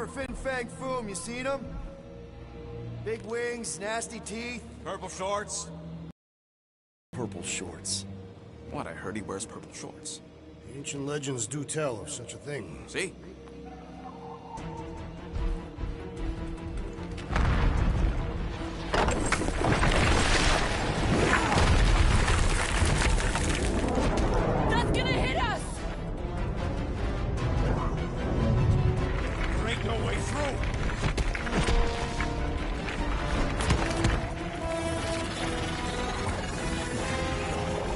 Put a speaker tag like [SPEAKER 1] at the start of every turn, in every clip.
[SPEAKER 1] for Fin Fang Foom, you seen him? Big wings, nasty teeth.
[SPEAKER 2] Purple shorts?
[SPEAKER 1] Purple shorts.
[SPEAKER 2] What, I heard he wears purple shorts.
[SPEAKER 3] The ancient legends do tell of such a thing.
[SPEAKER 2] See?
[SPEAKER 4] That's gonna hit us!
[SPEAKER 2] There ain't no way through!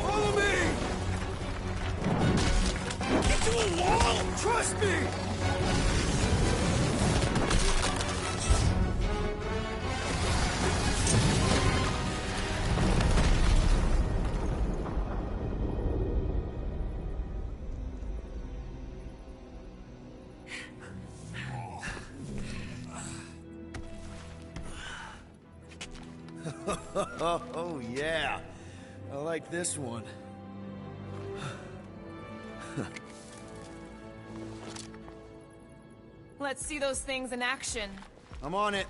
[SPEAKER 1] Follow me!
[SPEAKER 2] Get to a wall!
[SPEAKER 1] Trust me! Oh, yeah. I like this one.
[SPEAKER 4] Let's see those things in action.
[SPEAKER 1] I'm on it.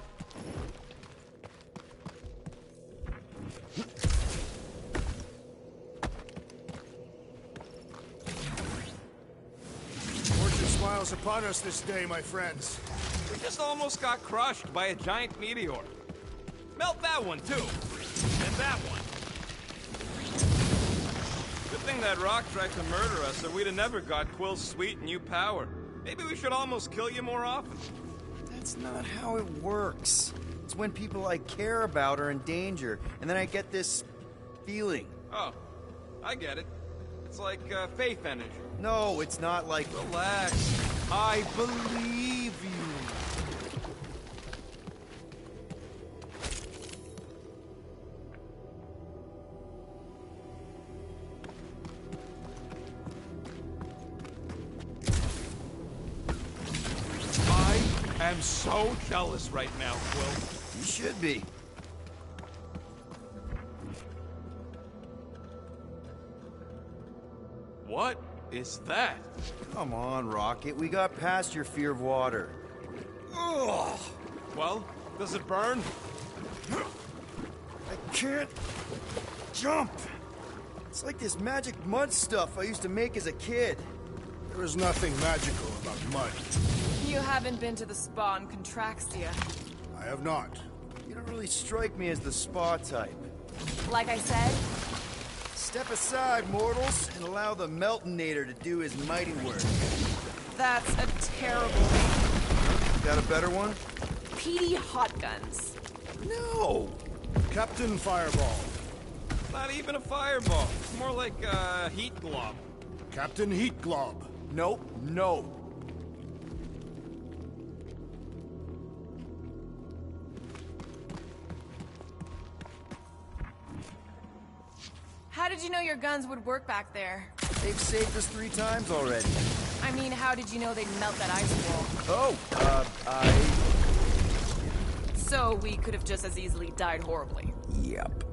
[SPEAKER 3] Fortune smiles upon us this day, my friends.
[SPEAKER 2] We just almost got crushed by a giant meteor. Melt that one, too. And that one. Good thing that rock tried to murder us, or we'd have never got Quill's sweet new power. Maybe we should almost kill you more often.
[SPEAKER 1] That's not how it works. It's when people I care about are in danger, and then I get this feeling.
[SPEAKER 2] Oh, I get it. It's like faith energy.
[SPEAKER 1] No, it's not like...
[SPEAKER 2] Relax. I believe you. I'm so jealous right now, Quill.
[SPEAKER 1] You should be.
[SPEAKER 2] What is that?
[SPEAKER 1] Come on, Rocket. We got past your fear of water.
[SPEAKER 2] Ugh. Well, does it burn?
[SPEAKER 1] I can't jump. It's like this magic mud stuff I used to make as a kid.
[SPEAKER 3] There is nothing magical about mud.
[SPEAKER 4] You haven't been to the spa in Contraxia.
[SPEAKER 3] I have not.
[SPEAKER 1] You don't really strike me as the spa type.
[SPEAKER 4] Like I said,
[SPEAKER 1] Step aside, mortals, and allow the Meltonator to do his mighty work.
[SPEAKER 4] that's a terrible name.
[SPEAKER 1] Got a better one?
[SPEAKER 4] Petey Hot Guns.
[SPEAKER 1] No!
[SPEAKER 3] Captain Fireball.
[SPEAKER 2] Not even a fireball. More like a heat glob.
[SPEAKER 3] Captain Heat Glob.
[SPEAKER 1] Nope, no.
[SPEAKER 4] How did you know your guns would work back there?
[SPEAKER 1] They've saved us 3 times already.
[SPEAKER 4] I mean, how did you know they'd melt that ice wall? So we could have just as easily died horribly.
[SPEAKER 1] Yep.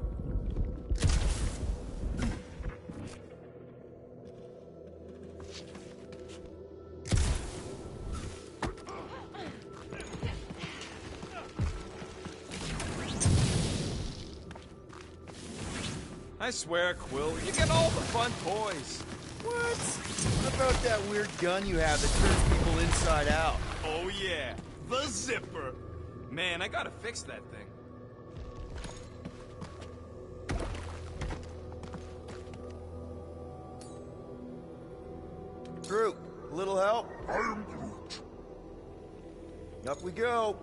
[SPEAKER 2] I swear, Quill, you get all the fun toys.
[SPEAKER 1] What? What about that weird gun you have that turns people inside out?
[SPEAKER 2] Oh yeah, the zipper. Man, I gotta fix that thing.
[SPEAKER 1] Groot, a little help? I am Groot. Up we go.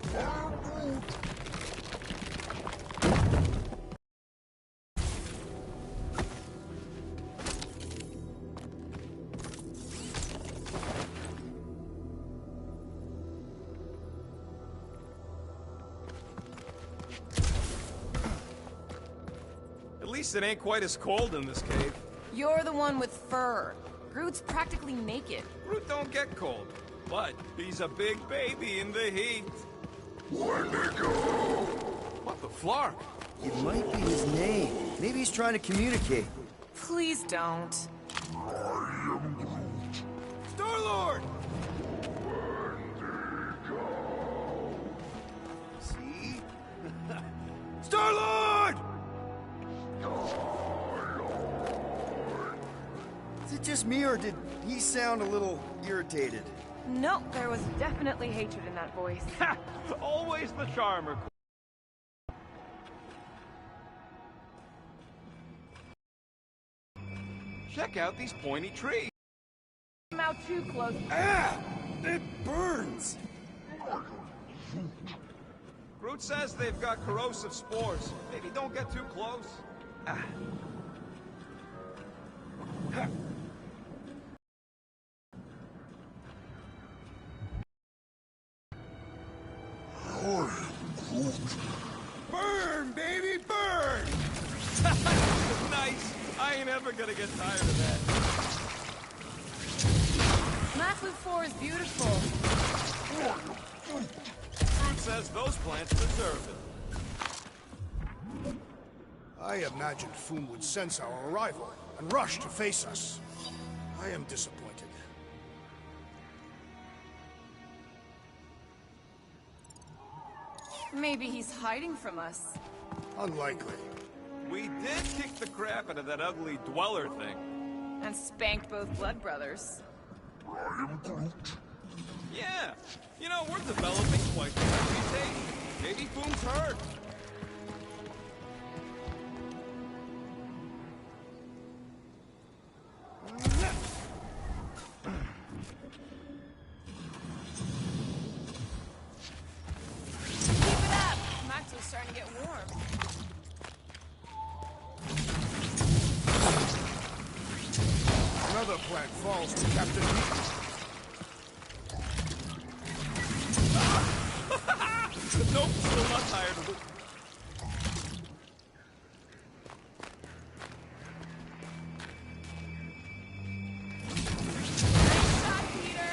[SPEAKER 2] At least it ain't quite as cold in this cave.
[SPEAKER 4] You're the one with fur. Groot's practically naked.
[SPEAKER 2] Groot don't get cold, but he's a big baby in the heat.
[SPEAKER 1] Where'd they go?
[SPEAKER 2] What the flark?
[SPEAKER 1] It might be his name. Maybe he's trying to communicate.
[SPEAKER 4] Please don't.
[SPEAKER 1] Star-Lord!
[SPEAKER 3] Star-Lord!
[SPEAKER 1] Is it just me, or did he sound a little irritated?
[SPEAKER 4] No, there was definitely hatred in that voice.
[SPEAKER 2] Ha! Always the charmer. Check out these pointy trees.
[SPEAKER 4] I'm out too close.
[SPEAKER 1] Ah! It burns!
[SPEAKER 2] Groot says they've got corrosive spores. Maybe don't get too close.
[SPEAKER 1] Burn, baby, burn!
[SPEAKER 2] Nice! I ain't ever gonna get tired of that.
[SPEAKER 4] Maclu 4 is beautiful.
[SPEAKER 2] Groot says those plants deserve it.
[SPEAKER 3] I imagined Foom would sense our arrival and rush to face us. I am disappointed.
[SPEAKER 4] Maybe he's hiding from us.
[SPEAKER 3] Unlikely.
[SPEAKER 2] We did kick the crap out of that ugly dweller thing.
[SPEAKER 4] And spanked both blood brothers.
[SPEAKER 2] Yeah. You know, we're developing quite the reputation. Maybe Foom's hurt.
[SPEAKER 4] Keep it up! Maclu's starting to get warm.
[SPEAKER 3] Another plant falls to Captain Heat.
[SPEAKER 2] Nope, still not tired of it.
[SPEAKER 4] Nice shot, Peter!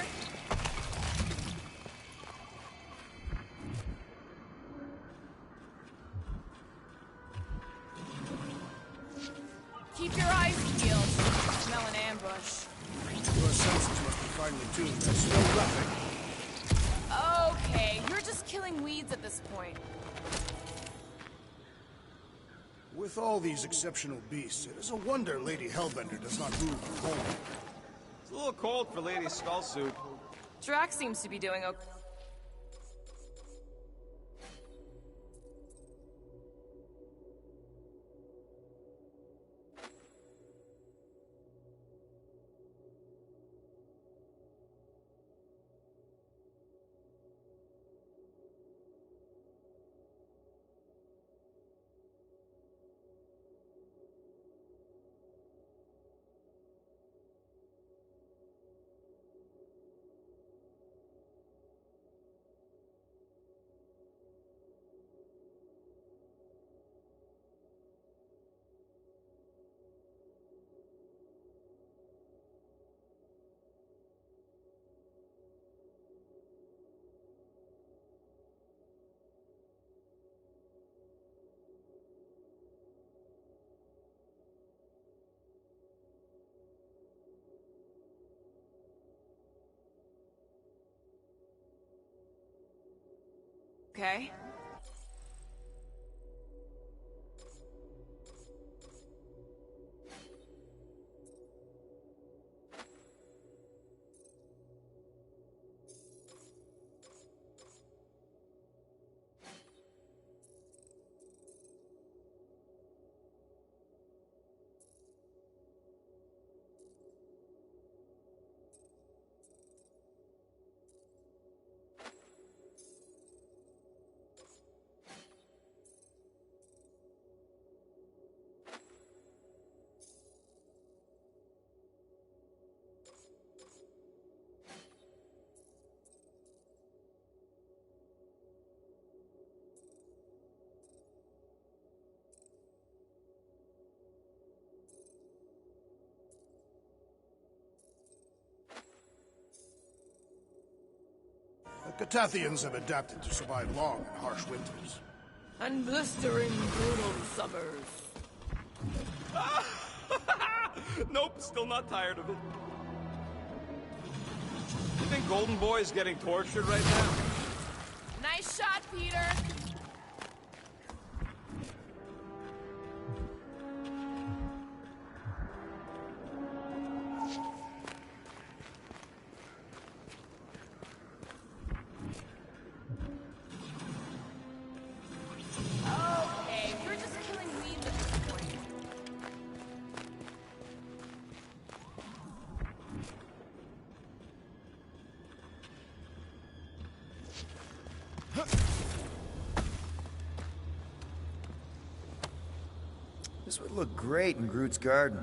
[SPEAKER 4] Keep your eyes peeled. Smell an ambush.
[SPEAKER 3] Your senses must be finely tuned. There's still nothing.
[SPEAKER 4] Okay, you're just killing weeds at this point.
[SPEAKER 3] With all these exceptional beasts, it is a wonder Lady Hellbender does not move from home.
[SPEAKER 2] It's a little cold for Lady Skull Soup.
[SPEAKER 4] Drax seems to be doing okay. Okay.
[SPEAKER 3] The Catathians have adapted to survive long and harsh winters.
[SPEAKER 4] And blistering, brutal summers.
[SPEAKER 2] Nope, still not tired of it. You think Golden Boy is getting tortured right now?
[SPEAKER 4] Nice shot, Peter!
[SPEAKER 1] This would look great in Groot's garden.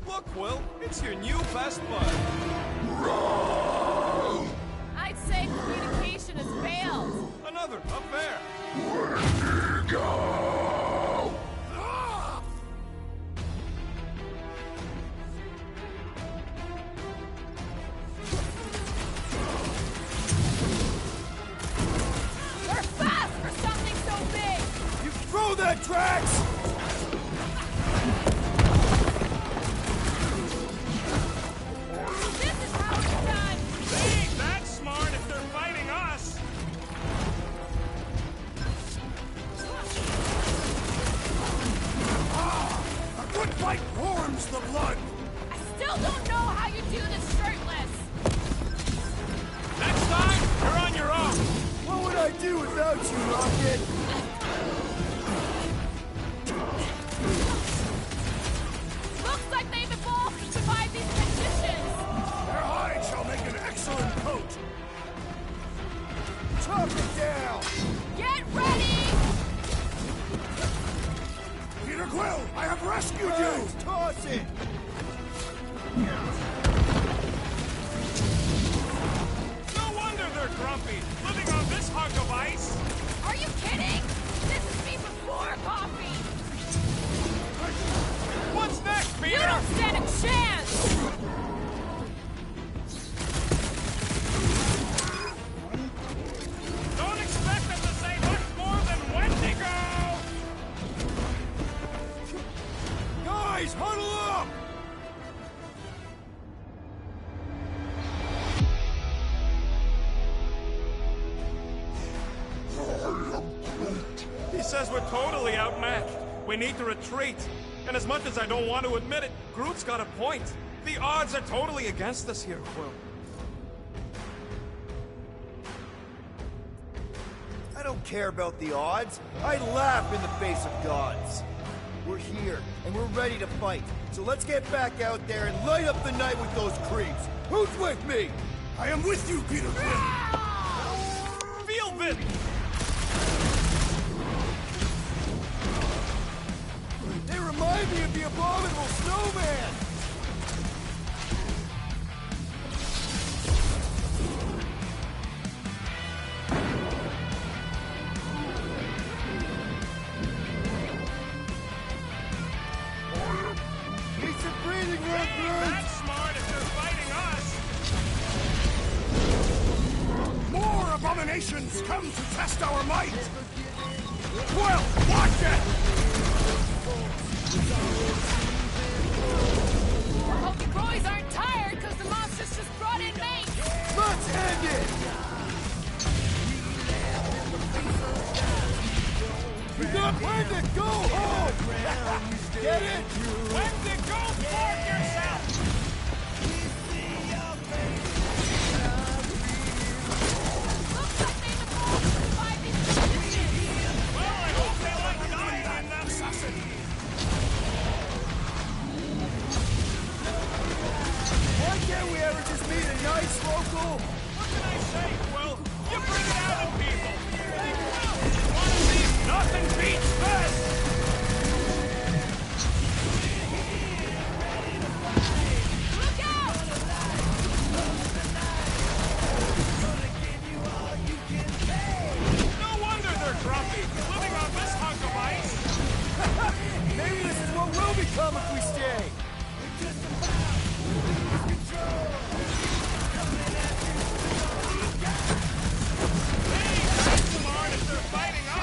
[SPEAKER 2] Look, Quill, it's your new best bud.
[SPEAKER 4] I'd say communication has failed.
[SPEAKER 2] Another affair.
[SPEAKER 5] Where'd he go?
[SPEAKER 4] They're fast for something so big!
[SPEAKER 3] You throw that, Drax!
[SPEAKER 4] This is how it's done!
[SPEAKER 2] They ain't that smart if they're fighting us.
[SPEAKER 3] A good fight warms the blood!
[SPEAKER 4] I still don't know how you do this shirtless!
[SPEAKER 2] Next time, you're on your own.
[SPEAKER 1] What would I do without you, Rocket?
[SPEAKER 4] Looks like they've evolved to survive these conditions!
[SPEAKER 3] Their hide shall make an excellent coat! Chop it down!
[SPEAKER 4] Get ready!
[SPEAKER 3] Peter Quill, I have rescued you!
[SPEAKER 1] Toss it!
[SPEAKER 2] No wonder they're grumpy, living on this hunk of ice.
[SPEAKER 4] Are you kidding? This is me before coffee!
[SPEAKER 2] What's next,
[SPEAKER 4] You
[SPEAKER 2] Peter?
[SPEAKER 4] don't stand a chance!
[SPEAKER 2] Don't expect them to say much more than Wendigo!
[SPEAKER 3] Guys, huddle up!
[SPEAKER 2] says we're totally outmatched. We need to retreat. And as much as I don't want to admit it, Groot's got a point. The odds are totally against us here, Quill.
[SPEAKER 1] I don't care about the odds. I laugh in the face of gods. We're here, and we're ready to fight. So let's get back out there and light up the night with those creeps. Who's with me?
[SPEAKER 3] I am with you, Peter Quill.
[SPEAKER 2] Feel it!
[SPEAKER 1] They remind me of the abominable snowman! Need some breathing room, Groot!
[SPEAKER 2] That's smart if they're fighting us!
[SPEAKER 3] More abominations come to test our might. Quill, watch it!
[SPEAKER 4] Hope you boys aren't tired, because the monsters just brought in mates!
[SPEAKER 1] Let's end it! You got when to go home! Get it?
[SPEAKER 2] When to go for yourself!
[SPEAKER 4] Looks like they've evolved to survive these conditions!
[SPEAKER 2] Well, I hope they like dying in that assassin!
[SPEAKER 1] Why can't we ever just meet a nice local?
[SPEAKER 2] What can I say, Quill? You bring it out in people! Hey, Quill! Wanna see nothing beats this!
[SPEAKER 4] Look out!
[SPEAKER 2] No wonder they're grumpy, living on this hunk of ice!
[SPEAKER 1] Maybe this is what will become if we stay.
[SPEAKER 2] Hey, that's smart if they're fighting us!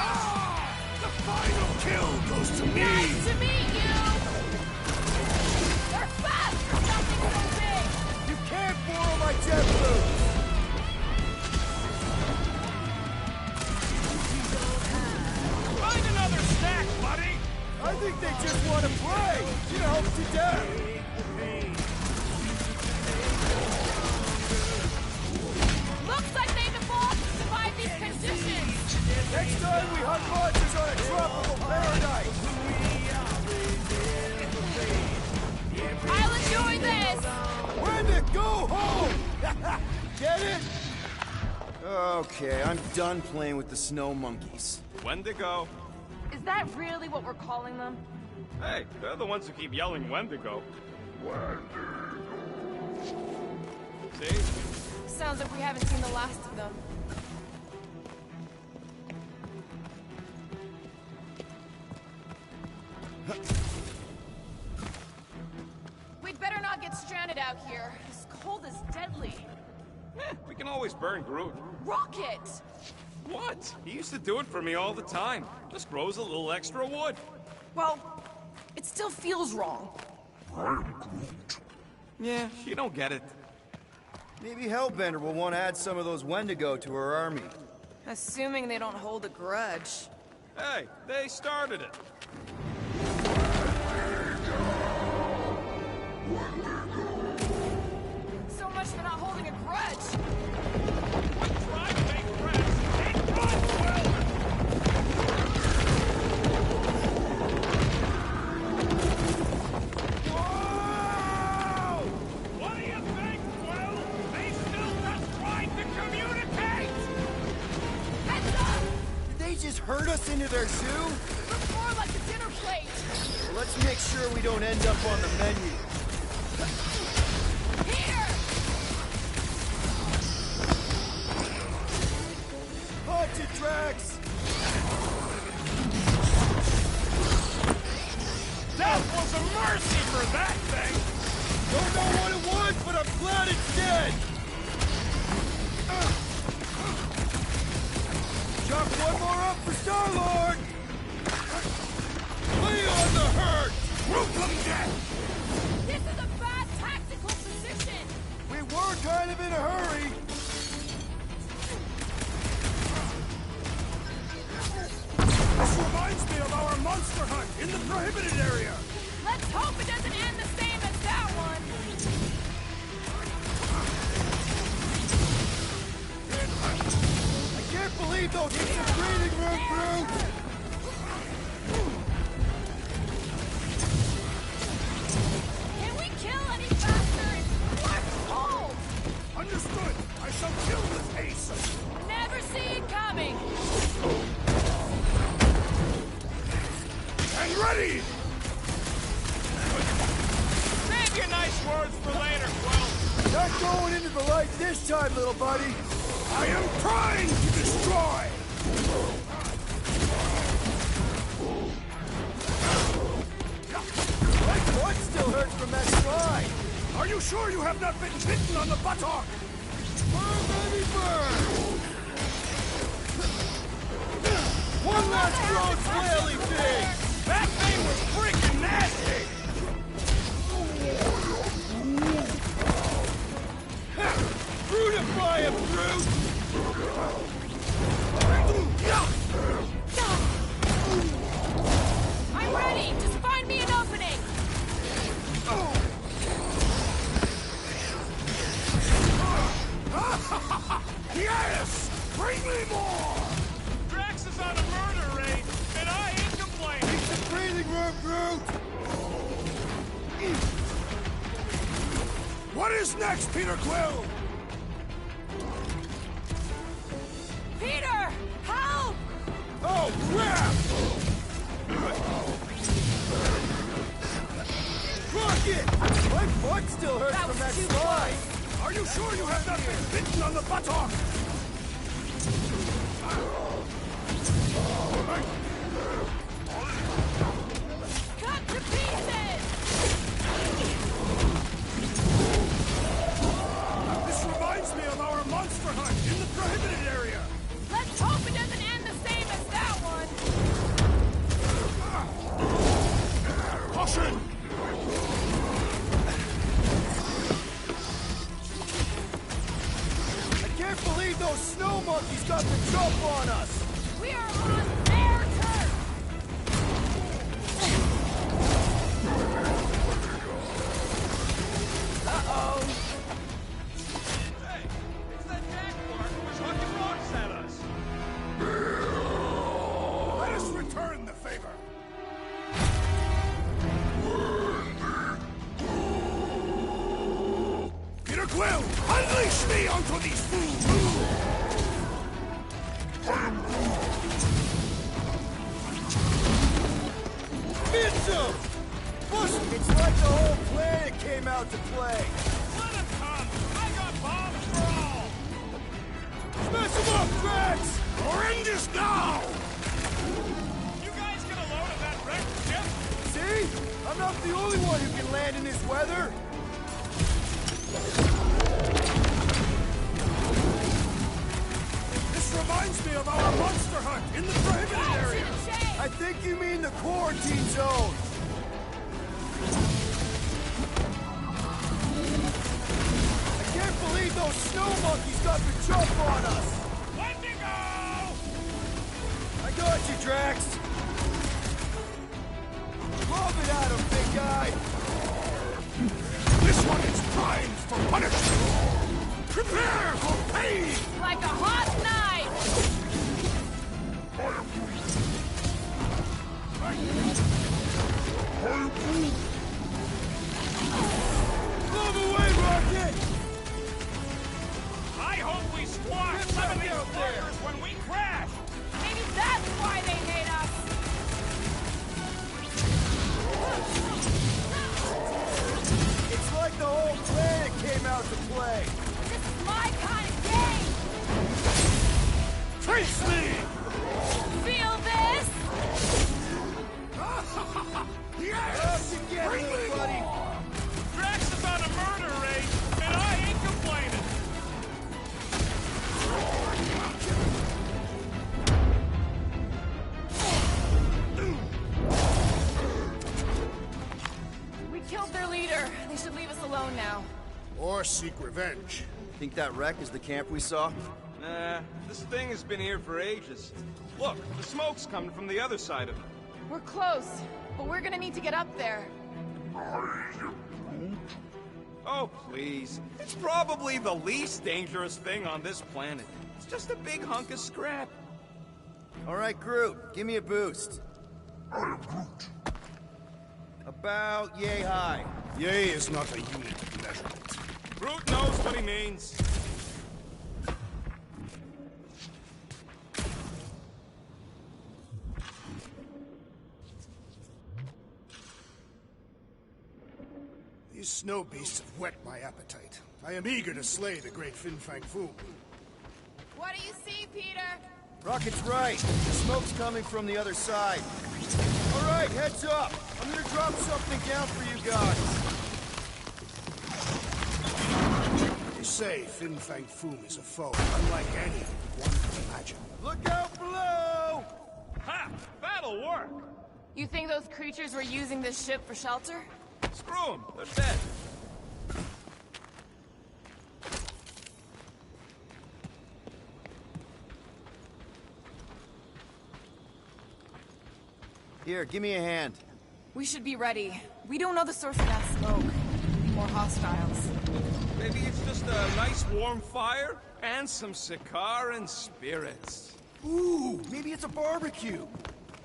[SPEAKER 3] The final kill goes to me.
[SPEAKER 4] Nice to meet you! They're fast for something so big!
[SPEAKER 1] You can't borrow my jet boots.
[SPEAKER 2] Find another stack, buddy!
[SPEAKER 1] I think they just want to play. You know, to death.
[SPEAKER 4] Looks like they've evolved to survive these conditions!
[SPEAKER 1] Next time we hunt monsters on a tropical paradise.
[SPEAKER 4] I'll enjoy this!
[SPEAKER 1] When to go home. Get it? Okay, I'm done playing with the snow monkeys.
[SPEAKER 2] When to go?
[SPEAKER 4] Is that really what we're calling them?
[SPEAKER 2] Hey, they're the ones who keep yelling when to go. See?
[SPEAKER 4] Sounds like we haven't seen the last of them. We'd better not get stranded out here. This cold is deadly.
[SPEAKER 2] We can always burn Groot.
[SPEAKER 4] Rocket!
[SPEAKER 2] What? He used to do it for me all the time. Just grows a little extra wood.
[SPEAKER 4] Well, it still feels wrong.
[SPEAKER 2] Yeah, you don't get it.
[SPEAKER 1] Maybe Hellbender will want to add some of those Wendigo to her army.
[SPEAKER 4] Assuming they don't hold a grudge.
[SPEAKER 2] Hey, they started it.
[SPEAKER 4] So much for not holding a grudge.
[SPEAKER 2] Try to make friends. Ain't good, Quill!
[SPEAKER 1] Whoa!
[SPEAKER 2] What do you think, Quill? They still just trying to communicate!
[SPEAKER 4] Heads up!
[SPEAKER 1] Did they just herd us into their zoo?
[SPEAKER 4] Looks more like a dinner plate.
[SPEAKER 1] Well, let's make sure we don't end up on the menu.
[SPEAKER 4] Here!
[SPEAKER 1] Punch it, Drax!
[SPEAKER 2] Death was a mercy for that thing!
[SPEAKER 1] Don't know what it was, but I'm glad it's dead! Chuck one more up for Star-Lord! Lay on the hurt!
[SPEAKER 3] Root them dead.
[SPEAKER 4] This is a bad tactical position!
[SPEAKER 1] We were kind of in a hurry!
[SPEAKER 3] This reminds monster hunt in the prohibited area!
[SPEAKER 4] Let's hope it doesn't end the same as that one.
[SPEAKER 1] I can't believe those hits are breathing room through!
[SPEAKER 4] Can we kill any faster? It's cold.
[SPEAKER 3] Understood! I shall kill with haste!
[SPEAKER 4] Never see it coming.
[SPEAKER 3] And ready!
[SPEAKER 2] Save your nice words for later, Quill.
[SPEAKER 1] Not going into the light this time, little buddy!
[SPEAKER 3] I am trying to destroy!
[SPEAKER 1] My foot still hurts from that slide!
[SPEAKER 3] Are you sure you have not been bitten on the buttock?
[SPEAKER 1] Burn, baby, burn! One last gross whaley thing!
[SPEAKER 2] That thing was freaking nasty!
[SPEAKER 1] Brutify him, Brute!
[SPEAKER 4] I'm ready. Just find me an opening.
[SPEAKER 3] Yes! Bring me more!
[SPEAKER 2] Drax is on a murder raid, and I ain't complaining.
[SPEAKER 1] Keep the breathing room, Brute!
[SPEAKER 3] What is next, Peter Quill?
[SPEAKER 4] Peter, help!
[SPEAKER 3] Oh, crap!
[SPEAKER 1] Rocket! My foot still hurts
[SPEAKER 4] That
[SPEAKER 1] from
[SPEAKER 4] was
[SPEAKER 1] that
[SPEAKER 4] too
[SPEAKER 1] slide!
[SPEAKER 3] Are you sure you have not been bitten on the buttock?
[SPEAKER 4] Cut to pieces!
[SPEAKER 3] This reminds me of our monster hunt in the prohibited area.
[SPEAKER 4] Let's hope it doesn't end the same as that one.
[SPEAKER 3] Caution!
[SPEAKER 1] I can't believe those snow monkeys got the jump on us!
[SPEAKER 4] We are on their turf.
[SPEAKER 1] Uh-oh!
[SPEAKER 2] Hey, it's that jaguar who was hucking rocks at us.
[SPEAKER 3] Let us return the favor. Peter Quill, unleash me onto these fools!
[SPEAKER 1] Mitchum! Bush! It's like the whole planet came out to play!
[SPEAKER 2] Let him come! I got bombs for all!
[SPEAKER 1] Smash him up, Drax!
[SPEAKER 3] Or end this now!
[SPEAKER 2] You guys get a load of that wrecked ship?
[SPEAKER 1] See? I'm not the only one who can land in this weather!
[SPEAKER 3] This reminds me of our monster hunt in the prohibited area.
[SPEAKER 1] I think you mean the quarantine zone! I can't believe those snow monkeys got the jump on us!
[SPEAKER 2] Wendigo!
[SPEAKER 1] I got you, Drax! Lob it at him, big guy!
[SPEAKER 3] This one is primed for punishment. Prepare for pain!
[SPEAKER 4] Like a hot knife.
[SPEAKER 1] Move away, Rocket!
[SPEAKER 2] I hope we squash
[SPEAKER 1] Get
[SPEAKER 2] some of
[SPEAKER 1] back
[SPEAKER 2] these
[SPEAKER 1] out there.
[SPEAKER 2] fuckers when we crash!
[SPEAKER 4] Maybe that's why they hate us.
[SPEAKER 1] It's like the whole planet came out to play!
[SPEAKER 4] This is my kind of game.
[SPEAKER 3] Face me!
[SPEAKER 4] Feel this?
[SPEAKER 3] Yes!
[SPEAKER 1] Up to get
[SPEAKER 3] Bring
[SPEAKER 1] little
[SPEAKER 3] me
[SPEAKER 1] buddy!
[SPEAKER 3] more!
[SPEAKER 2] Drax is on a murder raid, and I ain't complaining!
[SPEAKER 4] We killed their leader. They should leave us alone now.
[SPEAKER 3] Or seek revenge.
[SPEAKER 1] Think that wreck is the camp we saw?
[SPEAKER 2] Nah, this thing has been here for ages. Look, the smoke's coming from the other side of it.
[SPEAKER 4] We're close, but we're gonna need to get up there.
[SPEAKER 2] Oh, please. It's probably the least dangerous thing on this planet. It's just a big hunk of scrap.
[SPEAKER 1] All right, Groot, give me a boost.
[SPEAKER 5] I am Groot.
[SPEAKER 1] About yay high.
[SPEAKER 3] Yay is not a unit of measurement.
[SPEAKER 2] Groot knows what he means.
[SPEAKER 3] These snow beasts have whet my appetite. I am eager to slay the great Fin Fang Foom.
[SPEAKER 4] What do you see, Peter?
[SPEAKER 1] Rocket's right. The smoke's coming from the other side. All right, heads up. I'm gonna drop something down for you guys.
[SPEAKER 3] They say Fin Fang Foom is a foe unlike any one can imagine.
[SPEAKER 1] Look out below!
[SPEAKER 2] Ha! That'll work!
[SPEAKER 4] You think those creatures were using this ship for shelter?
[SPEAKER 2] Screw them. They're dead.
[SPEAKER 1] Here, give me a hand.
[SPEAKER 4] We should be ready. We don't know the source of that smoke. Maybe more hostiles.
[SPEAKER 2] Maybe it's just a nice warm fire and some Sikaran spirits.
[SPEAKER 1] Ooh, maybe it's a barbecue.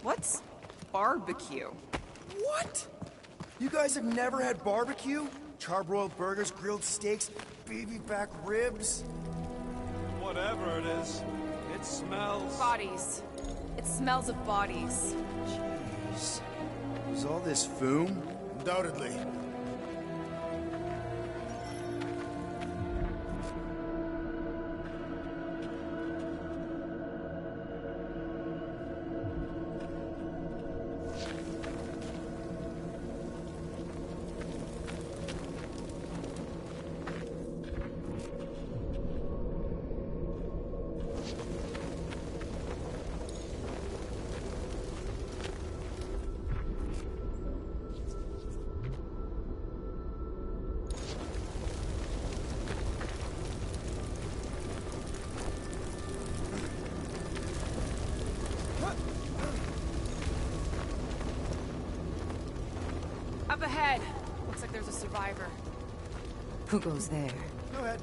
[SPEAKER 4] What's barbecue?
[SPEAKER 1] What? You guys have never had barbecue? Charbroiled burgers, grilled steaks, baby back ribs?
[SPEAKER 2] Whatever it is, it smells.
[SPEAKER 4] Bodies. It smells of bodies.
[SPEAKER 1] Jeez. Is all this foom?
[SPEAKER 3] Undoubtedly.
[SPEAKER 4] Up ahead. Looks like there's a survivor.
[SPEAKER 6] Who goes there?
[SPEAKER 1] No head.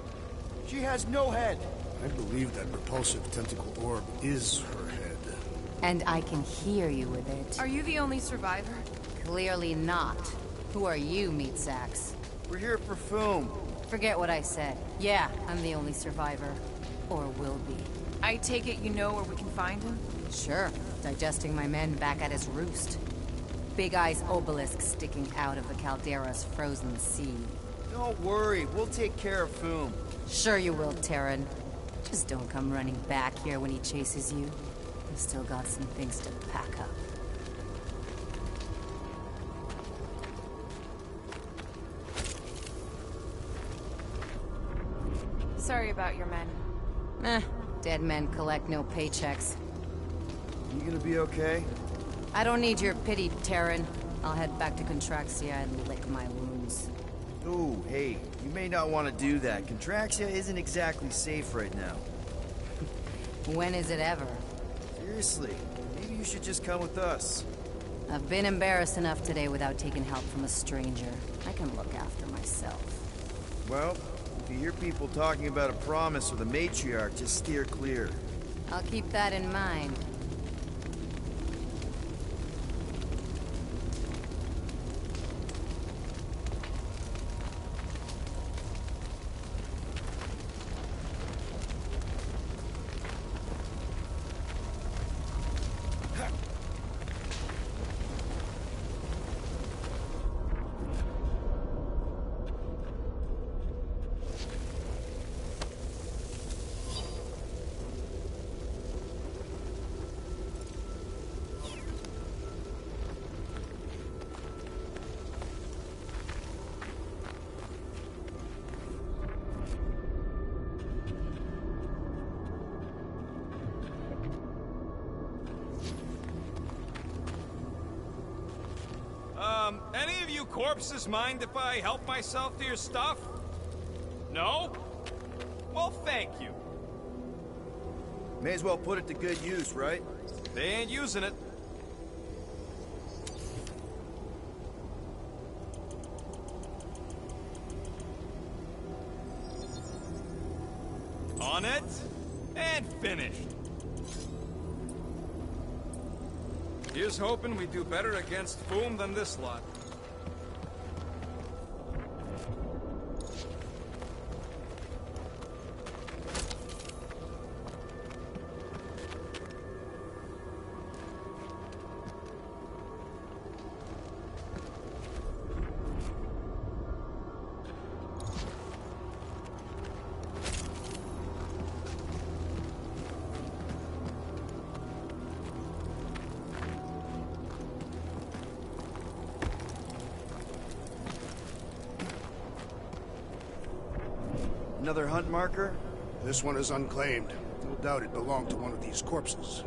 [SPEAKER 1] She has no head.
[SPEAKER 3] I believe that repulsive tentacle orb is her head.
[SPEAKER 6] And I can hear you with it.
[SPEAKER 4] Are you the only survivor?
[SPEAKER 6] Clearly not. Who are you, meat sacks?
[SPEAKER 1] We're here for foom.
[SPEAKER 6] Forget what I said. Yeah, I'm the only survivor. Or will be.
[SPEAKER 4] I take it you know where we can find him?
[SPEAKER 6] Sure. Digesting my men back at his roost. Big Eye's obelisk sticking out of the Caldera's frozen sea.
[SPEAKER 1] Don't worry, we'll take care of foom.
[SPEAKER 6] Sure you will, Terran. Just don't come running back here when he chases you. I've still got some things to pack up.
[SPEAKER 4] Sorry about your men.
[SPEAKER 6] Dead men collect no paychecks.
[SPEAKER 1] You gonna be okay?
[SPEAKER 6] I don't need your pity, Terran. I'll head back to Contraxia and lick my wounds.
[SPEAKER 1] Ooh, hey, you may not want to do that. Contraxia isn't exactly safe right now.
[SPEAKER 6] When is it ever?
[SPEAKER 1] Seriously, maybe you should just come with us.
[SPEAKER 6] I've been embarrassed enough today without taking help from a stranger. I can look after myself.
[SPEAKER 1] Well, if you hear people talking about a promise with a matriarch, just steer clear.
[SPEAKER 6] I'll keep that in mind.
[SPEAKER 2] Any of you corpses mind if I help myself to your stuff? No? Well, thank you.
[SPEAKER 1] May as well put it to good use, right?
[SPEAKER 2] They ain't using it. Done it, and finished. Here's hoping we do better against Foom than this lot.
[SPEAKER 1] Another hunt marker?
[SPEAKER 3] This one is unclaimed. No doubt it belonged to one of these corpses.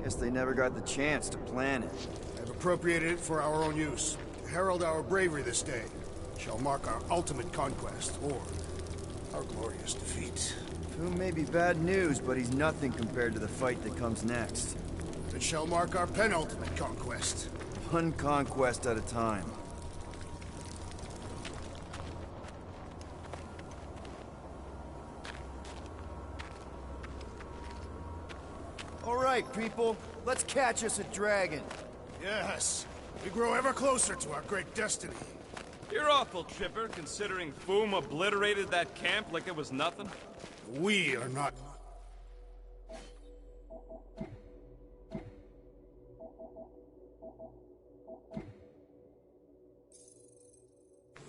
[SPEAKER 1] Guess they never got the chance to plan it.
[SPEAKER 3] I've appropriated it for our own use. To herald our bravery this day. Shall mark our ultimate conquest, or our glorious defeat.
[SPEAKER 1] Foom may be bad news, but he's nothing compared to the fight that comes next.
[SPEAKER 3] It shall mark our penultimate conquest.
[SPEAKER 1] One conquest at a time. All right, people. Let's catch us a dragon.
[SPEAKER 3] Yes, we grow ever closer to our great destiny.
[SPEAKER 2] You're awful chipper, considering Foom obliterated that camp like it was nothing.
[SPEAKER 3] We are not...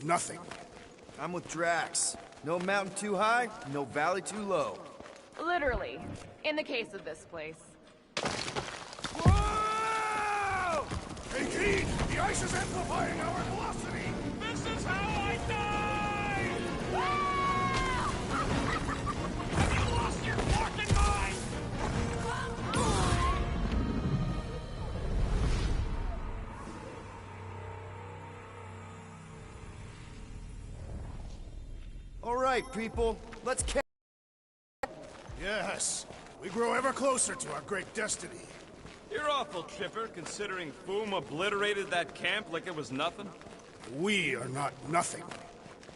[SPEAKER 3] nothing.
[SPEAKER 1] I'm with Drax. No mountain too high, no valley too low.
[SPEAKER 4] Literally. In the case of this place.
[SPEAKER 3] Whoa! Hey, Keen! The ice is amplifying our velocity!
[SPEAKER 2] This is how I die!
[SPEAKER 4] Have you lost your fucking mind?
[SPEAKER 1] All right, people. Let's catch...
[SPEAKER 3] Yes, we grow ever closer to our great destiny.
[SPEAKER 2] You're awful chipper, considering Foom obliterated that camp like it was nothing.
[SPEAKER 3] We are not nothing.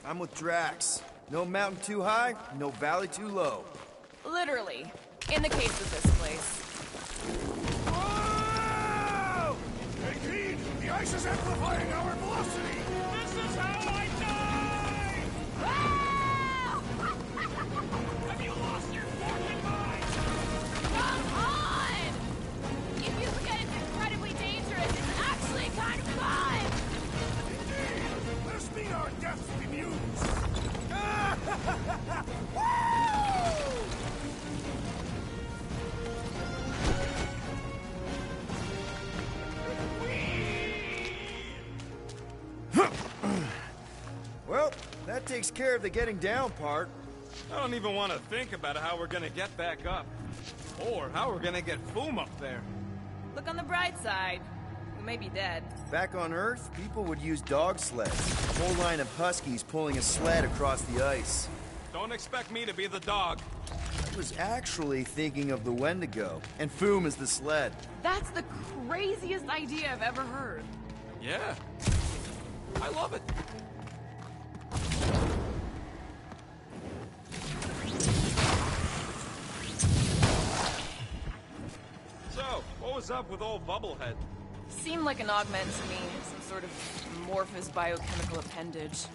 [SPEAKER 1] I'm with Drax. No mountain too high, no valley too low.
[SPEAKER 4] Literally. In the case of this place.
[SPEAKER 3] Whoa! Hey, Keen! The ice is amplifying our velocity!
[SPEAKER 2] This is how I die!
[SPEAKER 4] Have you lost your fucking mind? Come on! If you forget it's incredibly dangerous, it's actually kind of fun!
[SPEAKER 3] Indeed! Let us meet our deaths bemused!
[SPEAKER 1] Well, that takes care of the getting down part.
[SPEAKER 2] I don't even want to think about how we're gonna get back up. Or how we're gonna get Foom up there.
[SPEAKER 4] Look on the bright side. We may be dead.
[SPEAKER 1] Back on Earth, people would use dog sleds. A whole line of huskies pulling a sled across the ice.
[SPEAKER 2] Don't expect me to be the dog.
[SPEAKER 1] I was actually thinking of the Wendigo, and Foom is the sled.
[SPEAKER 4] That's the craziest idea I've ever heard.
[SPEAKER 2] Yeah. I love it. So, what was up with old Bubblehead?
[SPEAKER 4] Seemed like an augment to me. Some sort of amorphous biochemical appendage.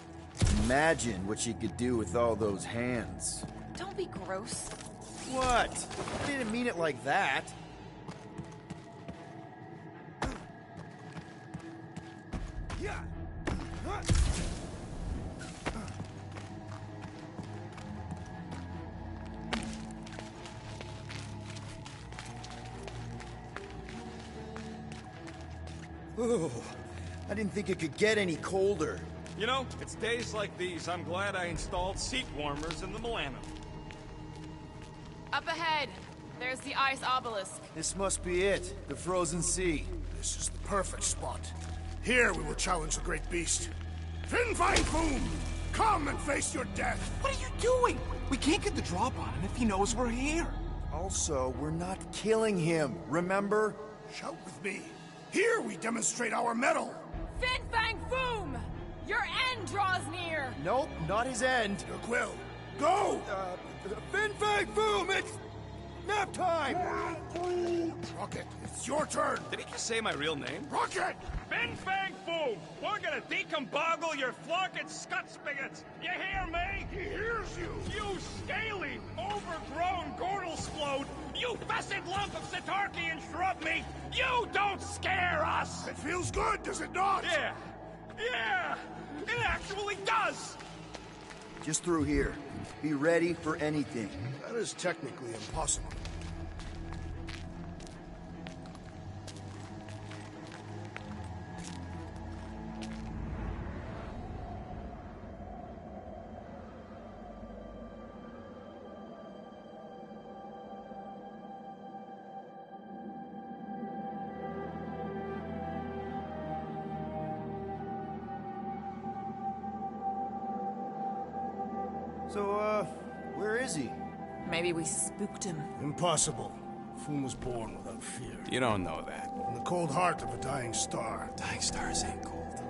[SPEAKER 1] Imagine what she could do with all those hands.
[SPEAKER 4] Don't be gross.
[SPEAKER 1] What? I didn't mean it like that. Yeah. Ooh, I didn't think it could get any colder.
[SPEAKER 2] You know, it's days like these I'm glad I installed seat warmers in the Milano.
[SPEAKER 4] Up ahead, there's the ice obelisk.
[SPEAKER 1] This must be it, the frozen sea.
[SPEAKER 3] This is the perfect spot. Here we will challenge the great beast. Fin Fang Foom! Come and face your death!
[SPEAKER 7] What are you doing? We can't get the drop on him if he knows we're here.
[SPEAKER 1] Also, we're not killing him, remember?
[SPEAKER 3] Shout with me. Here we demonstrate our mettle.
[SPEAKER 4] Fin Fang Foom! Your end draws near!
[SPEAKER 1] Nope, not his end.
[SPEAKER 3] Your quill. Go!
[SPEAKER 1] Fin Fang Boom, it's nap time!
[SPEAKER 3] Rocket, it's your turn!
[SPEAKER 2] Did he just say my real name?
[SPEAKER 3] Rocket!
[SPEAKER 2] Fin Fang Foom! We're gonna decomboggle your flunking scut spigots! You hear me?
[SPEAKER 3] He hears you!
[SPEAKER 2] You scaly, overgrown gordle-splode! You fessed lump of Satarkian shrub meat! You don't scare us!
[SPEAKER 3] It feels good, does it not?
[SPEAKER 2] Yeah! Yeah! It actually does!
[SPEAKER 1] Just through here. Be ready for anything.
[SPEAKER 3] That is technically impossible.
[SPEAKER 1] So, where is he?
[SPEAKER 8] Maybe we spooked him.
[SPEAKER 3] Impossible. Foom was born without fear.
[SPEAKER 2] You don't know that.
[SPEAKER 3] In the cold heart of a dying star.
[SPEAKER 2] Dying stars ain't cold.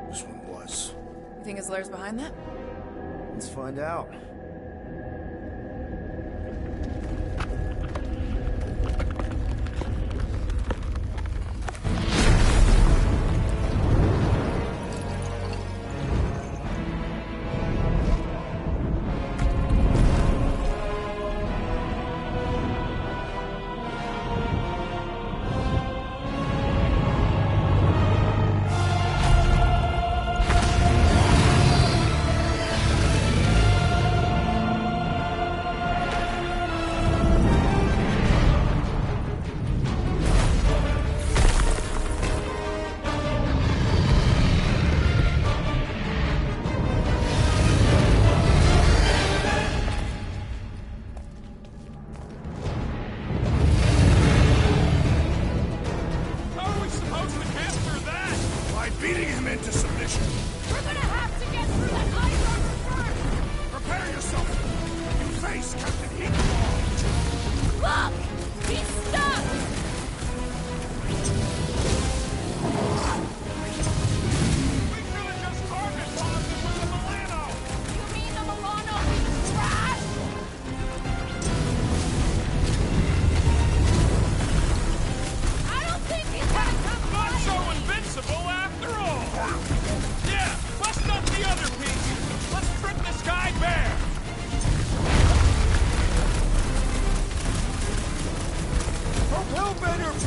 [SPEAKER 3] This one was.
[SPEAKER 8] You think his lair's behind that?
[SPEAKER 1] Let's find out.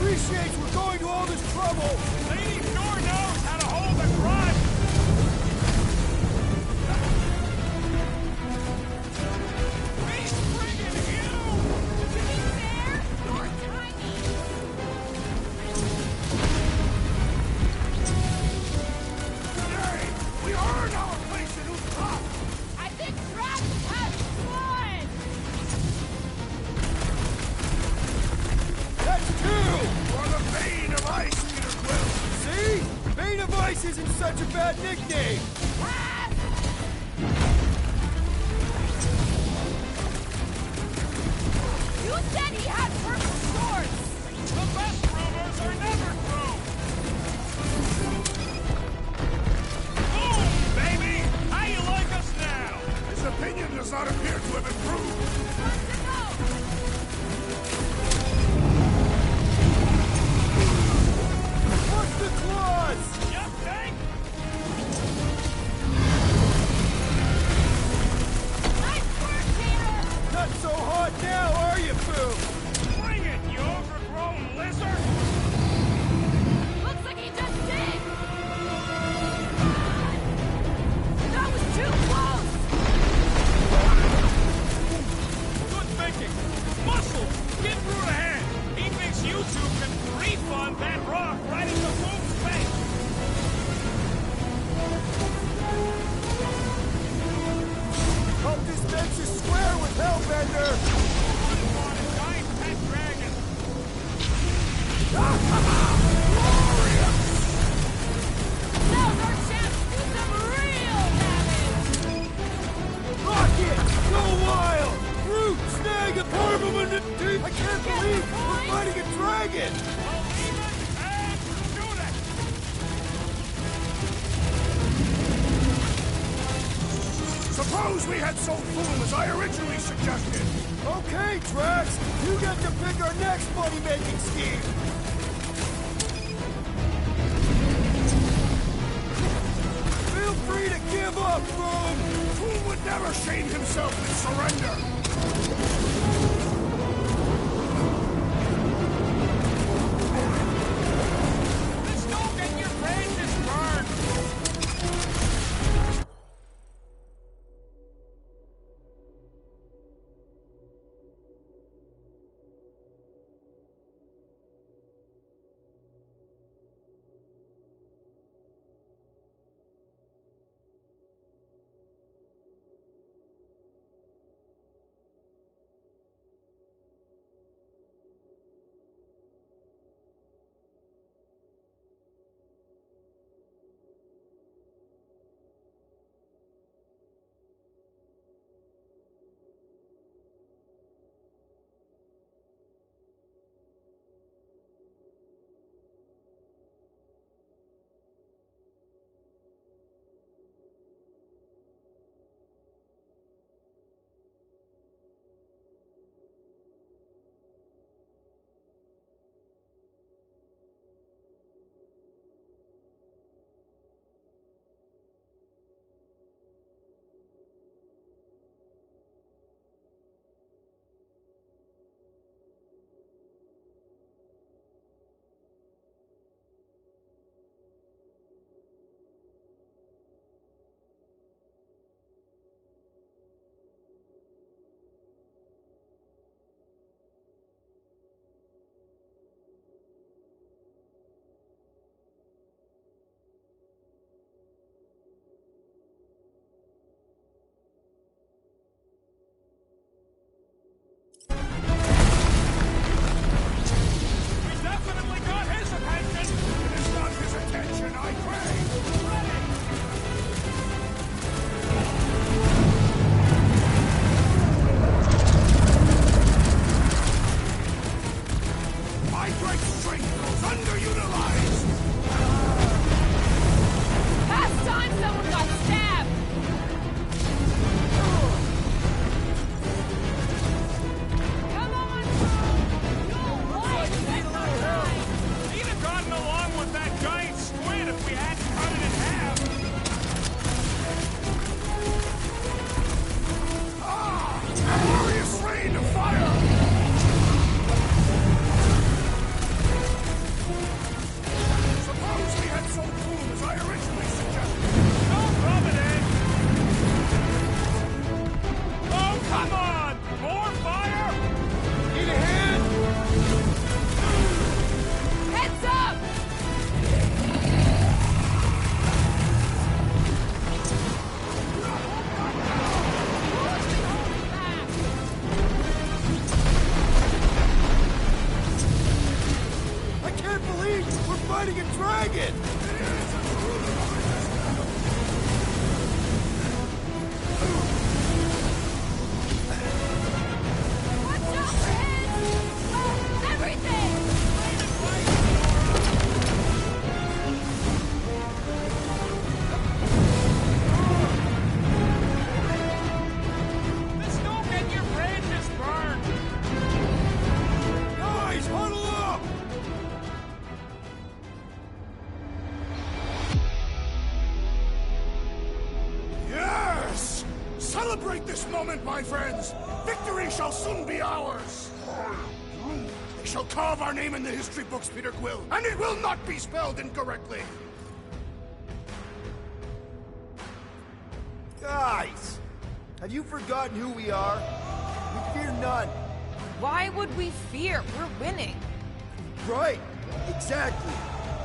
[SPEAKER 1] appreciates we're going to all this trouble!
[SPEAKER 2] Lady sure knows how to hold a grudge! He's friggin' huge!
[SPEAKER 4] To be fair, you're tiny!
[SPEAKER 3] Hey! We earned our place in who's top!
[SPEAKER 4] I think Drax has won!
[SPEAKER 1] That's two!
[SPEAKER 3] For the Bane of Ice, Peter Quill!
[SPEAKER 1] See? Bane of Ice isn't such a bad nickname!
[SPEAKER 4] You said he had purple shorts!
[SPEAKER 2] The best rumors are never true! Boom, baby! How you like us now?
[SPEAKER 3] His opinion does not appear to have improved.
[SPEAKER 4] Good to know!
[SPEAKER 1] What's the clause?
[SPEAKER 2] You think?
[SPEAKER 4] Nice work, Peter!
[SPEAKER 1] Not so hot now, are you, Boo?
[SPEAKER 2] Bring it, you overgrown lizard!
[SPEAKER 4] Looks like he just did! That was too close!
[SPEAKER 2] Good thinking. Muscle, get through the head. He thinks you two can refund that rock right into Boom's face.
[SPEAKER 1] Hope this bench is square with Hellbender!
[SPEAKER 2] Wouldn't want a giant pet dragon.
[SPEAKER 4] Now's our chance to do some real damage!
[SPEAKER 1] Rocket! Go wild! Root! Snag a armament! I can't believe we're fighting a dragon!
[SPEAKER 2] Believe it and shoot it.
[SPEAKER 3] Suppose Suppose we had some fool as I originally suggested.
[SPEAKER 1] Okay, Drax, you get to pick our next money-making scheme. Feel free to give up, Boom!
[SPEAKER 3] Fool would never shame himself with surrender.
[SPEAKER 7] Let's go get your faces burned!
[SPEAKER 3] Celebrate this moment, my friends! Victory shall soon be ours! They shall carve our name in the history books, Peter Quill, and it will not be spelled incorrectly!
[SPEAKER 1] Guys! Have you forgotten who we are? We fear none.
[SPEAKER 8] Why would we fear? We're winning.
[SPEAKER 1] Right! Exactly!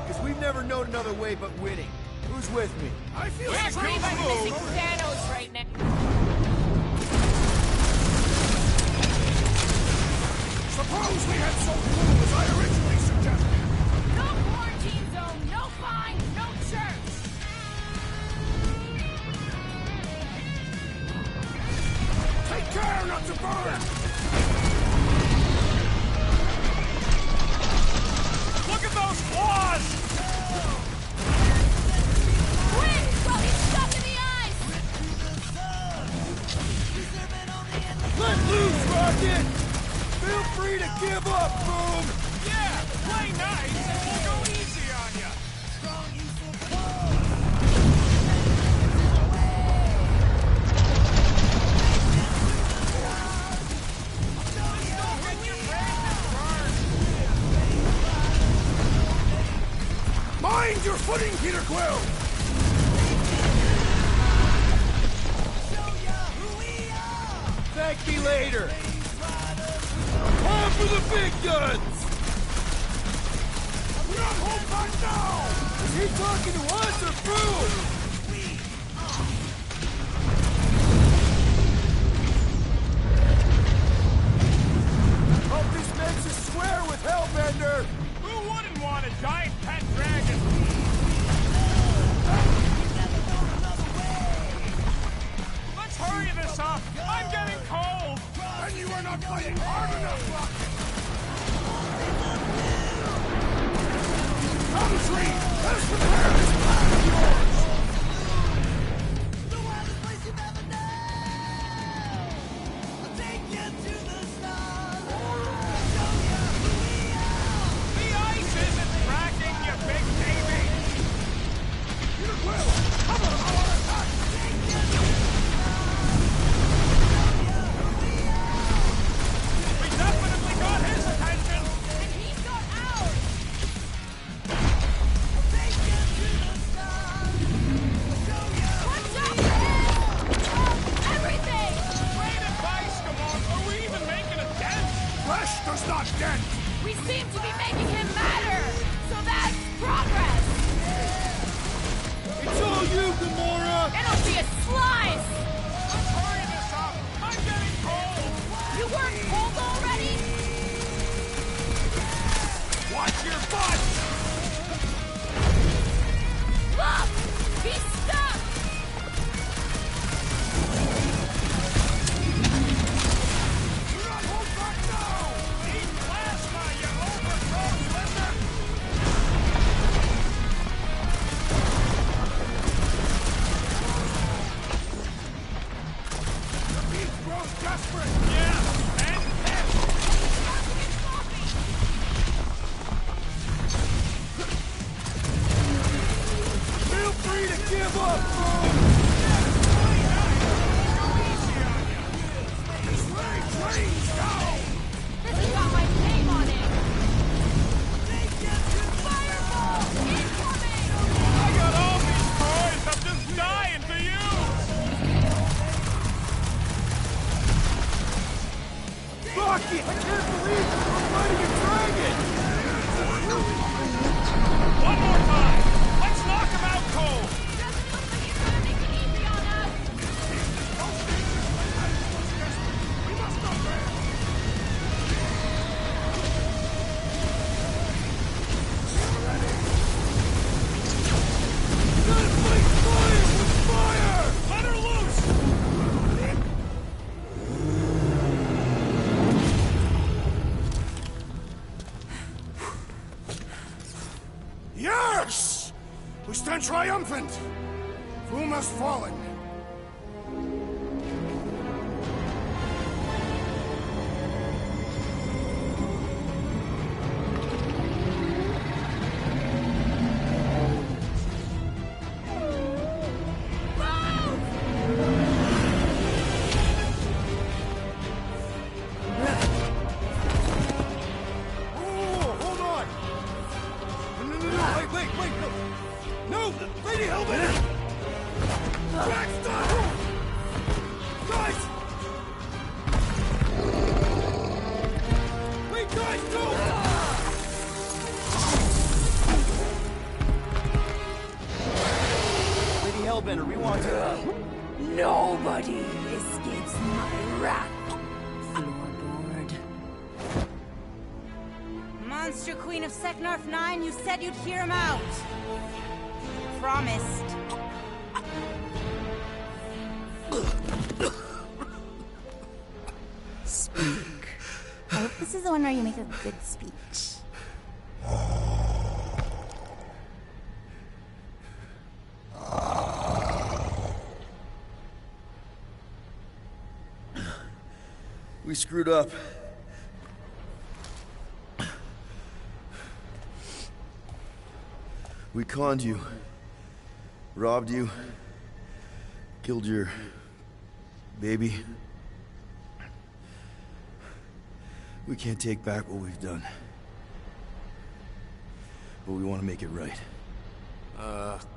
[SPEAKER 1] Because we've never known another way but winning. Who's with me?
[SPEAKER 3] I feel
[SPEAKER 4] We're
[SPEAKER 3] so
[SPEAKER 4] pretty much
[SPEAKER 3] slow.
[SPEAKER 4] missing Thanos right now.
[SPEAKER 3] Suppose we had so cool as I originally suggested.
[SPEAKER 4] No quarantine zone, no fine, no church.
[SPEAKER 3] Take care not to burn!
[SPEAKER 2] Look at those claws!
[SPEAKER 4] Quick, while he's stuck in the ice.
[SPEAKER 3] Find your footing, Peter Quill!
[SPEAKER 1] Thank me later! Time for the big guns!
[SPEAKER 3] We don't hold back now!
[SPEAKER 1] Is he talking to us or Broom? Hope this makes us square with Hellbender!
[SPEAKER 2] Who wouldn't want a giant pet dragon? Let's hurry this up! I'm getting cold!
[SPEAKER 3] And you are not fighting hard enough, Rocket! Come, Tree! Let us prepare this plan of yours!
[SPEAKER 9] The wildest place you've ever known. I'll take you to the stars. Show you who we are.
[SPEAKER 2] The ice isn't cracking, you big baby!
[SPEAKER 3] Peter Quill, cover our attack!
[SPEAKER 2] We definitely got his attention!
[SPEAKER 4] And he's got ours!
[SPEAKER 9] Take you to the stars. Show you
[SPEAKER 4] Watch out! Oh, everything!
[SPEAKER 2] Great advice, come on! Are we even making a dent?
[SPEAKER 3] Flesh does not dent!
[SPEAKER 4] We seem to be making him matter! So that's progress!
[SPEAKER 1] It's all you, Gamora!
[SPEAKER 4] It'll be a slice!
[SPEAKER 2] Let's hurry this up! I'm getting cold!
[SPEAKER 4] You weren't cold already?
[SPEAKER 2] Watch your butt!
[SPEAKER 4] Look! He's stuck!
[SPEAKER 3] Do not hold back now!
[SPEAKER 2] Eat plasma, you overgrown lizard!
[SPEAKER 3] The beast grows desperate!
[SPEAKER 2] Yeah, and pissed!
[SPEAKER 1] Feel free to give up, Broom!
[SPEAKER 3] This way drains down!
[SPEAKER 4] This has got my name on it! Fireball! Incoming!
[SPEAKER 2] I got all these toys I'm just dying to use!
[SPEAKER 1] Rocky, I can't believe we're fighting a dragon!
[SPEAKER 2] One more time! Let's knock him out cold!
[SPEAKER 4] Doesn't look like he's gonna make it easy on us!
[SPEAKER 3] We must not fail!
[SPEAKER 1] Gotta fight fire with fire!
[SPEAKER 2] Let her loose!
[SPEAKER 3] Yes! We stand triumphant! Foom has fallen.
[SPEAKER 1] Oh, hold on! No, wait, no! No, Lady Hellbender! Baxter! Guys! Wait, guys, don't! Lady Hellbender, we want to...
[SPEAKER 6] Nobody escapes my wrath. Floorboard. Monster Queen of Seknarf 9, you said you'd hear him out. Promised.
[SPEAKER 10] Speak. I hope this is the one where you make a good speech.
[SPEAKER 1] We screwed up. We conned you. Robbed you. Killed your... baby. We can't take back what we've done. But we want to make it right.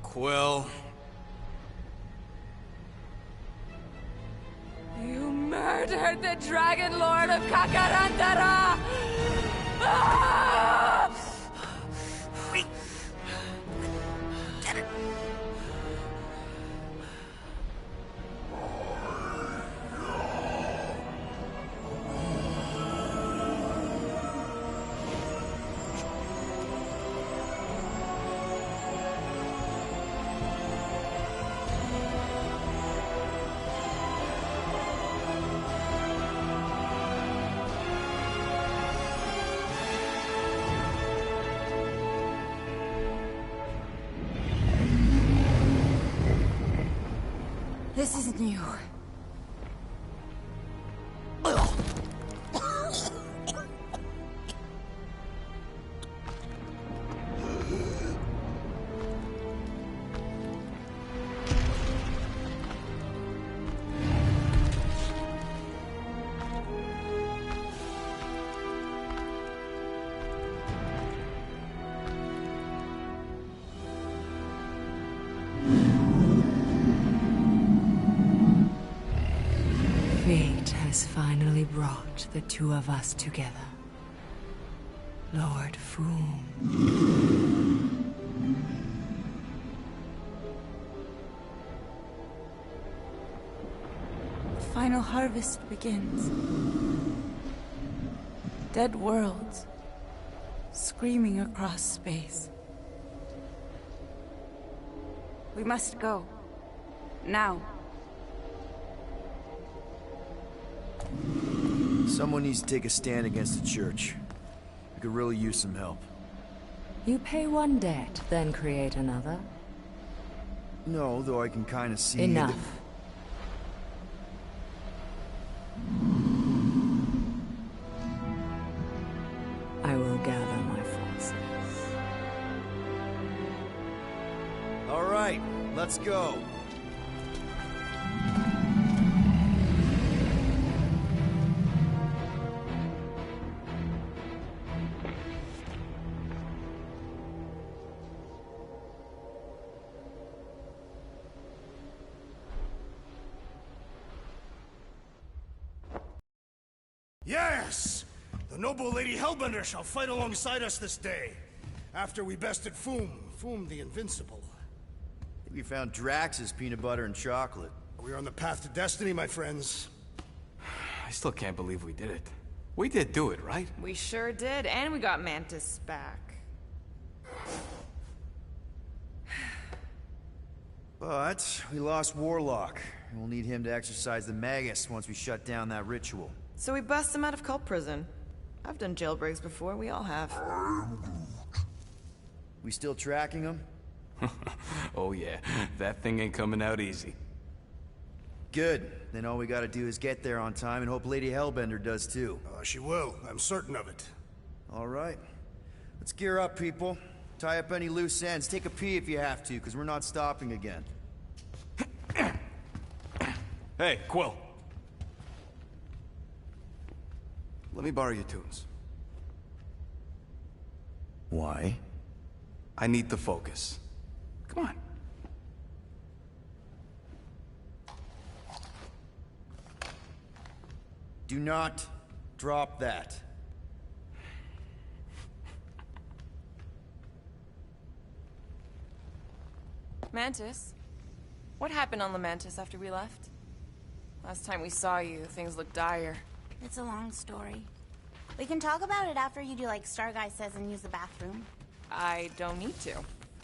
[SPEAKER 11] Quill.
[SPEAKER 8] You murdered the Dragon Lord of Kakarantara! Ah!
[SPEAKER 6] This isn't you. Fate has finally brought the two of us together. Lord Foom.
[SPEAKER 10] The final harvest begins. Dead worlds, screaming across space. We must go. Now.
[SPEAKER 1] Someone needs to take a stand against the church. We could really use some help.
[SPEAKER 6] You pay one debt, then create another.
[SPEAKER 1] No, though I can kind of see...
[SPEAKER 6] Enough. I will gather my forces.
[SPEAKER 1] All right, let's go.
[SPEAKER 3] Yes! The noble Lady Hellbender shall fight alongside us this day. After we bested Foom the Invincible.
[SPEAKER 1] I think we found Drax's peanut butter and chocolate.
[SPEAKER 3] We are on the path to destiny, my friends.
[SPEAKER 11] I still can't believe we did it. We did do it, right?
[SPEAKER 8] We sure did, and we got Mantis back.
[SPEAKER 1] But we lost Warlock. And we'll need him to exercise the Magus once we shut down that ritual.
[SPEAKER 12] So we bust him out of cult prison. I've done jailbreaks before, we all have.
[SPEAKER 1] We still tracking him?
[SPEAKER 11] Oh yeah, that thing ain't coming out easy.
[SPEAKER 1] Good. Then all we gotta do is get there on time and hope Lady Hellbender does too.
[SPEAKER 3] She will. I'm certain of it.
[SPEAKER 1] All right. Let's gear up, people. Tie up any loose ends. Take a pee if you have to, because we're not stopping again.
[SPEAKER 11] Hey, Quill. Let me borrow your tunes.
[SPEAKER 1] Why?
[SPEAKER 11] I need to focus. Come on.
[SPEAKER 1] Do not drop that.
[SPEAKER 12] Mantis? What happened on the Mantis after we left? Last time we saw you, things looked dire.
[SPEAKER 10] It's a long story. We can talk about it after you do like Star Guy says and use the bathroom.
[SPEAKER 12] I don't need to.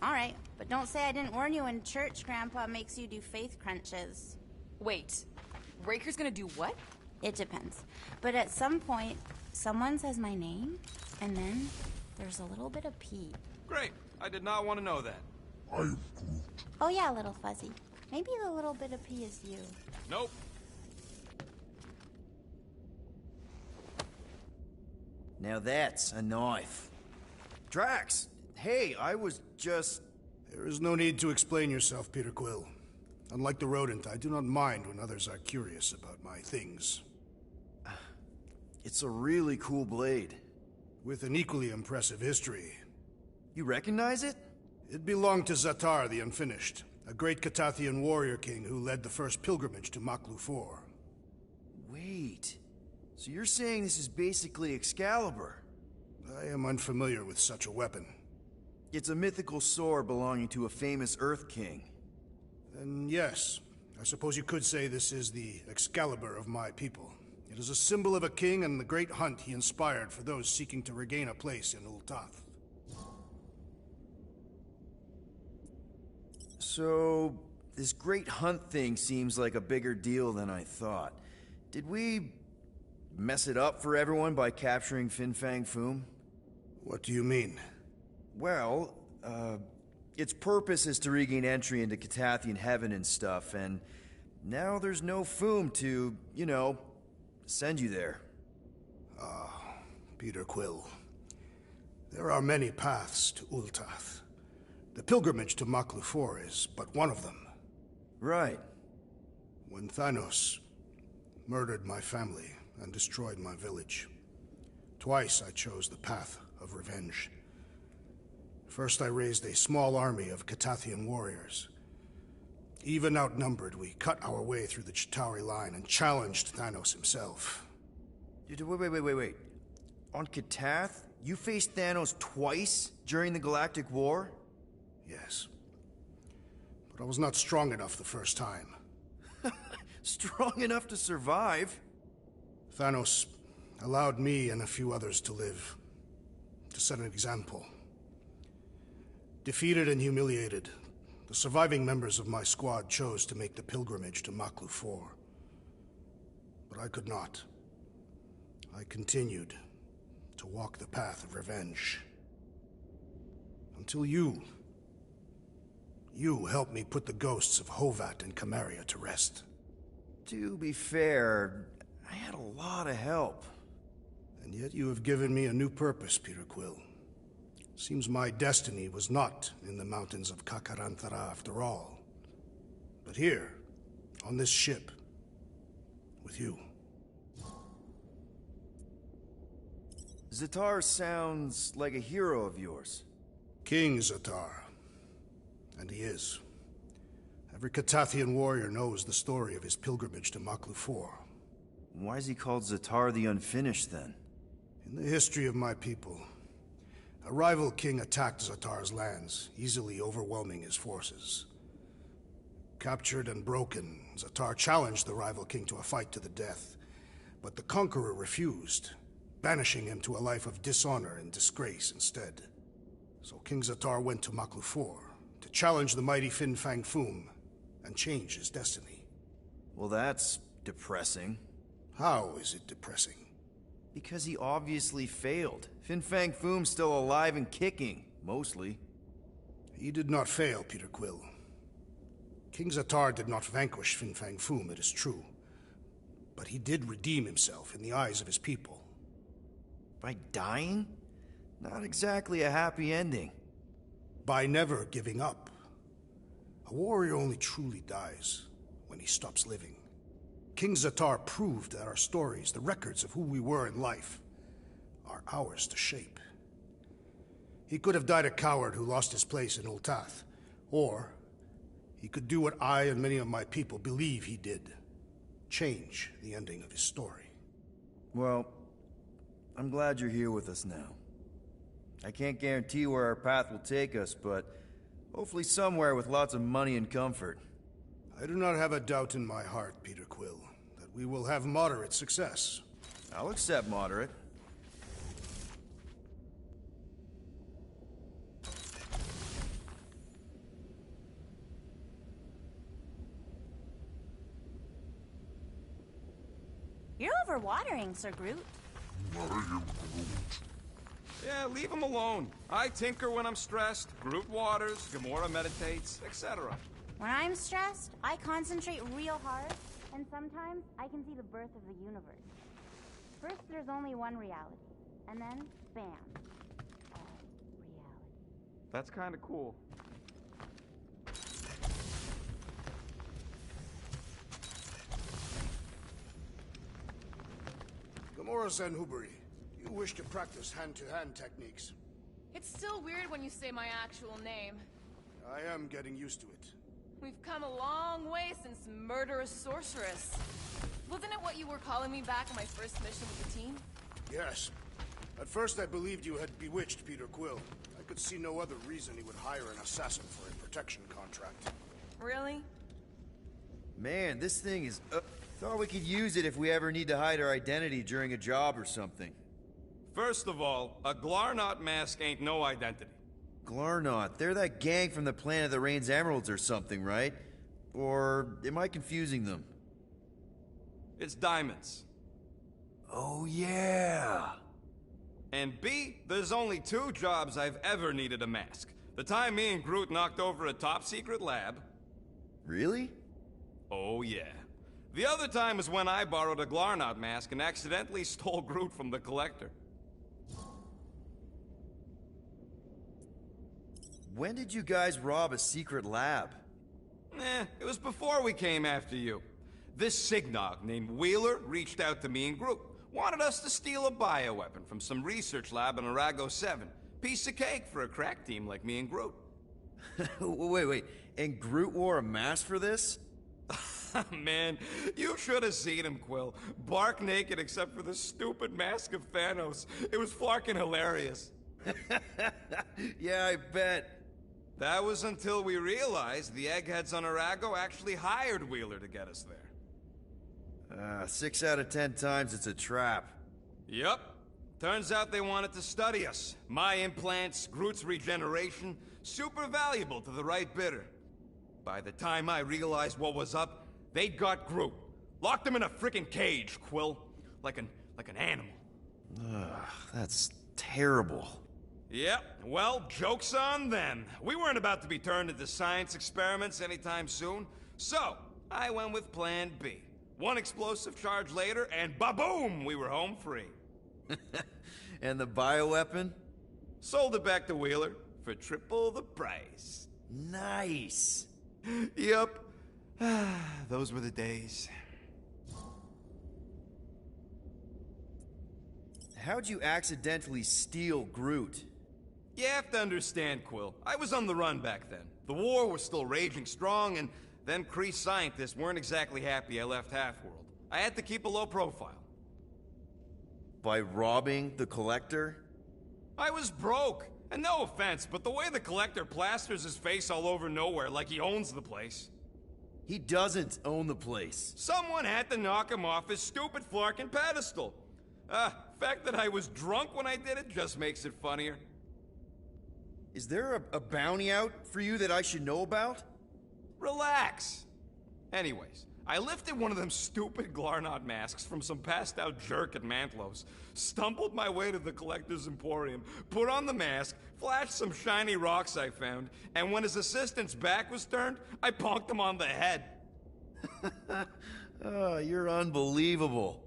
[SPEAKER 10] Alright, but don't say I didn't warn you in church Grandpa makes you do faith crunches.
[SPEAKER 12] Wait, Raker's gonna do what?
[SPEAKER 10] It depends. But at some point, someone says my name, and then there's a little bit of pee.
[SPEAKER 11] Great. I did not want to know that.
[SPEAKER 5] I am Groot.
[SPEAKER 10] Oh yeah, little fuzzy. Maybe the little bit of pee is you.
[SPEAKER 11] Nope.
[SPEAKER 1] Now that's a knife. Drax! Hey, I was just...
[SPEAKER 3] There is no need to explain yourself, Peter Quill. Unlike the rodent, I do not mind when others are curious about my things.
[SPEAKER 1] It's a really cool blade.
[SPEAKER 3] With an equally impressive history.
[SPEAKER 1] You recognize it?
[SPEAKER 3] It belonged to Zatar the Unfinished, a great Catathian warrior king who led the first pilgrimage to Maklu IV.
[SPEAKER 1] Wait. So you're saying this is basically Excalibur?
[SPEAKER 3] I am unfamiliar with such a weapon.
[SPEAKER 1] It's a mythical sword belonging to a famous Earth King.
[SPEAKER 3] Then yes, I suppose you could say this is the Excalibur of my people. It is a symbol of a king and the great hunt he inspired for those seeking to regain a place in Ul'Tath.
[SPEAKER 1] So, this great hunt thing seems like a bigger deal than I thought. Did we mess it up for everyone by capturing Fin Fang Foom?
[SPEAKER 3] What do you mean?
[SPEAKER 1] Well, its purpose is to regain entry into Catathian heaven and stuff, and now there's no Foom to, you know, send you there.
[SPEAKER 3] Peter Quill. There are many paths to Ul'Tath. The pilgrimage to Maklu IV is but one of them.
[SPEAKER 1] Right.
[SPEAKER 3] When Thanos murdered my family and destroyed my village, twice I chose the path of revenge. First, I raised a small army of Catathian warriors. Even outnumbered, we cut our way through the Chitauri line and challenged Thanos himself.
[SPEAKER 1] Wait. On Catath, you faced Thanos twice during the Galactic War?
[SPEAKER 3] Yes. But I was not strong enough the first time.
[SPEAKER 1] Strong enough to survive?
[SPEAKER 3] Thanos allowed me and a few others to live, to set an example. Defeated and humiliated, the surviving members of my squad chose to make the pilgrimage to Maklu IV. But I could not. I continued to walk the path of revenge. Until you helped me put the ghosts of Hovat and Camaria to rest.
[SPEAKER 1] To be fair, I had a lot of help.
[SPEAKER 3] And yet you have given me a new purpose, Peter Quill. Seems my destiny was not in the mountains of Kakarantara after all, but here, on this ship, with you.
[SPEAKER 1] Zatar sounds like a hero of yours.
[SPEAKER 3] King Zatar. And he is. Every Catathian warrior knows the story of his pilgrimage to Maklu IV.
[SPEAKER 1] Why is he called Zatar the Unfinished, then?
[SPEAKER 3] In the history of my people, a rival king attacked Zatar's lands, easily overwhelming his forces. Captured and broken, Zatar challenged the rival king to a fight to the death, but the conqueror refused, banishing him to a life of dishonor and disgrace instead. So King Zatar went to Maklu IV to challenge the mighty Fin Fang Foom and change his destiny.
[SPEAKER 1] Well, that's depressing.
[SPEAKER 3] How is it depressing?
[SPEAKER 1] Because he obviously failed. Fin Fang Foom's still alive and kicking, mostly.
[SPEAKER 3] He did not fail, Peter Quill. King Zatar did not vanquish Fin Fang Foom, it is true. But he did redeem himself in the eyes of his people.
[SPEAKER 1] By dying? Not exactly a happy ending.
[SPEAKER 3] By never giving up. A warrior only truly dies when he stops living. King Zatar proved that our stories, the records of who we were in life, are ours to shape. He could have died a coward who lost his place in Ul'Tath, or he could do what I and many of my people believe he did. Change the ending of his story.
[SPEAKER 1] Well, I'm glad you're here with us now. I can't guarantee where our path will take us, but hopefully somewhere with lots of money and comfort.
[SPEAKER 3] I do not have a doubt in my heart, Peter Quill, that we will have moderate success.
[SPEAKER 1] I'll accept moderate.
[SPEAKER 10] You're overwatering, Sir Groot.
[SPEAKER 5] I am Groot.
[SPEAKER 2] Yeah, leave him alone. I tinker when I'm stressed, Groot waters, Gamora meditates, etc.
[SPEAKER 10] When I'm stressed, I concentrate real hard, and sometimes I can see the birth of the universe. First, there's only one reality, and then, bam, reality.
[SPEAKER 2] That's kind of cool.
[SPEAKER 3] Gamora Zanhubari, do you wish to practice hand-to-hand techniques?
[SPEAKER 12] It's still weird when you say my actual name.
[SPEAKER 3] I am getting used to it.
[SPEAKER 12] We've come a long way since Murderous Sorceress. Wasn't it what you were calling me back on my first mission with the team?
[SPEAKER 3] Yes. At first I believed you had bewitched Peter Quill. I could see no other reason he would hire an assassin for a protection contract.
[SPEAKER 12] Really?
[SPEAKER 13] Man, this thing is... Thought we could use it if we ever need to hide our identity during a job or something.
[SPEAKER 2] First of all, a Glarnot mask ain't no identity.
[SPEAKER 13] Glarnot, they're that gang from the Planet that Rains Emeralds or something, right? Or am I confusing them?
[SPEAKER 2] It's diamonds.
[SPEAKER 13] Oh, yeah.
[SPEAKER 2] And B, there's only 2 jobs I've ever needed a mask. The time me and Groot knocked over a top-secret lab.
[SPEAKER 13] Really?
[SPEAKER 2] Oh, yeah. The other time was when I borrowed a Glarnot mask and accidentally stole Groot from the Collector.
[SPEAKER 13] When did you guys rob a secret lab?
[SPEAKER 2] It was before we came after you. This Signog named Wheeler reached out to me and Groot. Wanted us to steal a bioweapon from some research lab in Arago 7. Piece of cake for a crack team like me and Groot.
[SPEAKER 13] Wait. And Groot wore a mask for this?
[SPEAKER 2] Man, you should have seen him, Quill. Bark naked except for the stupid mask of Thanos. It was fucking hilarious.
[SPEAKER 13] Yeah, I bet.
[SPEAKER 2] That was until we realized the eggheads on Arago actually hired Wheeler to get us there.
[SPEAKER 13] 6 out of 10 times it's a trap.
[SPEAKER 2] Yep. Turns out they wanted to study us. My implants, Groot's regeneration, super valuable to the right bidder. By the time I realized what was up, they'd got Groot. Locked him in a freaking cage, Quill. Like an animal.
[SPEAKER 13] That's terrible.
[SPEAKER 2] Yep, well, joke's on them. We weren't about to be turned into science experiments anytime soon, so I went with Plan B. 1 explosive charge later, and ba-boom, we were home free.
[SPEAKER 13] And the bioweapon?
[SPEAKER 2] Sold it back to Wheeler for triple the price.
[SPEAKER 13] Nice.
[SPEAKER 2] Yep. Those were the days.
[SPEAKER 13] How'd you accidentally steal Groot?
[SPEAKER 2] You have to understand, Quill. I was on the run back then. The war was still raging strong, and them Kree scientists weren't exactly happy I left Half-World. I had to keep a low profile.
[SPEAKER 13] By robbing the Collector?
[SPEAKER 2] I was broke. And no offense, but the way the Collector plasters his face all over nowhere like he owns the place.
[SPEAKER 13] He doesn't own the place.
[SPEAKER 2] Someone had to knock him off his stupid flarkin' pedestal. Fact that I was drunk when I did it just makes it funnier.
[SPEAKER 13] Is there a bounty out for you that I should know about?
[SPEAKER 2] Relax. Anyways, I lifted one of them stupid Glarnot masks from some passed-out jerk at Mantlos, stumbled my way to the Collector's Emporium, put on the mask, flashed some shiny rocks I found, and when his assistant's back was turned, I punked him on the head.
[SPEAKER 13] Oh, you're unbelievable.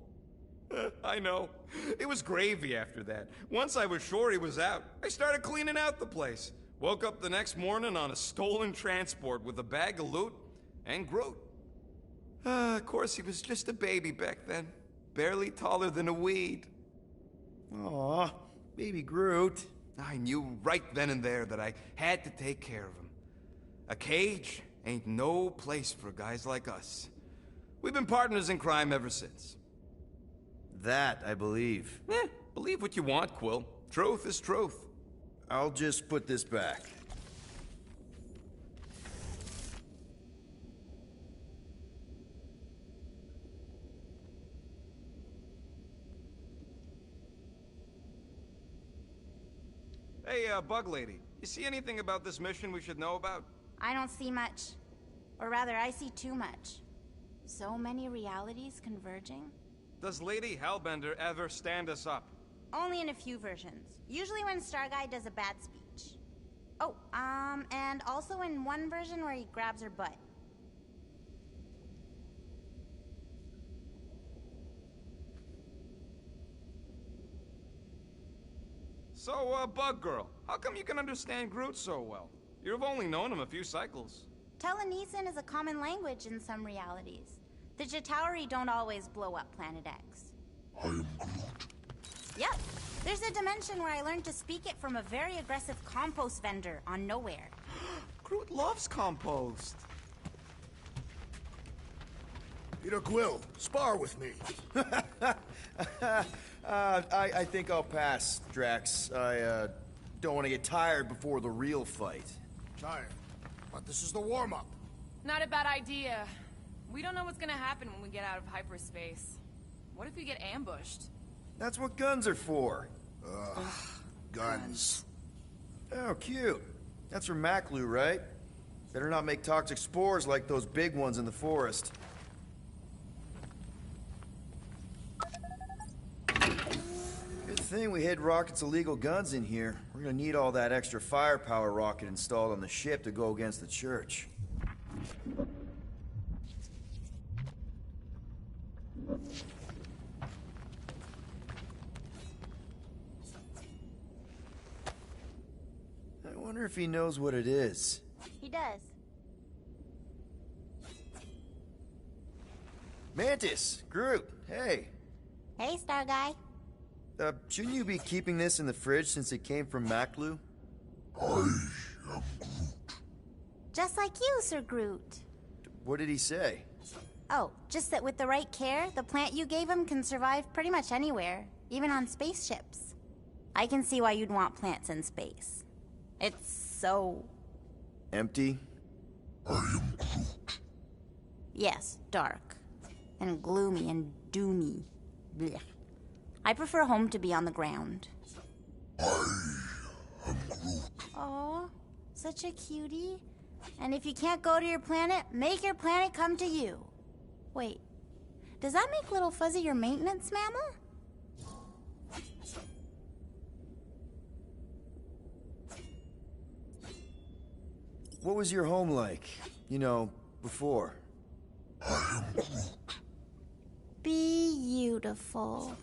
[SPEAKER 2] I know. It was gravy after that. Once I was sure he was out, I started cleaning out the place. Woke up the next morning on a stolen transport with a bag of loot and Groot. Of course, he was just a baby back then. Barely taller than a weed.
[SPEAKER 13] Aw, baby Groot.
[SPEAKER 2] I knew right then and there that I had to take care of him. A cage ain't no place for guys like us. We've been partners in crime ever since.
[SPEAKER 13] That, I believe.
[SPEAKER 2] Believe what you want, Quill. Truth is truth.
[SPEAKER 13] I'll just put this back.
[SPEAKER 2] Hey, Bug Lady, you see anything about this mission we should know about?
[SPEAKER 10] I don't see much. Or rather, I see too much. So many realities converging.
[SPEAKER 2] Does Lady Hellbender ever stand us up?
[SPEAKER 10] Only in a few versions. Usually when Star Guy does a bad speech. Oh, and also in one version where he grabs her butt.
[SPEAKER 2] So, Bug Girl, how come you can understand Groot so well? You've only known him a few cycles.
[SPEAKER 10] Telenesin is a common language in some realities. The Chitauri don't always blow up Planet X.
[SPEAKER 5] I am Groot.
[SPEAKER 10] Yep. There's a dimension where I learned to speak it from a very aggressive compost vendor on Nowhere.
[SPEAKER 7] Groot loves compost.
[SPEAKER 3] Peter Quill, spar with me.
[SPEAKER 13] I think I'll pass, Drax. I don't want to get tired before the real fight.
[SPEAKER 3] Tired, but this is the warm-up.
[SPEAKER 12] Not a bad idea. We don't know what's gonna happen when we get out of hyperspace. What if we get ambushed?
[SPEAKER 13] That's what guns are for.
[SPEAKER 3] Ugh, guns.
[SPEAKER 13] Oh, cute. That's from Maclu, right? Better not make toxic spores like those big ones in the forest. Good thing we hid Rocket's illegal guns in here. We're gonna need all that extra firepower Rocket installed on the ship to go against the church. I wonder if he knows what it is.
[SPEAKER 10] He does.
[SPEAKER 13] Mantis! Groot! Hey!
[SPEAKER 10] Hey, Star Guy.
[SPEAKER 13] Shouldn't you be keeping this in the fridge since it came from Maclu?
[SPEAKER 10] Just like you, Sir Groot.
[SPEAKER 13] What did he say?
[SPEAKER 10] Oh, just that with the right care, the plant you gave him can survive pretty much anywhere, even on spaceships. I can see why you'd want plants in space. It's so...
[SPEAKER 13] Empty?
[SPEAKER 10] Yes, dark. And gloomy and doomy. Blech. I prefer home to be on the ground. Aw, such a cutie. And if you can't go to your planet, make your planet come to you. Wait, does that make Little Fuzzy your maintenance mammal?
[SPEAKER 13] What was your home like? You know, before?
[SPEAKER 10] Beautiful.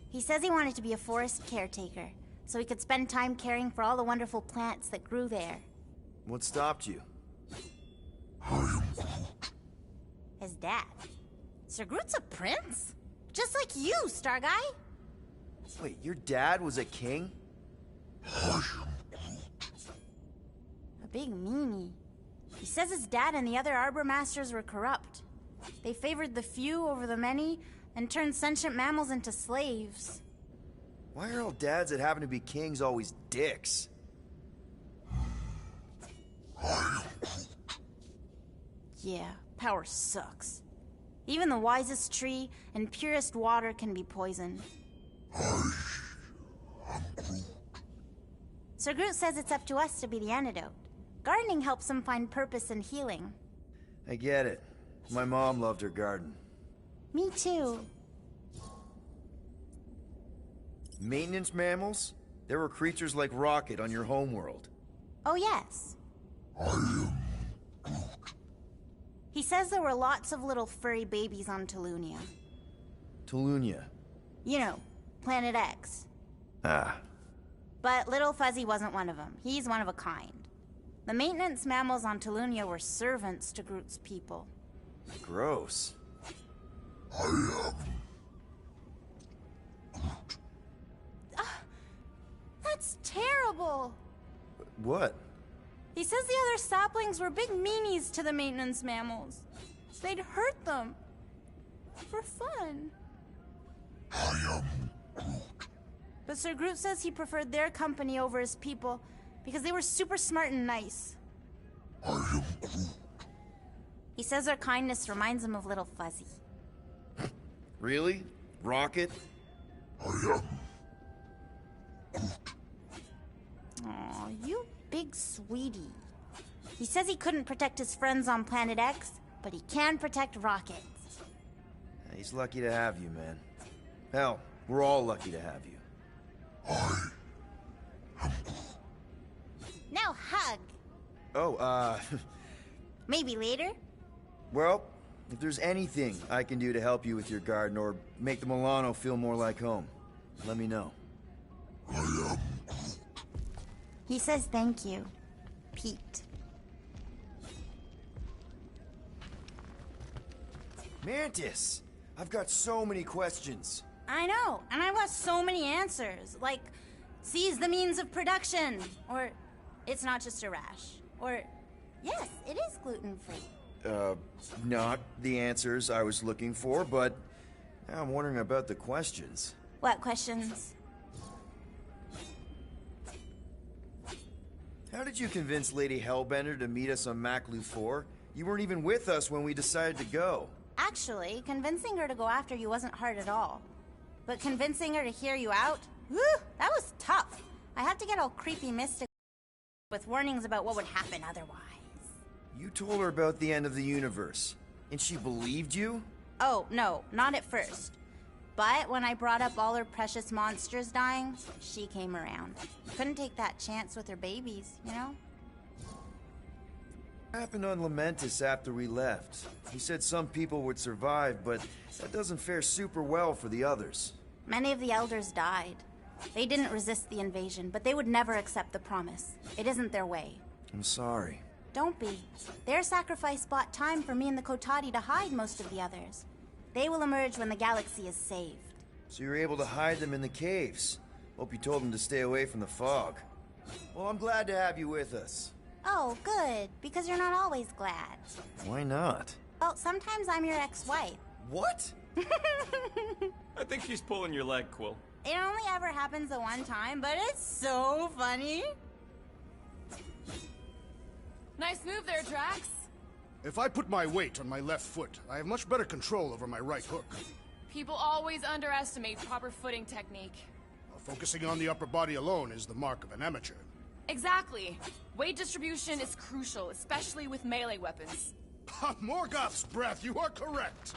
[SPEAKER 10] He says he wanted to be a forest caretaker, so he could spend time caring for all the wonderful plants that grew there.
[SPEAKER 13] What stopped you?
[SPEAKER 10] His dad. Sir Groot's a prince? Just like you, Star Guy.
[SPEAKER 13] Wait, your dad was a king?
[SPEAKER 10] A big meanie. He says his dad and the other Arbor Masters were corrupt. They favored the few over the many and turned sentient mammals into slaves.
[SPEAKER 13] Why are all dads that happen to be kings always dicks?
[SPEAKER 10] Yeah, power sucks. Even the wisest tree and purest water can be poisoned. Sir Groot says it's up to us to be the antidote. Gardening helps him find purpose and healing.
[SPEAKER 13] I get it. My mom loved her garden.
[SPEAKER 10] Me too.
[SPEAKER 13] Maintenance mammals? There were creatures like Rocket on your homeworld.
[SPEAKER 10] Oh, yes. He says there were lots of little furry babies on Tolunia.
[SPEAKER 13] Tolunia?
[SPEAKER 10] You know, Planet X.
[SPEAKER 13] Ah.
[SPEAKER 10] But Little Fuzzy wasn't one of them. He's one of a kind. The maintenance mammals on Tolunia were servants to Groot's people.
[SPEAKER 13] Gross.
[SPEAKER 10] That's terrible.
[SPEAKER 13] What?
[SPEAKER 10] He says the other saplings were big meanies to the maintenance mammals. They'd hurt them. For fun. But Sir Groot says he preferred their company over his people because they were super smart and nice. He says their kindness reminds him of Little Fuzzy.
[SPEAKER 13] Really? Rocket?
[SPEAKER 10] Aw, you big sweetie. He says he couldn't protect his friends on Planet X, but he can protect Rocket.
[SPEAKER 13] He's lucky to have you, man. Hell, we're all lucky to have you.
[SPEAKER 10] Now hug.
[SPEAKER 13] Oh,
[SPEAKER 10] Maybe later?
[SPEAKER 13] well, if there's anything I can do to help you with your garden or make the Milano feel more like home, let me know.
[SPEAKER 10] He says thank you, Pete.
[SPEAKER 13] Mantis! I've got so many questions.
[SPEAKER 10] I know, and I want so many answers. Like, Seize the means of production. Or it's not just a rash. Or yes, it is gluten-free.
[SPEAKER 13] Not the answers I was looking for, but now I'm wondering about the questions.
[SPEAKER 10] What questions?
[SPEAKER 13] How did you convince Lady Hellbender to meet us on Maklu 4? You weren't even with us when we decided to go.
[SPEAKER 10] Actually, convincing her to go after you wasn't hard at all. But convincing her to hear you out? Whew, that was tough. I had to get all creepy mystical with warnings about what would happen otherwise.
[SPEAKER 13] You told her about the end of the universe, and she believed you?
[SPEAKER 10] Oh, no, not at first. But when I brought up all her precious monsters dying, she came around. Couldn't take that chance with her babies, you know?
[SPEAKER 13] What happened on Lamentis after we left? You said some people would survive, but that doesn't fare super well for the others.
[SPEAKER 10] Many of the elders died. They didn't resist the invasion, but they would never accept the promise. It isn't their way.
[SPEAKER 13] I'm sorry.
[SPEAKER 10] Don't be. Their sacrifice bought time for me and the Kotati to hide most of the others. They will emerge when the galaxy is saved.
[SPEAKER 13] So you were able to hide them in the caves. Hope you told them to stay away from the fog. Well, I'm glad to have you with us.
[SPEAKER 10] Oh, good, because you're not always glad.
[SPEAKER 13] Why not?
[SPEAKER 10] Well, sometimes I'm your ex-wife.
[SPEAKER 13] What?
[SPEAKER 2] I think she's pulling your leg, Quill.
[SPEAKER 10] It only ever happens the one time, but it's so funny.
[SPEAKER 12] Nice move there, Drax.
[SPEAKER 3] If I put my weight on my left foot, I have much better control over my right hook.
[SPEAKER 12] People always underestimate proper footing technique.
[SPEAKER 3] Focusing on the upper body alone is the mark of an amateur.
[SPEAKER 12] Exactly. Weight distribution is crucial, especially with melee weapons.
[SPEAKER 3] Morgoth's breath, you are correct!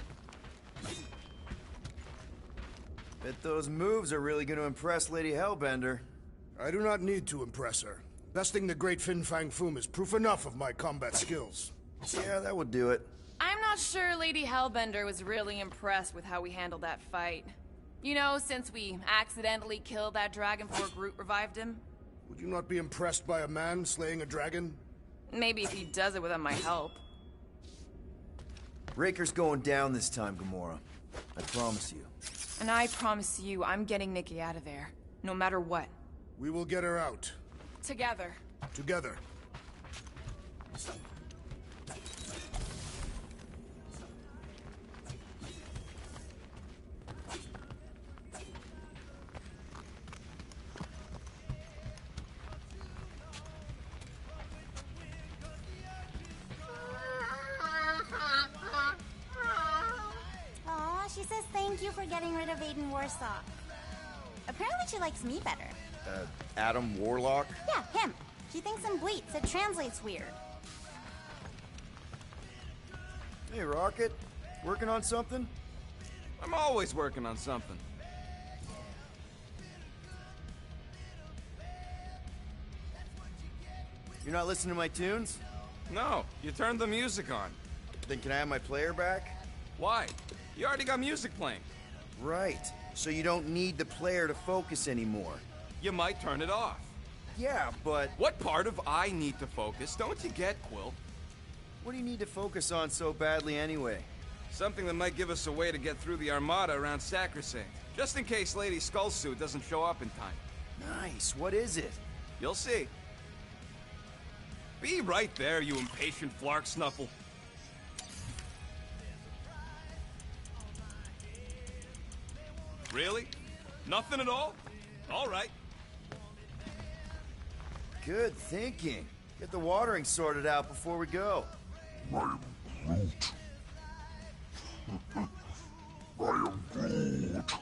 [SPEAKER 13] Bet those moves are really going to impress Lady Hellbender.
[SPEAKER 3] I do not need to impress her. Besting the great Fin Fang Foom is proof enough of my combat skills.
[SPEAKER 13] Yeah, that would do it.
[SPEAKER 12] I'm not sure Lady Hellbender was really impressed with how we handled that fight. You know, since we accidentally killed that dragon before Groot revived him.
[SPEAKER 3] Would you not be impressed by a man slaying a dragon?
[SPEAKER 12] Maybe if he does it without my help.
[SPEAKER 13] Raker's going down this time, Gamora. I promise you.
[SPEAKER 12] And I promise you, I'm getting Nikki out of there. No matter what.
[SPEAKER 3] We will get her out.
[SPEAKER 12] Together.
[SPEAKER 3] Together.
[SPEAKER 10] She says thank you for getting rid of Aiden Warsaw. Apparently she likes me better.
[SPEAKER 13] Adam Warlock?
[SPEAKER 10] Yeah, him. She thinks I'm bleats. It translates weird.
[SPEAKER 13] Hey, Rocket. Working on something?
[SPEAKER 2] I'm always working on something.
[SPEAKER 13] You're not listening to my tunes?
[SPEAKER 2] No, you turned the music on.
[SPEAKER 13] Then can I have my player back?
[SPEAKER 2] Why? You already got music playing.
[SPEAKER 13] Right. So you don't need the player to focus anymore.
[SPEAKER 2] You might turn it off.
[SPEAKER 13] Yeah, but...
[SPEAKER 2] What part of I need to focus don't you get, Quill?
[SPEAKER 13] What do you need to focus on so badly anyway?
[SPEAKER 2] Something that might give us a way to get through the Armada around Sacrosanct. Just in case Lady Skullsuit doesn't show up in time.
[SPEAKER 13] Nice. What is it?
[SPEAKER 2] You'll see. Be right there, you impatient flark snuffle. Really? Nothing at all? All right.
[SPEAKER 13] Good thinking. Get the watering sorted out before we go.
[SPEAKER 5] I am Groot.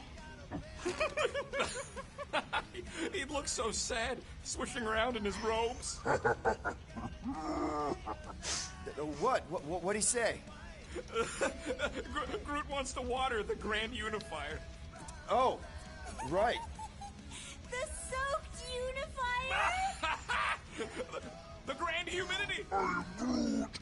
[SPEAKER 2] He looks so sad, swishing around in his robes.
[SPEAKER 13] What'd he say?
[SPEAKER 2] Groot wants to water the Grand Unifier.
[SPEAKER 13] Oh, right.
[SPEAKER 10] The soaked unifier?
[SPEAKER 2] The Grand Humidity!
[SPEAKER 5] I am Groot.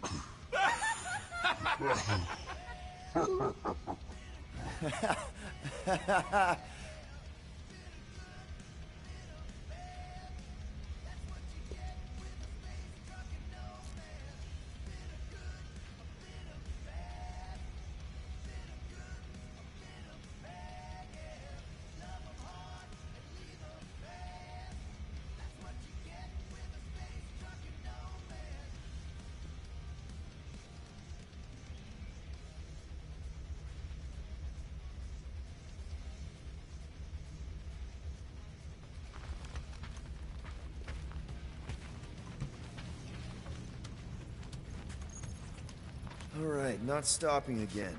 [SPEAKER 13] Alright, not stopping again.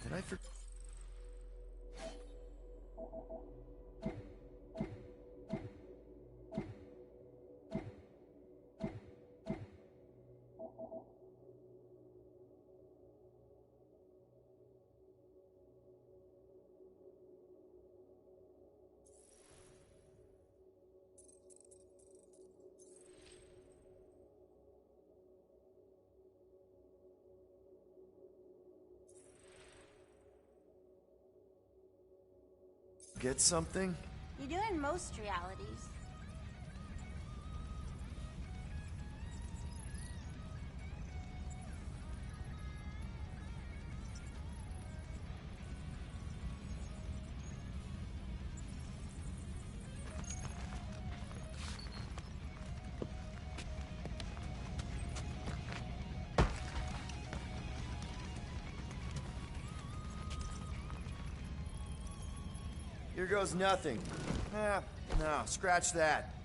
[SPEAKER 13] Did I forget? Get something?
[SPEAKER 10] You do in most realities.
[SPEAKER 13] Here goes nothing. No, scratch that.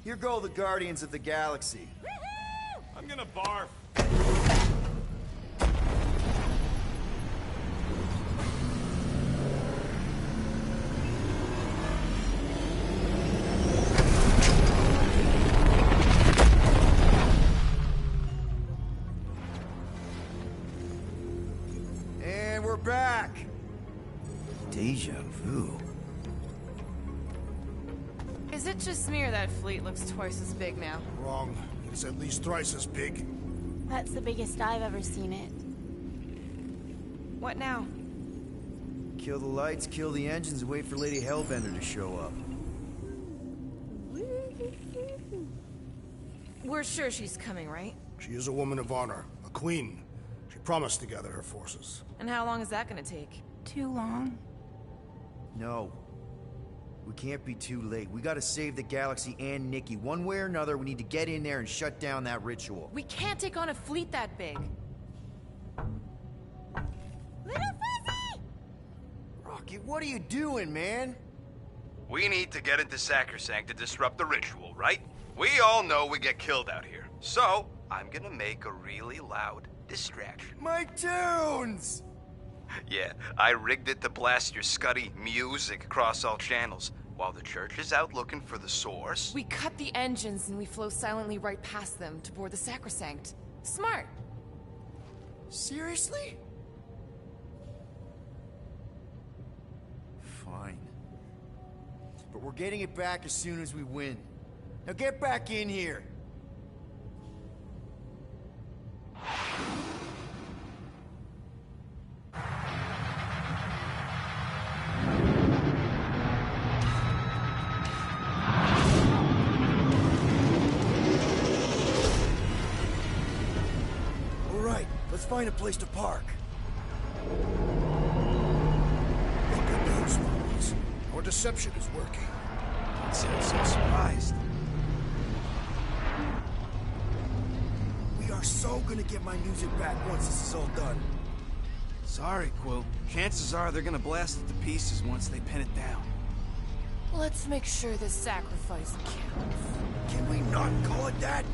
[SPEAKER 13] Here go the Guardians of the Galaxy.
[SPEAKER 2] I'm gonna barf.
[SPEAKER 13] And we're back. Deja vu.
[SPEAKER 12] Is it just me or that fleet looks twice as big now?
[SPEAKER 3] Wrong. It's at least thrice as big.
[SPEAKER 10] That's the biggest I've ever seen it.
[SPEAKER 12] What now?
[SPEAKER 13] Kill the lights, kill the engines, and wait for Lady Hellbender to show up.
[SPEAKER 12] We're sure she's coming, right?
[SPEAKER 3] She is a woman of honor, a queen. She promised to gather her forces.
[SPEAKER 12] And how long is that gonna take?
[SPEAKER 10] Too long.
[SPEAKER 13] No. We can't be too late. We gotta save the Galaxy and Nikki. One way or another, we need to get in there and shut down that ritual.
[SPEAKER 12] We can't take on a fleet that big.
[SPEAKER 10] Little Fuzzy!
[SPEAKER 13] Rocket, what are you doing, man?
[SPEAKER 14] We need to get into Sacrosanct to disrupt the ritual, right? We all know we get killed out here. So, I'm gonna make a really loud distraction.
[SPEAKER 13] My tunes!
[SPEAKER 14] Yeah, I rigged it to blast your scuddy music across all channels. While the church is out looking for the source...
[SPEAKER 12] We cut the engines and we flow silently right past them to board the Sacrosanct. Smart.
[SPEAKER 13] Seriously? Fine. But we're getting it back as soon as we win. Now get back in here! Let's find a place to park.
[SPEAKER 3] Look at those lobbies. Our deception is working.
[SPEAKER 2] Don't sound so surprised.
[SPEAKER 1] We are so gonna get my music back once this is all done.
[SPEAKER 2] Sorry, Quill. Chances are they're gonna blast it to pieces once they pin it down.
[SPEAKER 12] Let's make sure this sacrifice counts.
[SPEAKER 1] Can we not call it that?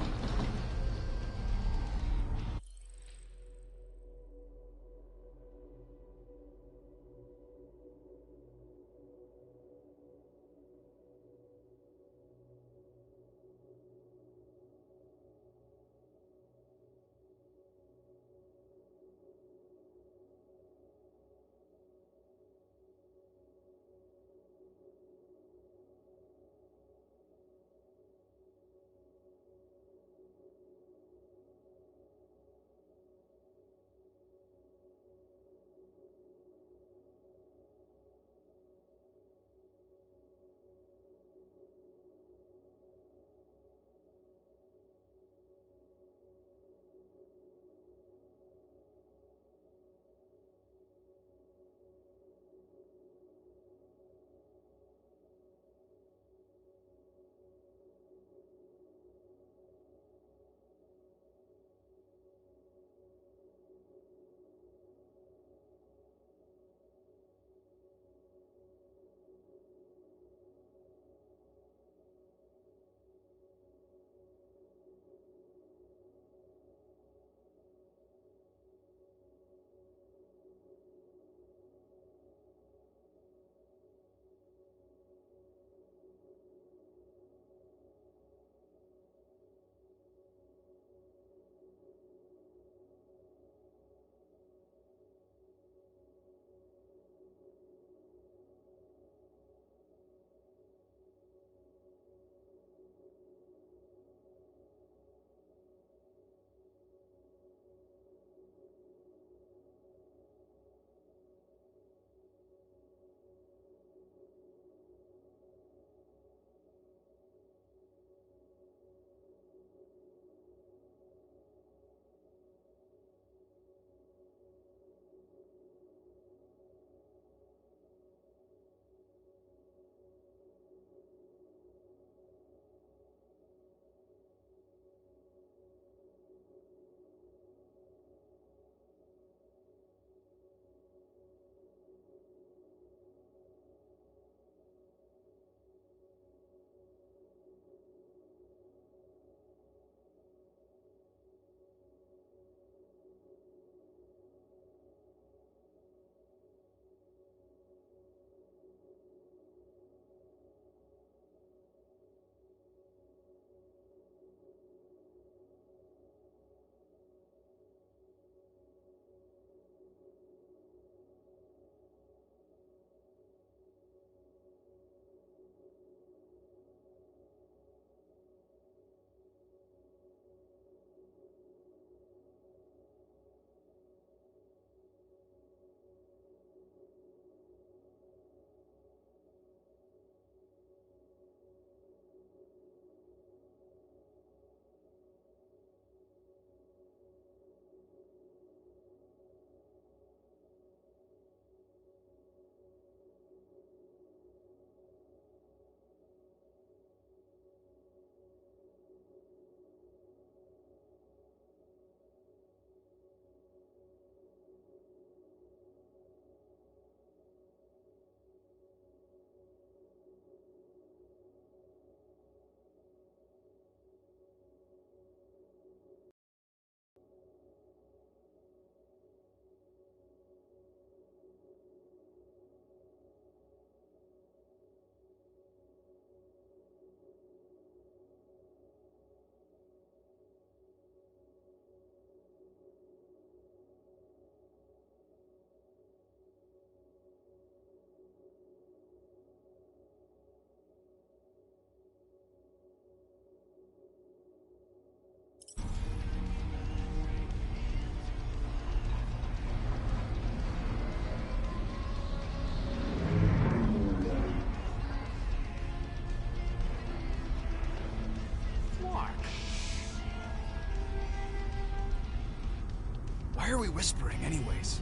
[SPEAKER 2] Why are we whispering anyways?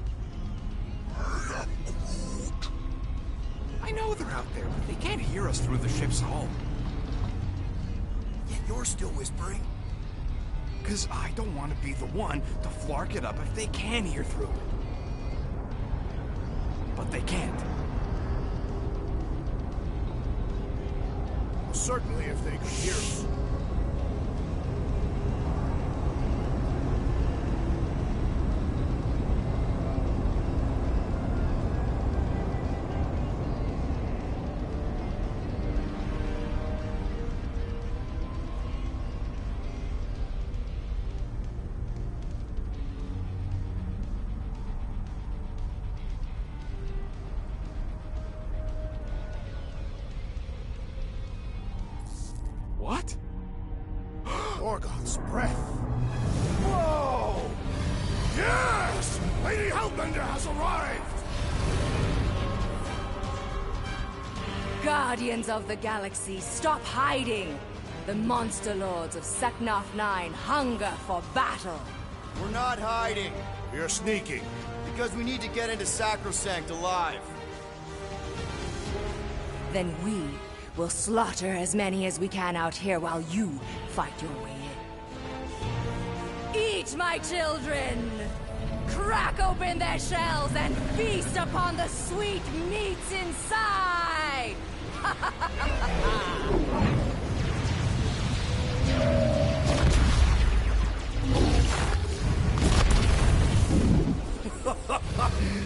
[SPEAKER 2] I know they're out there, but they can't hear us through the ship's hull.
[SPEAKER 1] Yet you're still whispering.
[SPEAKER 2] Because I don't want to be the one to flark it up if they can hear through it. But they can't.
[SPEAKER 3] Certainly if they could hear us.
[SPEAKER 2] What?
[SPEAKER 3] Orgon's breath. Whoa! Yes! Lady Hellbender has arrived!
[SPEAKER 8] Guardians of the Galaxy, stop hiding! The monster lords of Seknarf 9 hunger for battle.
[SPEAKER 1] We're not hiding.
[SPEAKER 3] We are sneaking.
[SPEAKER 1] Because we need to get into Sacrosanct alive.
[SPEAKER 8] Then we will slaughter as many as we can out here while you fight your way in. Eat, my children! Crack open their shells and feast upon the sweet meats inside!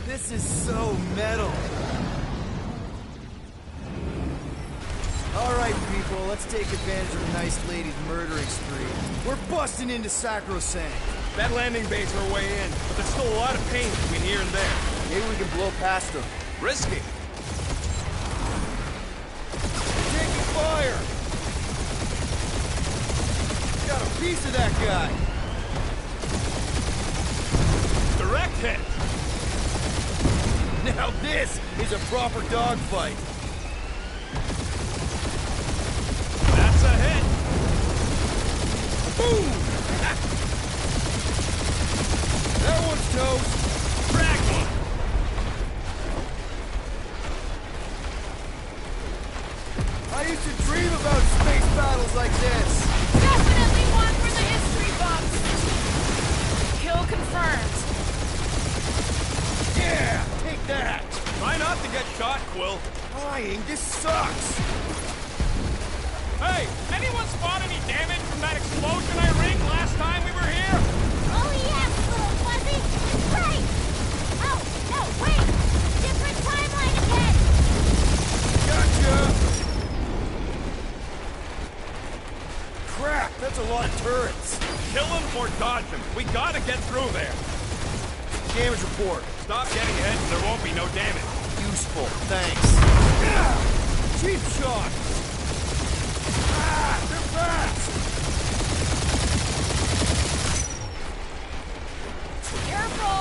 [SPEAKER 1] This is so metal. All right, people, let's take advantage of a nice lady's murdering spree. We're busting into Sacrosanct.
[SPEAKER 2] That landing bay's our way in, but there's still a lot of pain between here and there.
[SPEAKER 1] Maybe we can blow past them.
[SPEAKER 2] Risky.
[SPEAKER 1] Taking fire! Got a piece of that guy.
[SPEAKER 2] Direct hit.
[SPEAKER 1] Now this is a proper dogfight.
[SPEAKER 2] That's a hit.
[SPEAKER 1] Boom! That one's toast.
[SPEAKER 2] Drag one.
[SPEAKER 1] I used to dream about space battles like this.
[SPEAKER 12] Definitely one for the history buffs. Kill confirmed.
[SPEAKER 1] Yeah, take that.
[SPEAKER 2] Try not to get shot, Quill.
[SPEAKER 1] Flying, this sucks.
[SPEAKER 2] Hey, anyone spot any damage from that explosion I rigged last time we were here?
[SPEAKER 10] Oh yes, little fuzzy! Right! Oh, no, wait! Different timeline again!
[SPEAKER 1] Gotcha! Crap, that's a lot of turrets.
[SPEAKER 2] Kill them or dodge them. We gotta get through there.
[SPEAKER 1] Damage report.
[SPEAKER 2] Stop getting ahead and there won't be no damage.
[SPEAKER 1] Useful, thanks. Yeah! Cheap shot! Ah, they're fast!
[SPEAKER 12] Careful!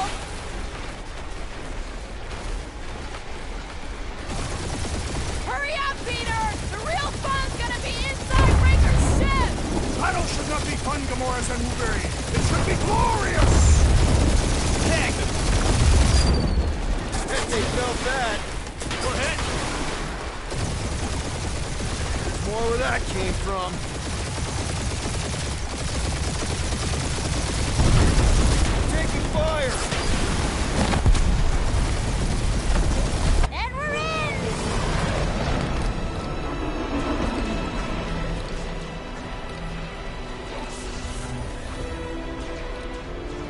[SPEAKER 12] Hurry up, Peter! The real fun's gonna be inside Breaker's ship!
[SPEAKER 3] Battle should not be fun, Gamora Zanuberi. It should be glorious!
[SPEAKER 2] Tag them.
[SPEAKER 1] Bet they felt that.
[SPEAKER 2] Go ahead.
[SPEAKER 1] There's more where that came from. Taking fire!
[SPEAKER 10] And we're in!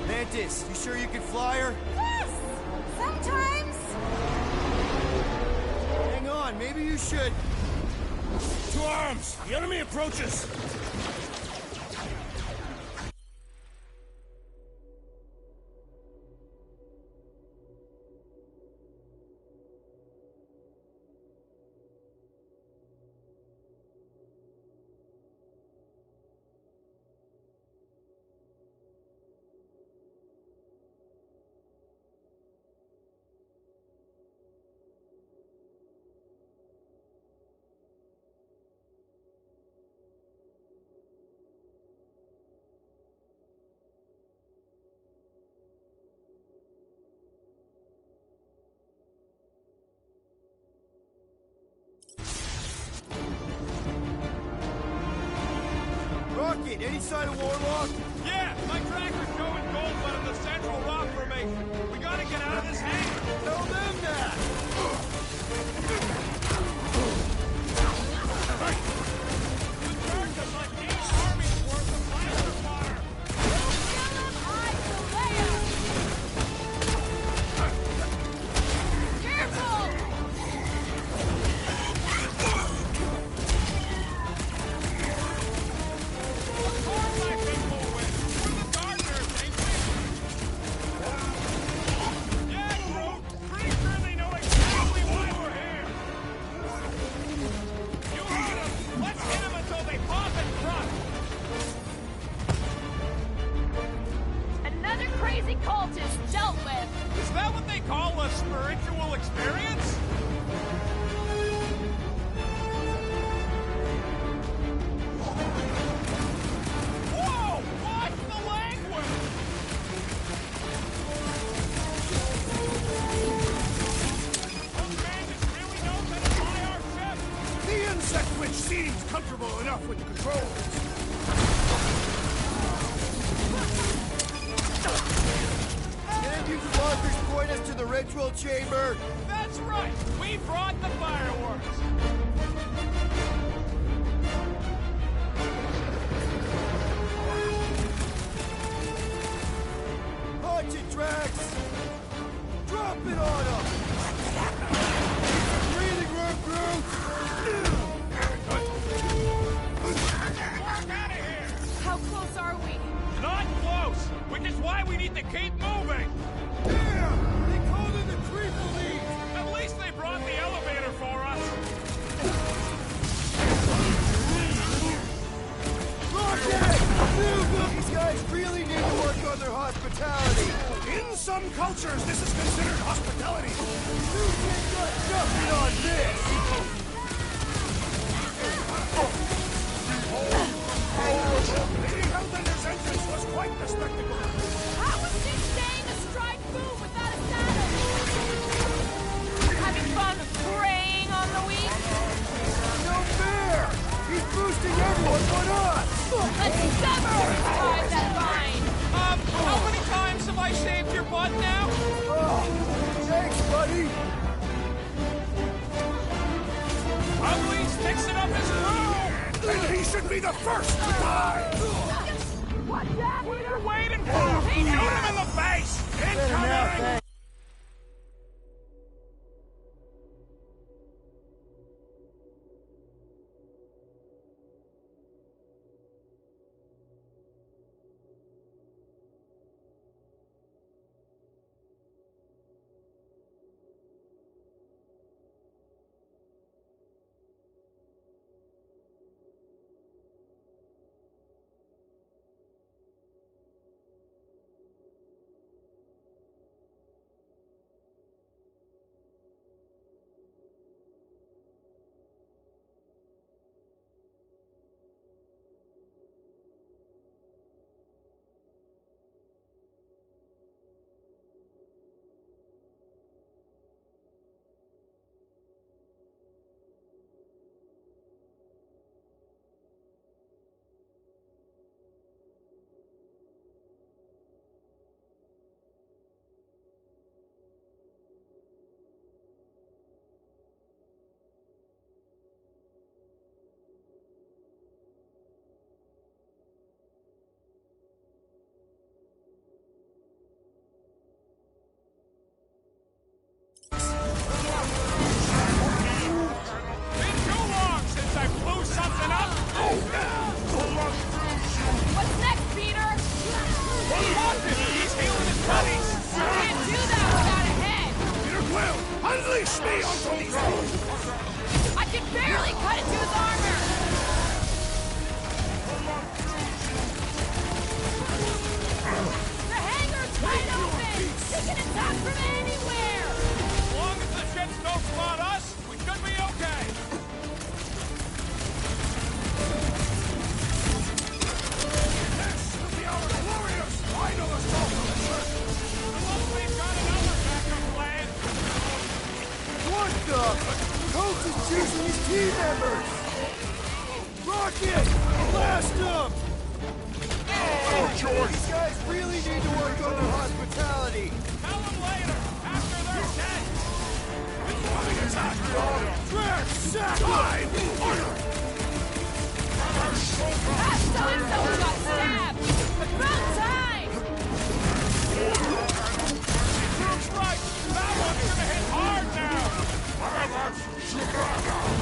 [SPEAKER 1] Mantis, you sure you can fly her?
[SPEAKER 10] Yes! Sometimes!
[SPEAKER 1] Hang on, maybe you should.
[SPEAKER 3] To arms! The enemy approaches!
[SPEAKER 1] Rocket, any sign of Warlock?
[SPEAKER 2] Yeah, my tracker's showing gold out of the central rock formation. We gotta get out of this hangar.
[SPEAKER 1] Tell them that!
[SPEAKER 2] The Turks have like 8 armies worth of blaster fire.
[SPEAKER 4] Another crazy cultist dealt with.
[SPEAKER 2] Is that what they call a spiritual experience? Whoa! Watch the language! Those bandits really know how to fly our ship!
[SPEAKER 3] The insect witch seems comfortable enough with the controls.
[SPEAKER 1] Can you walkers point us to the ritual chamber?
[SPEAKER 2] That's right! We brought the fireworks!
[SPEAKER 1] Punch it, Drax! Drop it on them! Breathing room, Groot!
[SPEAKER 12] How close are we?
[SPEAKER 2] Not close! Which is why we need to keep moving!
[SPEAKER 1] Damn! They called in the creeper lead!
[SPEAKER 2] At least they brought the elevator for us!
[SPEAKER 1] Rocket! Move! These guys really need to work on their hospitality!
[SPEAKER 3] In some cultures, this is considered hospitality.
[SPEAKER 1] You can't get jumping on this!
[SPEAKER 3] Lady Hellbender's entrance was quite the spectacle.
[SPEAKER 4] How is she staying astride boom without a saddle?
[SPEAKER 12] Having fun preying on the weak?
[SPEAKER 1] No fair! He's boosting everyone but us!
[SPEAKER 12] Let's sever his ties that bind!
[SPEAKER 2] How many times have I saved your butt now?
[SPEAKER 1] Oh, thanks, buddy!
[SPEAKER 2] Ugly's fixing up his crew!
[SPEAKER 3] Then he should be the first to die!
[SPEAKER 4] What's that?
[SPEAKER 2] What are you waiting for? Shoot him in the face! Incoming!
[SPEAKER 3] Unleash me onto these fools!
[SPEAKER 4] I can barely cut into his armor! The hangar's wide open! He can attack from anywhere!
[SPEAKER 2] As long as the ships don't spot us, we should be okay.
[SPEAKER 3] This will be our glorious final assault on the church!
[SPEAKER 2] Unless we've got another backup plan.
[SPEAKER 1] What the? Coach is choosing his team members! Rocket! Blast him! really need to work on their hospitality.
[SPEAKER 2] Tell them later, after they're dead.
[SPEAKER 3] Incoming attack!
[SPEAKER 1] Drax, sacrifice!
[SPEAKER 12] Last time someone got stabbed! About time!
[SPEAKER 2] Group's right. That one's gonna hit hard now.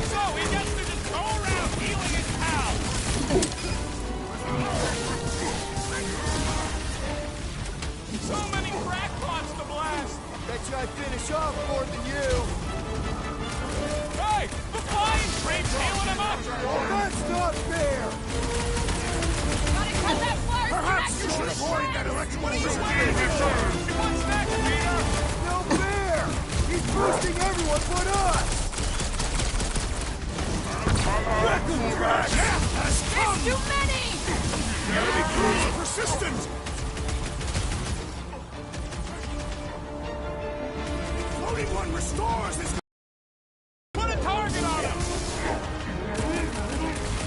[SPEAKER 2] So he gets to just go around healing his pal. So many crackpots to blast.
[SPEAKER 1] Bet you I finish off more than you.
[SPEAKER 2] Hey, the flying creep's healing him up.
[SPEAKER 1] That's not fair.
[SPEAKER 12] Gotta cut that flare!
[SPEAKER 3] Perhaps you should avoid that electrical
[SPEAKER 2] What's next, Peter?
[SPEAKER 1] No fair. He's boosting everyone but us.
[SPEAKER 12] There's too many!
[SPEAKER 3] The enemy crews are persistent! Floating one restores his...
[SPEAKER 2] Put a target on him.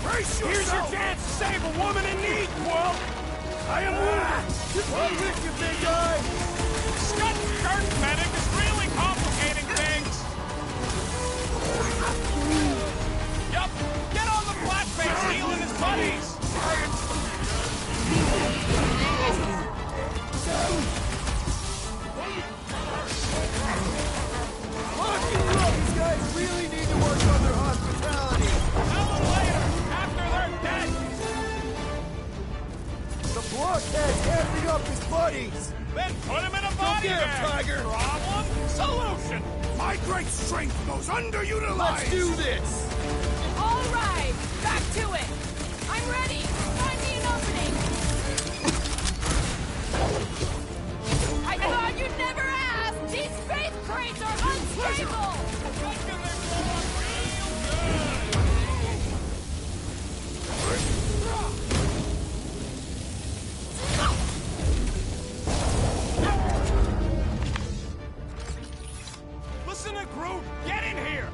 [SPEAKER 3] Brace yourself!
[SPEAKER 2] Here's your chance to save a woman in need, Quill. I am wounded.
[SPEAKER 1] I'm with you, big guy.
[SPEAKER 2] Scott Skirt Medic is really complicating things. Yup, get on the flatface healing his buddies.
[SPEAKER 1] Lock and load. These guys really need to work on their hospitality.
[SPEAKER 2] Tell them later, after they're dead.
[SPEAKER 1] The blockhead's amping up his buddies.
[SPEAKER 2] Then put him in a
[SPEAKER 1] Go
[SPEAKER 2] body
[SPEAKER 1] get him,
[SPEAKER 2] bag.
[SPEAKER 1] Tiger.
[SPEAKER 2] Problem? Solution.
[SPEAKER 3] My great strength goes underutilized!
[SPEAKER 1] Let's do this.
[SPEAKER 12] All right, back to it. I'm ready. Find me an opening. I thought you'd never ask. These faith crates are unstable.
[SPEAKER 2] Listen to Groot. Get in here.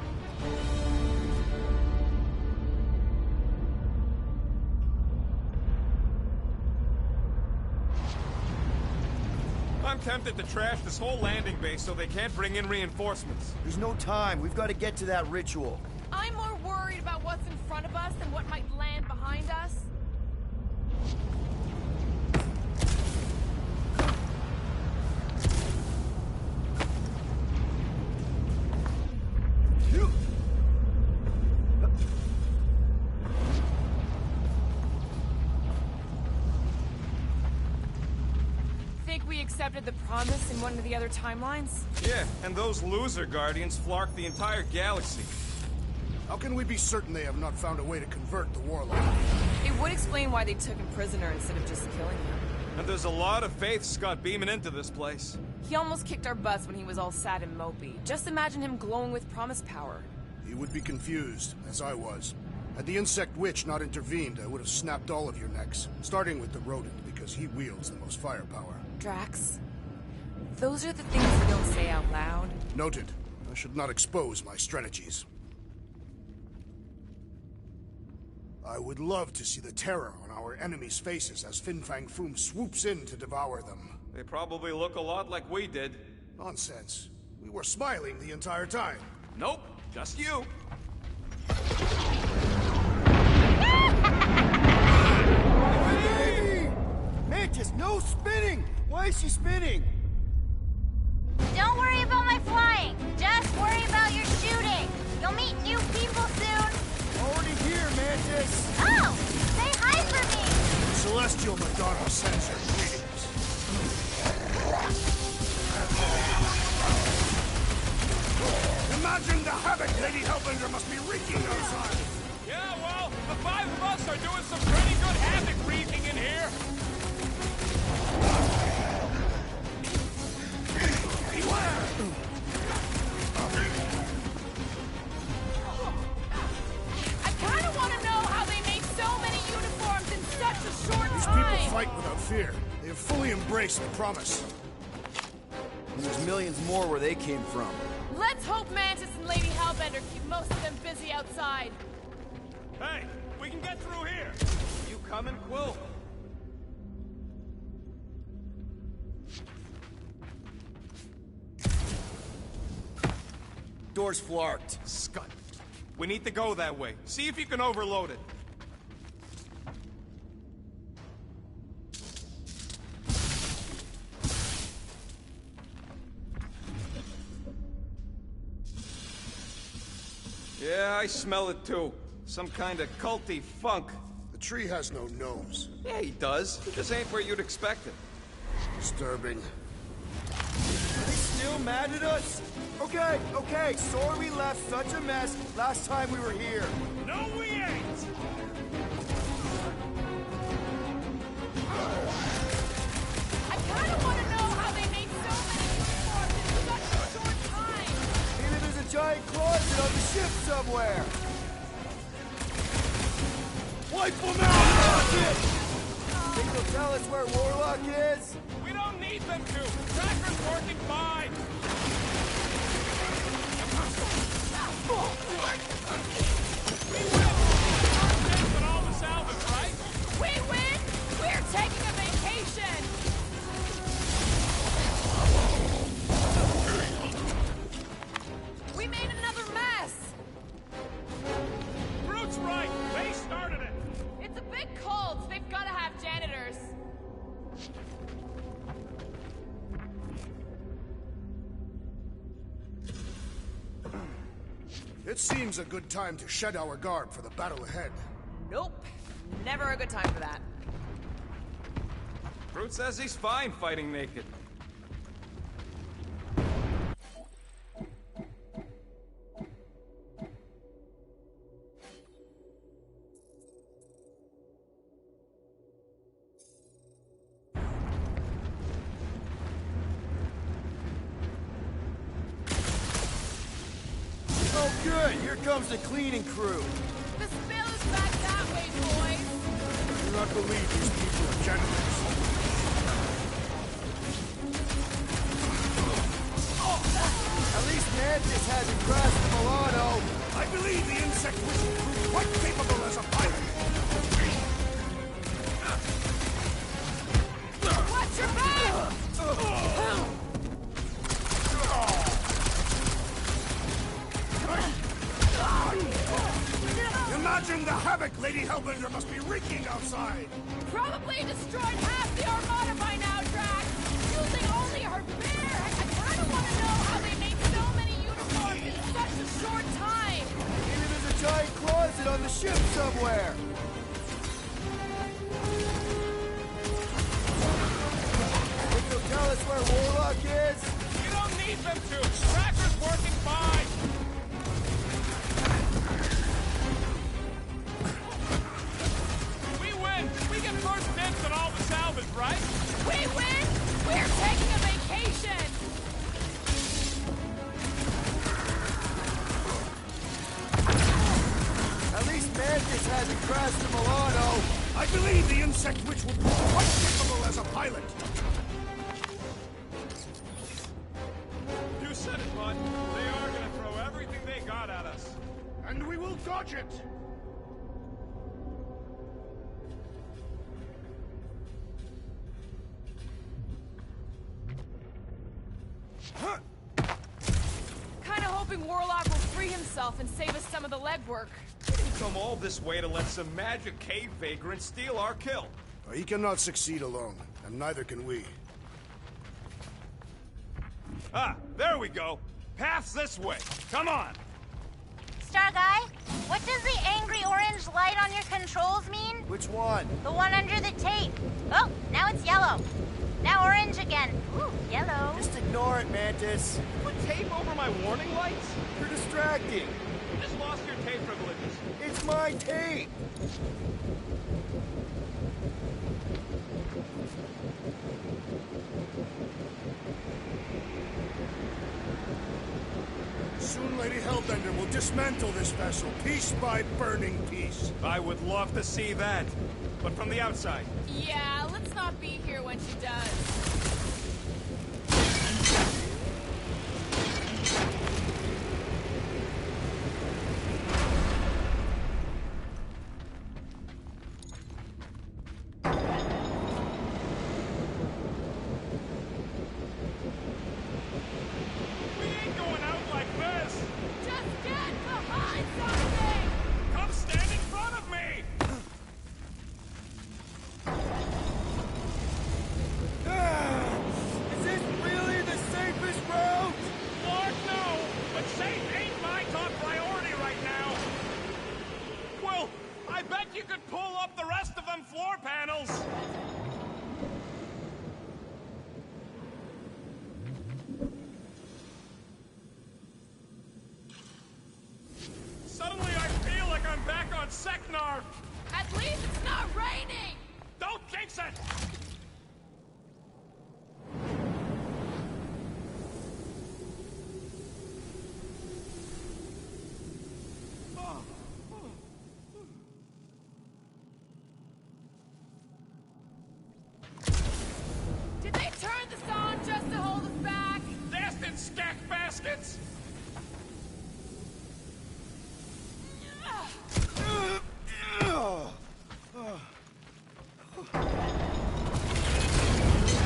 [SPEAKER 2] I'm tempted to trash this whole landing base so they can't bring in reinforcements.
[SPEAKER 13] There's no time. We've got to get to that ritual.
[SPEAKER 12] I'm more worried about what's in front of us than what might land behind us. Think we accepted the promise in one of the other timelines?
[SPEAKER 2] Yeah, and those loser Guardians flarked the entire galaxy.
[SPEAKER 3] How can we be certain they have not found a way to convert the warlock?
[SPEAKER 12] It would explain why they took him prisoner instead of just killing him.
[SPEAKER 2] And there's a lot of faith Scott beaming into this place.
[SPEAKER 12] He almost kicked our butts when he was all sad and mopey. Just imagine him glowing with promise power.
[SPEAKER 3] He would be confused, as I was. Had the insect witch not intervened, I would have snapped all of your necks, starting with the rodent, because he wields the most firepower.
[SPEAKER 12] Drax, those are the things you don't say out loud.
[SPEAKER 3] Noted. I should not expose my strategies. I would love to see the terror on our enemies' faces as Fin Fang Foom swoops in to devour them.
[SPEAKER 2] They probably look a lot like we did.
[SPEAKER 3] Nonsense. We were smiling the entire time.
[SPEAKER 2] Nope, just you.
[SPEAKER 1] Hey! Mantis, no spinning! Why is she spinning?
[SPEAKER 10] Don't worry about my flying. Just worry about your shooting. You'll meet new people soon.
[SPEAKER 1] Already here, Mantis.
[SPEAKER 10] Oh! Say hi for me!
[SPEAKER 3] Celestial Madonna sends her greetings. Imagine the havoc Lady Hellbender must be wreaking outside.
[SPEAKER 2] Yeah, well, the five of us are doing some pretty good havoc wreaking in here.
[SPEAKER 3] Beware!
[SPEAKER 12] I kind of want to know how they made so many uniforms in such a short
[SPEAKER 3] These
[SPEAKER 12] time.
[SPEAKER 3] people fight without fear. They have fully embraced the promise.
[SPEAKER 13] And there's millions more where they came from.
[SPEAKER 12] Let's hope Mantis and Lady Hellbender keep most of them busy outside.
[SPEAKER 2] Hey, we can get through here. You coming, Quill?
[SPEAKER 1] door's flarked.
[SPEAKER 2] Scut. We need to go that way. See if you can overload it. Yeah, I smell it too. Some kind of culty funk.
[SPEAKER 3] The tree has no nose.
[SPEAKER 2] Yeah, he does. Just ain't where you'd expect it.
[SPEAKER 3] Disturbing.
[SPEAKER 1] Are they still mad at us? Okay, sorry we left such a mess last time we were here.
[SPEAKER 2] No, we ain't!
[SPEAKER 12] I kind of want to know how they made so many uniforms in such a short time.
[SPEAKER 1] Maybe there's a giant closet on the ship somewhere. Wipe them out, Rocket! Think they'll tell us where Warlock is?
[SPEAKER 2] We don't need them to. Tracker's working fine.
[SPEAKER 12] We win! We're taking a vacation! We made another mess!
[SPEAKER 2] Groot's right. They started it.
[SPEAKER 12] It's a big cult. They've got to have janitors.
[SPEAKER 3] It seems a good time to shed our garb for the battle ahead.
[SPEAKER 12] Nope. Never a good time for that.
[SPEAKER 2] Groot says he's fine fighting naked.
[SPEAKER 1] Oh good, here comes the cleaning crew.
[SPEAKER 12] The spill is back that way, boys.
[SPEAKER 3] I do not believe these people are janitors.
[SPEAKER 1] At least Mantis hasn't crashed Milano.
[SPEAKER 3] I believe the insect whistle proved quite capable as a pilot.
[SPEAKER 12] Watch your back!
[SPEAKER 3] Imagine the havoc Lady Hellbender must be wreaking outside!
[SPEAKER 12] Probably destroyed half the Armada by now, Drax! Using only her bear! I kinda wanna know how they made so many uniforms in such a short time!
[SPEAKER 1] Maybe there's a giant closet on the ship somewhere. Think they'll tell us where Warlock is?
[SPEAKER 2] You don't need them to. Tracker's working fine. We win. We get first dibs on all the salvage, right?
[SPEAKER 12] We win! We're taking a vacation!
[SPEAKER 1] At least Mantis hasn't crashed to Milano.
[SPEAKER 3] I believe the insect witch will prove quite capable as a pilot.
[SPEAKER 2] You said it, bud. They are gonna throw everything they got at us.
[SPEAKER 3] And we will dodge it!
[SPEAKER 12] Kinda hoping Warlock will free himself and save us some of the legwork.
[SPEAKER 2] We come all this way to let some magic cave vagrant steal our kill.
[SPEAKER 3] He cannot succeed alone, and neither can we.
[SPEAKER 2] Ah, there we go. Path's this way. Come on.
[SPEAKER 10] Star Guy, what does the angry orange light on your controls mean?
[SPEAKER 1] Which one?
[SPEAKER 10] The one under the tape. Oh, now it's yellow. Now orange again. Ooh, yellow.
[SPEAKER 1] Just ignore it, Mantis.
[SPEAKER 2] Put tape over my warning lights?
[SPEAKER 1] You're distracting.
[SPEAKER 2] You just lost your tape privileges.
[SPEAKER 1] It's my tape.
[SPEAKER 3] Soon Lady Hellbender will dismantle this vessel, piece by burning piece.
[SPEAKER 2] I would love to see that. But from the outside.
[SPEAKER 12] Yeah, let's not be here when she does.
[SPEAKER 2] We ain't going out like this.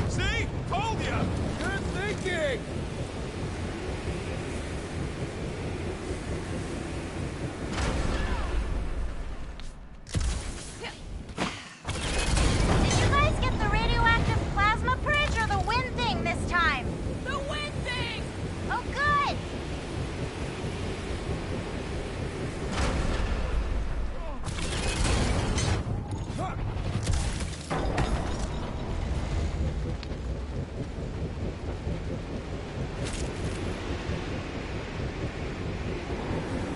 [SPEAKER 2] See? Told ya!
[SPEAKER 1] Good thinking!
[SPEAKER 10] Did you guys get the radioactive plasma bridge or the wind thing this time?
[SPEAKER 12] The wind thing!
[SPEAKER 10] Oh, good!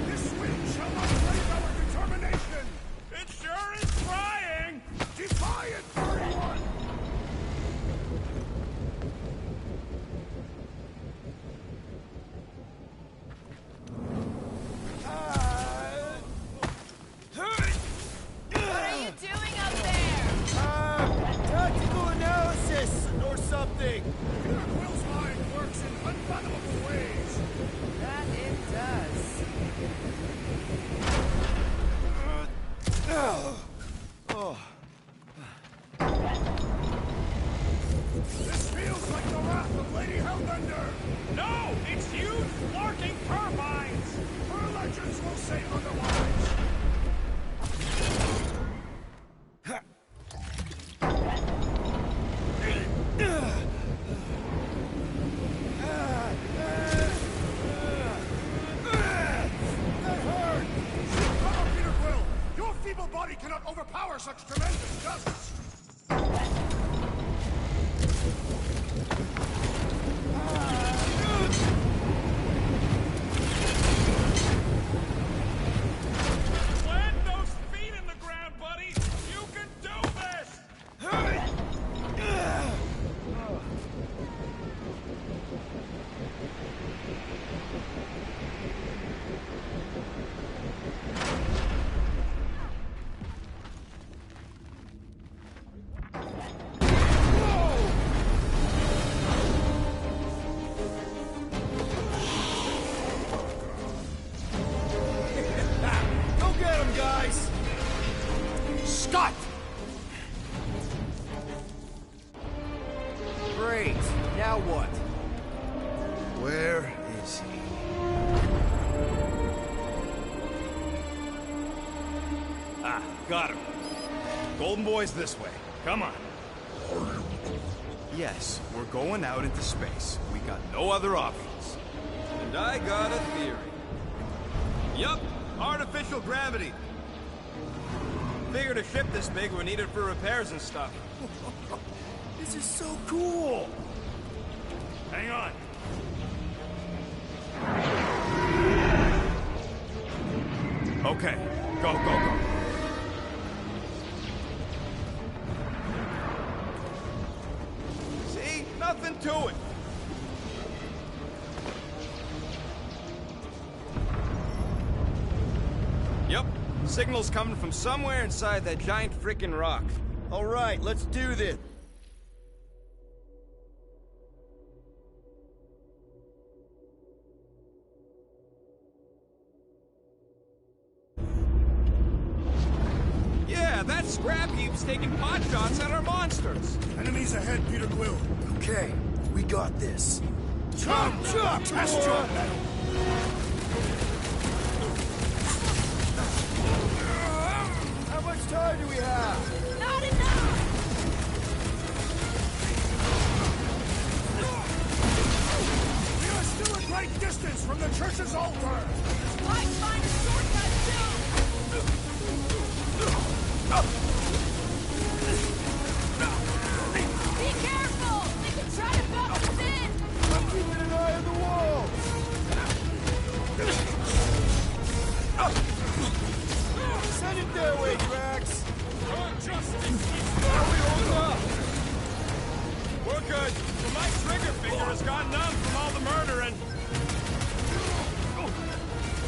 [SPEAKER 3] This wind shall not break our determination!
[SPEAKER 2] It sure is trying!
[SPEAKER 3] Defiant 31!
[SPEAKER 12] What are you doing up there?
[SPEAKER 1] Tactical analysis or something.
[SPEAKER 3] Will's mind works in unfathomable ways.
[SPEAKER 12] That it does.
[SPEAKER 3] This feels like the wrath of Lady Hellbender.
[SPEAKER 2] No! It's huge flarking turbines!
[SPEAKER 3] Her legends will say otherwise. That hurt! Seek power, Peter Quill! Your feeble body cannot overpower such tremendous gusts!
[SPEAKER 2] Plant those feet in the ground, buddy! You can do this!
[SPEAKER 1] Go get him, guys!
[SPEAKER 2] Scott!
[SPEAKER 1] Great. Now what?
[SPEAKER 13] Where is he?
[SPEAKER 2] Ah, got him. Golden Boy's this way. Come on. Yes, we're going out into space. We got no other options. And I got a theory. Yup, artificial gravity. Figured a ship this big would need it for repairs and stuff.
[SPEAKER 1] This is so cool!
[SPEAKER 2] Hang on. Okay, go, go, go. See? Nothing to it. Yep, signal's coming from somewhere inside that giant frickin' rock.
[SPEAKER 1] All right, let's do this.
[SPEAKER 2] Yeah, that scrap heap's taking pot shots at our monsters.
[SPEAKER 3] Enemies ahead, Peter Quill.
[SPEAKER 1] Okay, we got this.
[SPEAKER 3] Chop, chop! Test your metal!
[SPEAKER 1] How much time do we have?
[SPEAKER 12] Not enough!
[SPEAKER 3] We are still a great distance from the church's altar!
[SPEAKER 12] I'd find a shortcut soon! Be careful! They can try to box us in!
[SPEAKER 1] I'm keeping an eye on the wall! Send it their way, Drax!
[SPEAKER 2] How we hold up? We're good, but my trigger finger has gone numb from all the murdering.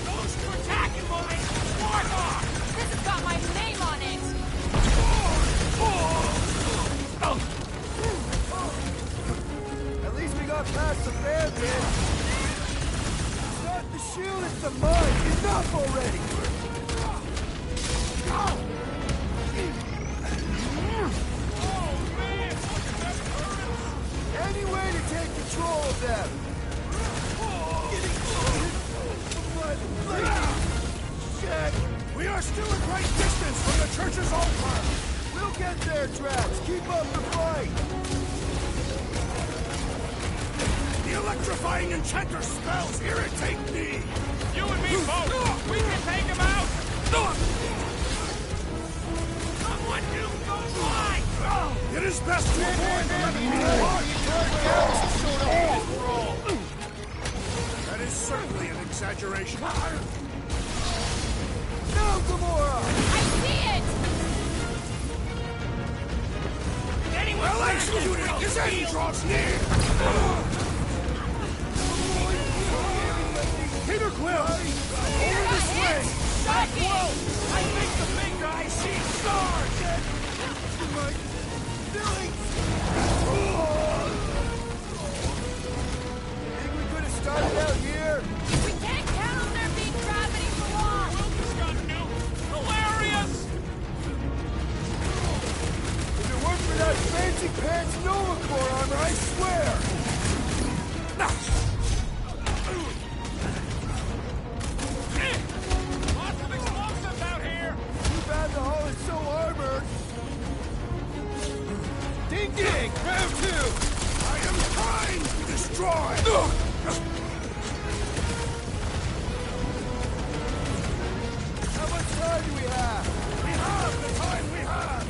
[SPEAKER 12] Those two attacking boys! Warhawk! This has got my name on it!
[SPEAKER 1] At least we got past the bear pit. It's not the shield, it's the mud. Enough already! work there, Drax! Keep up the fight!
[SPEAKER 3] The electrifying enchanter spells irritate me!
[SPEAKER 2] You and me both! We can take him out!
[SPEAKER 3] Someone help those lights! It is best to avoid letting me That is certainly an exaggeration.
[SPEAKER 1] No, Gamora!
[SPEAKER 12] I see it!
[SPEAKER 3] Well executed as he draws near! Peter Quill! Over this way!
[SPEAKER 12] Shocking!
[SPEAKER 3] I think the big guy sees stars!
[SPEAKER 1] My feelings! Think we could have started out here?
[SPEAKER 12] We can't count on there being gravity for long!
[SPEAKER 2] Hilarious!
[SPEAKER 1] If it weren't for that fancy pants Nova Corps armor, I swear!
[SPEAKER 2] Lots of explosives out here!
[SPEAKER 1] Too bad the hull is so armored! Ding ding! Round two!
[SPEAKER 3] I am trying to destroy!
[SPEAKER 1] How much time do we have?
[SPEAKER 3] We have the time we have!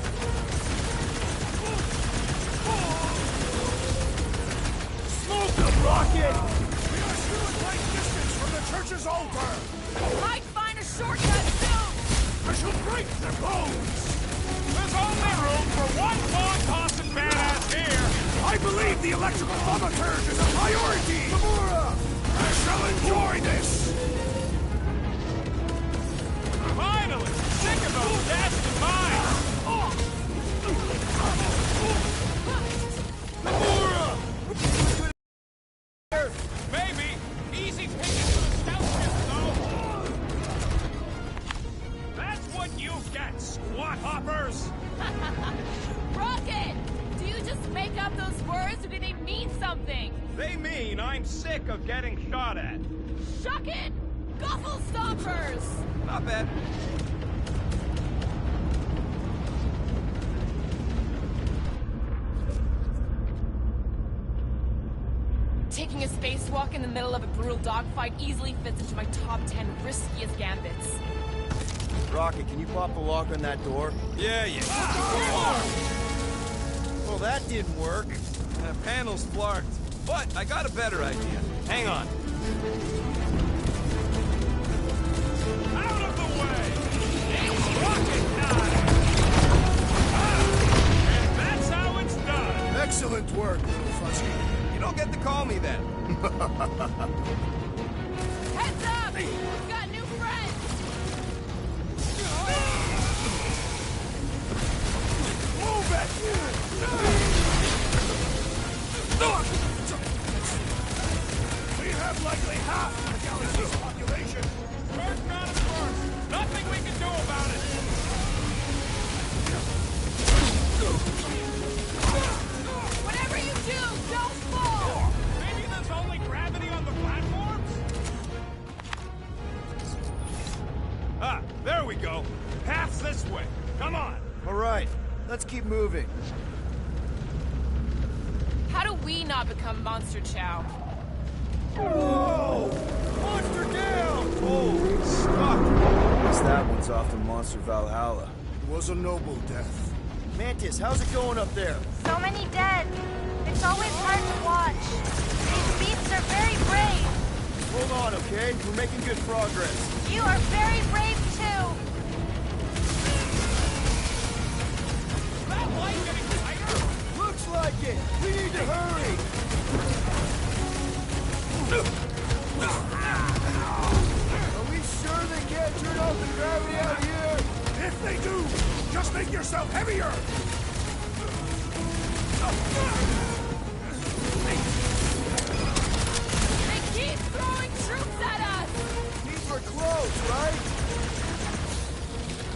[SPEAKER 1] Smoke the rocket!
[SPEAKER 3] We are still at right distance from the church's altar!
[SPEAKER 12] Might find a shortcut soon!
[SPEAKER 3] I shall break their bones!
[SPEAKER 2] There's only room for one long-tossing badass here!
[SPEAKER 3] I believe the electrical thaumaturge is a priority!
[SPEAKER 1] Gamora!
[SPEAKER 3] I shall enjoy this!
[SPEAKER 2] Finally! Sick of those nasty mines!
[SPEAKER 1] Gamora!
[SPEAKER 2] Maybe! Easy pickings for the scout ship, though! That's what you get, squat hoppers!
[SPEAKER 12] Rocket! Do you just make up those words or do they mean something?
[SPEAKER 2] They mean I'm sick of getting shot at.
[SPEAKER 12] Shuck it! Guffle stompers!
[SPEAKER 2] Not bad.
[SPEAKER 12] Taking a spacewalk in the middle of a brutal dogfight easily fits into my top 10 riskiest gambits.
[SPEAKER 13] Rocket, can you pop the lock on that door?
[SPEAKER 2] Yeah.
[SPEAKER 13] Well, that didn't work.
[SPEAKER 2] The panel's flarked. But I got a better idea. Hang on. Out of the way! It's rocket time! And that's how it's done!
[SPEAKER 3] Excellent work, little fuzzy.
[SPEAKER 2] You don't get to call me that.
[SPEAKER 12] Heads up! We've got new friends!
[SPEAKER 3] Move it! We have likely half the galaxy's population.
[SPEAKER 2] First not first. Nothing we can do about it.
[SPEAKER 12] Whatever you do, don't fall!
[SPEAKER 2] Maybe there's only gravity on the platforms? Ah, there we go. Path's this way. Come on.
[SPEAKER 13] All right, let's keep moving.
[SPEAKER 12] How do we not become Monster Chow?
[SPEAKER 1] Whoa! Monster down!
[SPEAKER 13] Holy stuff! Guess that one's off to Monster Valhalla.
[SPEAKER 3] It was a noble death.
[SPEAKER 13] Mantis, how's it going up there?
[SPEAKER 10] So many dead. It's always hard to watch. These beasts are very brave.
[SPEAKER 13] Hold on, okay? We're making good progress.
[SPEAKER 10] You are very brave too.
[SPEAKER 2] That light getting tighter?
[SPEAKER 1] Looks like it! We need to hurry! Are we sure they can't turn off the gravity out here?
[SPEAKER 3] If they do, just make yourself heavier!
[SPEAKER 12] They keep throwing troops at us!
[SPEAKER 1] These were close, right?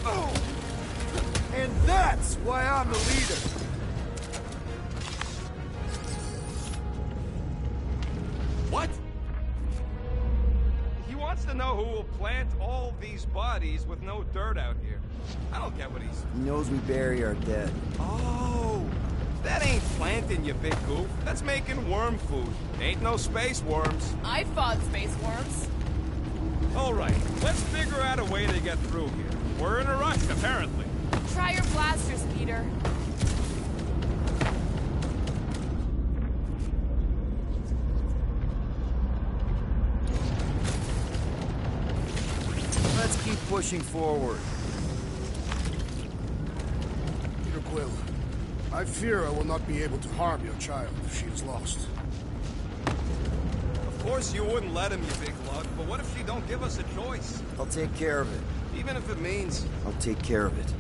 [SPEAKER 1] Oh! And that's why I'm the leader!
[SPEAKER 2] What? He wants to know who will plant all these bodies with no dirt out here? I don't get what he's...
[SPEAKER 13] He knows we bury our dead.
[SPEAKER 2] Oh, that ain't planting, you big goof. That's making worm food. Ain't no space worms.
[SPEAKER 12] I fought space worms.
[SPEAKER 2] All right, let's figure out a way to get through here. We're in a rush, apparently.
[SPEAKER 12] Try your blasters, Peter.
[SPEAKER 13] Let's keep pushing forward.
[SPEAKER 3] Peter Quill, I fear I will not be able to harm your child if she is lost.
[SPEAKER 2] Of course you wouldn't let him, you big lug, but what if she don't give us a choice?
[SPEAKER 13] I'll take care of it.
[SPEAKER 2] Even if it means...
[SPEAKER 13] I'll take care of it.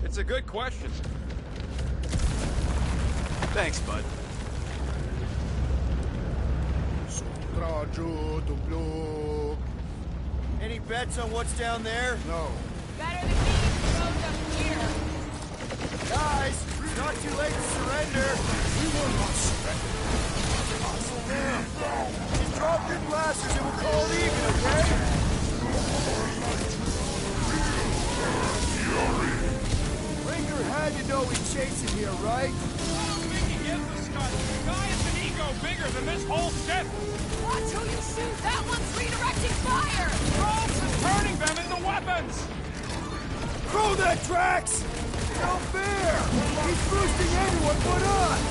[SPEAKER 2] It's a good question.
[SPEAKER 11] Thanks, bud.
[SPEAKER 1] Any bets on what's down there?
[SPEAKER 3] No.
[SPEAKER 12] Better than getting thrown up here.
[SPEAKER 1] Guys, it's not too late to surrender.
[SPEAKER 3] We will not surrender.
[SPEAKER 1] Just drop your blasters and we'll call it even, okay? Ranger had to know we'd chase him here, right?
[SPEAKER 2] I don't think he gives a scut. The guy has an ego bigger than this whole ship.
[SPEAKER 12] Watch who you shoot! That one's redirecting fire!
[SPEAKER 2] Drones and turning them into weapons!
[SPEAKER 1] Throw that, Drax! No fair! He's boosting anyone but us!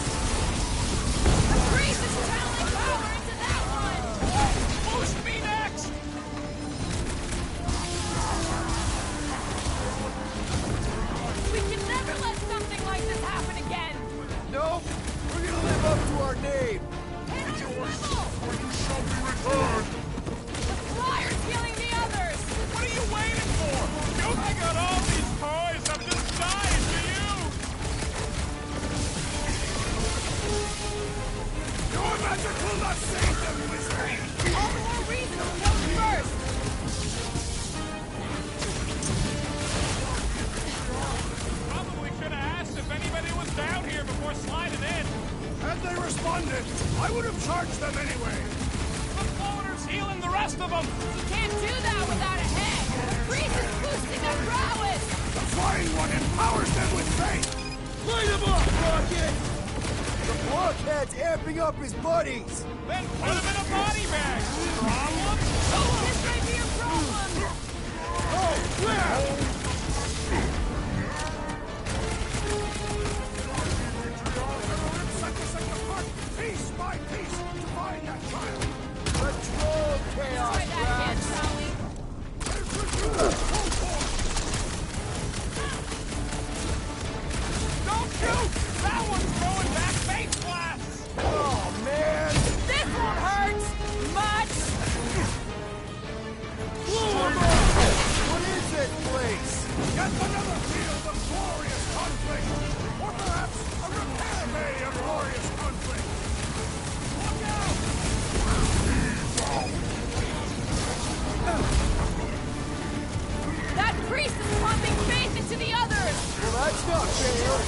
[SPEAKER 12] The breeze is channeling power into that one!
[SPEAKER 2] Boost me next!
[SPEAKER 12] We can never let something like this happen again!
[SPEAKER 1] Nope! We're gonna live up to our name!
[SPEAKER 12] Hit on the level!
[SPEAKER 5] Or you shall be returned!
[SPEAKER 12] The flyer's killing the others!
[SPEAKER 2] What are you waiting for? I got all these toys. I'm just dying for you.
[SPEAKER 3] Your magic will not save them, Wizard!
[SPEAKER 12] All the more reason to kill them first!
[SPEAKER 2] Probably should have asked if anybody was down here before sliding in.
[SPEAKER 3] Had they responded, I would have charged them anyway.
[SPEAKER 2] The floater's healing the rest of them.
[SPEAKER 12] You can't do that without a head! The breeze is boosting their prowess!
[SPEAKER 3] The flying one empowers them with faith!
[SPEAKER 1] Light him up, Rocket! The blockhead's amping up his buddies!
[SPEAKER 2] Then put him in a body bag. Problem?
[SPEAKER 12] This may be a problem!
[SPEAKER 1] Oh, crap!
[SPEAKER 3] Piece by piece, to find that child!
[SPEAKER 1] Control chaos,
[SPEAKER 12] Try that again, shall we?
[SPEAKER 2] Don't shoot! That one's throwing back face blasts.
[SPEAKER 1] Oh, man!
[SPEAKER 12] This won't hurt! Much!
[SPEAKER 1] Blow him up! What is this place?
[SPEAKER 3] Yet another field of glorious conflict! Or perhaps a repair bay of glorious conflict! Look out!
[SPEAKER 12] That priest is pumping faith into the others!
[SPEAKER 1] Well, that's not fair!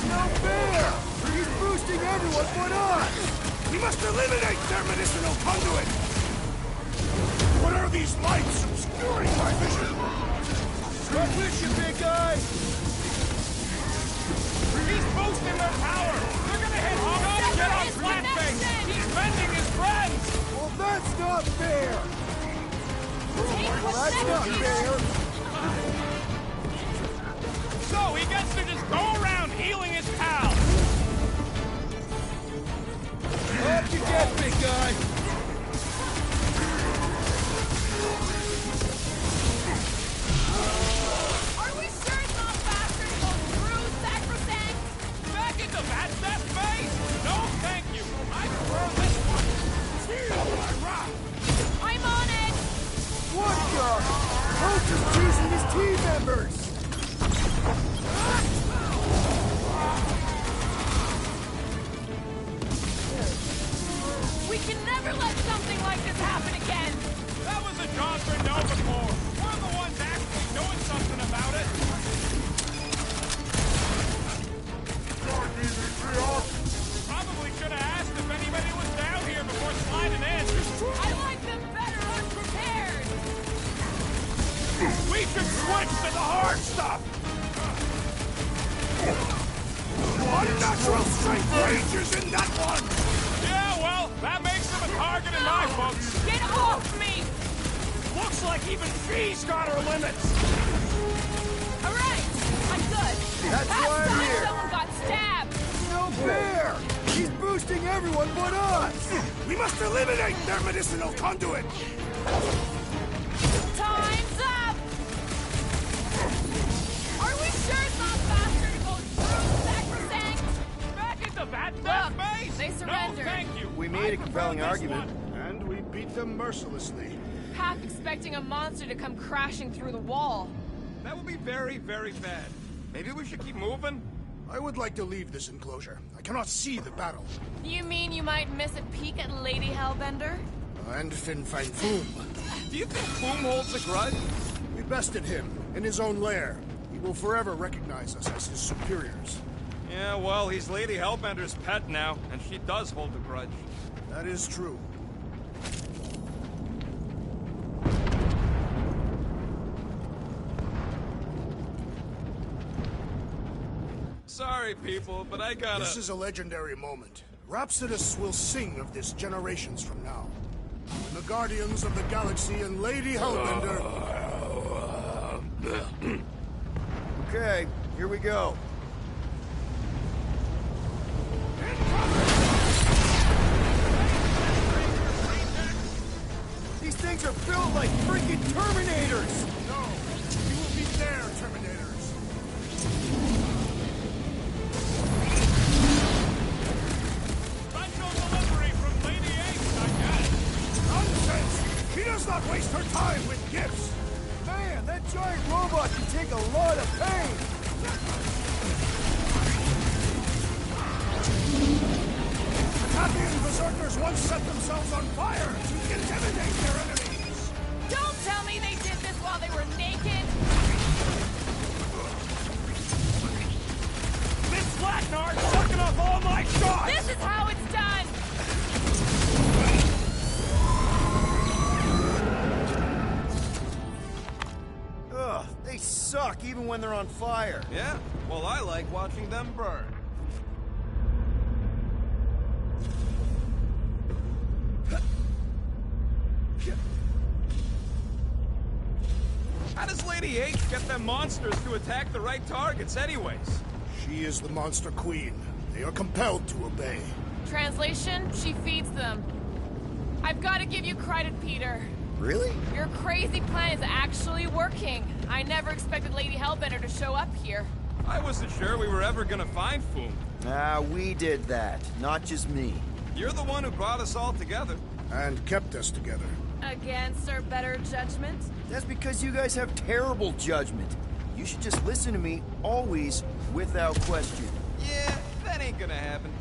[SPEAKER 1] No fair! He's boosting everyone but us!
[SPEAKER 3] We must eliminate their medicinal conduit! What are these lights obscuring my vision?
[SPEAKER 1] Right with you, big guy!
[SPEAKER 2] He's boosting their power. They're gonna hit home. Don't get on flat face. He's bending his friends.
[SPEAKER 1] Well, that's not fair! Well, that's not fair!
[SPEAKER 2] So he gets to just go around healing his pals.
[SPEAKER 1] Up you get, big guy!
[SPEAKER 12] Are we sure it's not faster to go through Sacrosanct?
[SPEAKER 2] Back into that death base? No, thank you. I prefer this one.
[SPEAKER 12] I'm on it!
[SPEAKER 1] What the? Coach is choosing his team members!
[SPEAKER 12] We can never let something like this happen again!
[SPEAKER 2] That was a job for Nova Corps. We're the ones actually doing something about it.
[SPEAKER 5] should switch to the hard stuff! Unnatural strength ranges in that one! Yeah, well, that makes him a target in my books.
[SPEAKER 12] Get off me!
[SPEAKER 5] Looks like even she's got her limits!
[SPEAKER 12] Alright, I'm good.
[SPEAKER 1] That's why I'm here.
[SPEAKER 12] Someone got stabbed!
[SPEAKER 1] No fair! He's boosting everyone but us!
[SPEAKER 5] We must eliminate their medicinal conduit!
[SPEAKER 12] Time's up! Are we sure it's not faster to go through Sacrosanct?
[SPEAKER 5] Back into that base!
[SPEAKER 12] They surrendered.
[SPEAKER 5] No, thank you.
[SPEAKER 13] We made a compelling argument.
[SPEAKER 3] And we beat them mercilessly.
[SPEAKER 12] Half expecting a monster to come crashing through the wall.
[SPEAKER 2] That would be very, very bad. Maybe we should keep moving?
[SPEAKER 3] I would like to leave this enclosure. I cannot see the battle.
[SPEAKER 12] You mean you might miss a peek at Lady Hellbender?
[SPEAKER 3] And Fin Fang Foom.
[SPEAKER 2] Do you think Foom holds a grudge?
[SPEAKER 3] We bested him in his own lair. He will forever recognize us as his superiors.
[SPEAKER 2] Yeah, well, he's Lady Hellbender's pet now, and she does hold a grudge.
[SPEAKER 3] That is true.
[SPEAKER 2] Sorry, people, but I gotta...
[SPEAKER 3] This is a legendary moment. Rhapsodists will sing of this generations from now. When the Guardians of the Galaxy and Lady Hellbender...
[SPEAKER 13] Okay, here we go.
[SPEAKER 1] These things are built like freaking Terminators!
[SPEAKER 3] No! You will be there, Terminators!
[SPEAKER 5] Special delivery from Lady Ace, I guess. Nonsense! She does not waste her time with gifts!
[SPEAKER 1] Man, that giant robot can take a lot of pain!
[SPEAKER 5] Tathian berserkers once set themselves on fire to intimidate their enemies!
[SPEAKER 12] Don't tell me they did this while they were naked!
[SPEAKER 5] This Flatnard's sucking up all my shots!
[SPEAKER 12] This is how it's done!
[SPEAKER 13] Ugh, they suck even when they're on fire.
[SPEAKER 2] Yeah? Well, I like watching them burn. How does Lady H get them monsters to attack the right targets anyways?
[SPEAKER 3] She is the Monster Queen. They are compelled to obey.
[SPEAKER 12] Translation, she feeds them. I've got to give you credit, Peter.
[SPEAKER 13] Really?
[SPEAKER 12] Your crazy plan is actually working. I never expected Lady Hellbender to show up here.
[SPEAKER 2] I wasn't sure we were ever gonna find Foom.
[SPEAKER 13] Ah, we did that, not just me.
[SPEAKER 2] You're the one who brought us all together.
[SPEAKER 3] And kept us together.
[SPEAKER 12] Against our better judgment?
[SPEAKER 13] That's because you guys have terrible judgment. You should just listen to me, always, without question.
[SPEAKER 2] Yeah, that ain't gonna happen.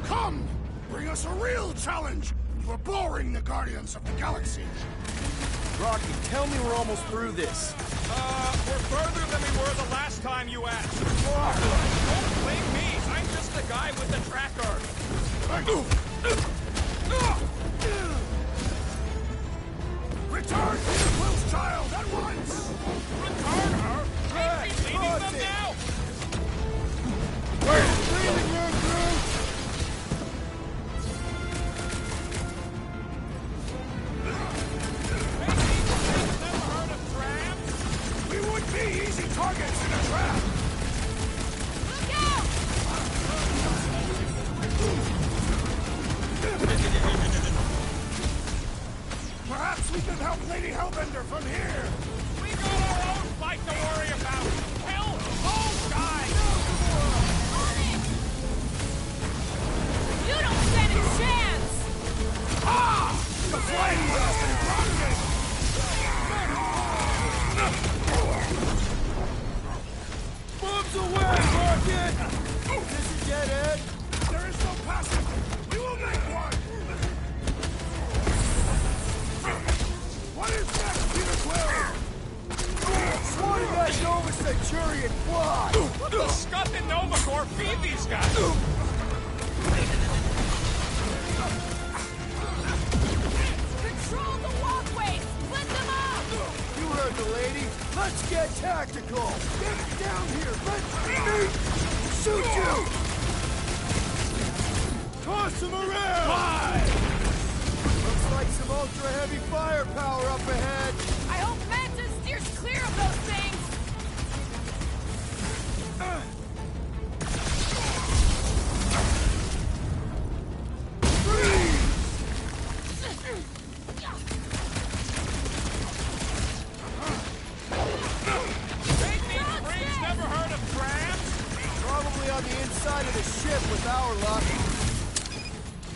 [SPEAKER 3] Come! Bring us a real challenge! You are boring the Guardians of the Galaxy.
[SPEAKER 13] Rocky, tell me we're almost through this.
[SPEAKER 5] We're further than we were the last time you asked. Don't blame me. I'm just the guy with the tracker. Return to the Blues Child at once! Return her? Ain't she leaving them now? Maybe Lady Hellbender from here!
[SPEAKER 12] We got our own fight to worry about! Kill those guys! On it! You don't stand a chance!
[SPEAKER 5] Ah! The flame blasted rocket!
[SPEAKER 1] Bombs away, Rocket! Is this a dead end?
[SPEAKER 5] There is no passage! We will make one! What is next, Peter Quill?
[SPEAKER 1] Swatting that Nova Centurion fly!
[SPEAKER 12] What the scut and Nova Corps feed these guys? Control the walkways! Split them up!
[SPEAKER 1] You heard the lady. Let's get tactical. Get down here. Let's shoot you. Toss him around. Why? Looks like some ultra-heavy firepower up ahead.
[SPEAKER 12] I hope Mantis steers clear of those things! Never heard of crabs?
[SPEAKER 1] Probably on the inside of the ship with our luck.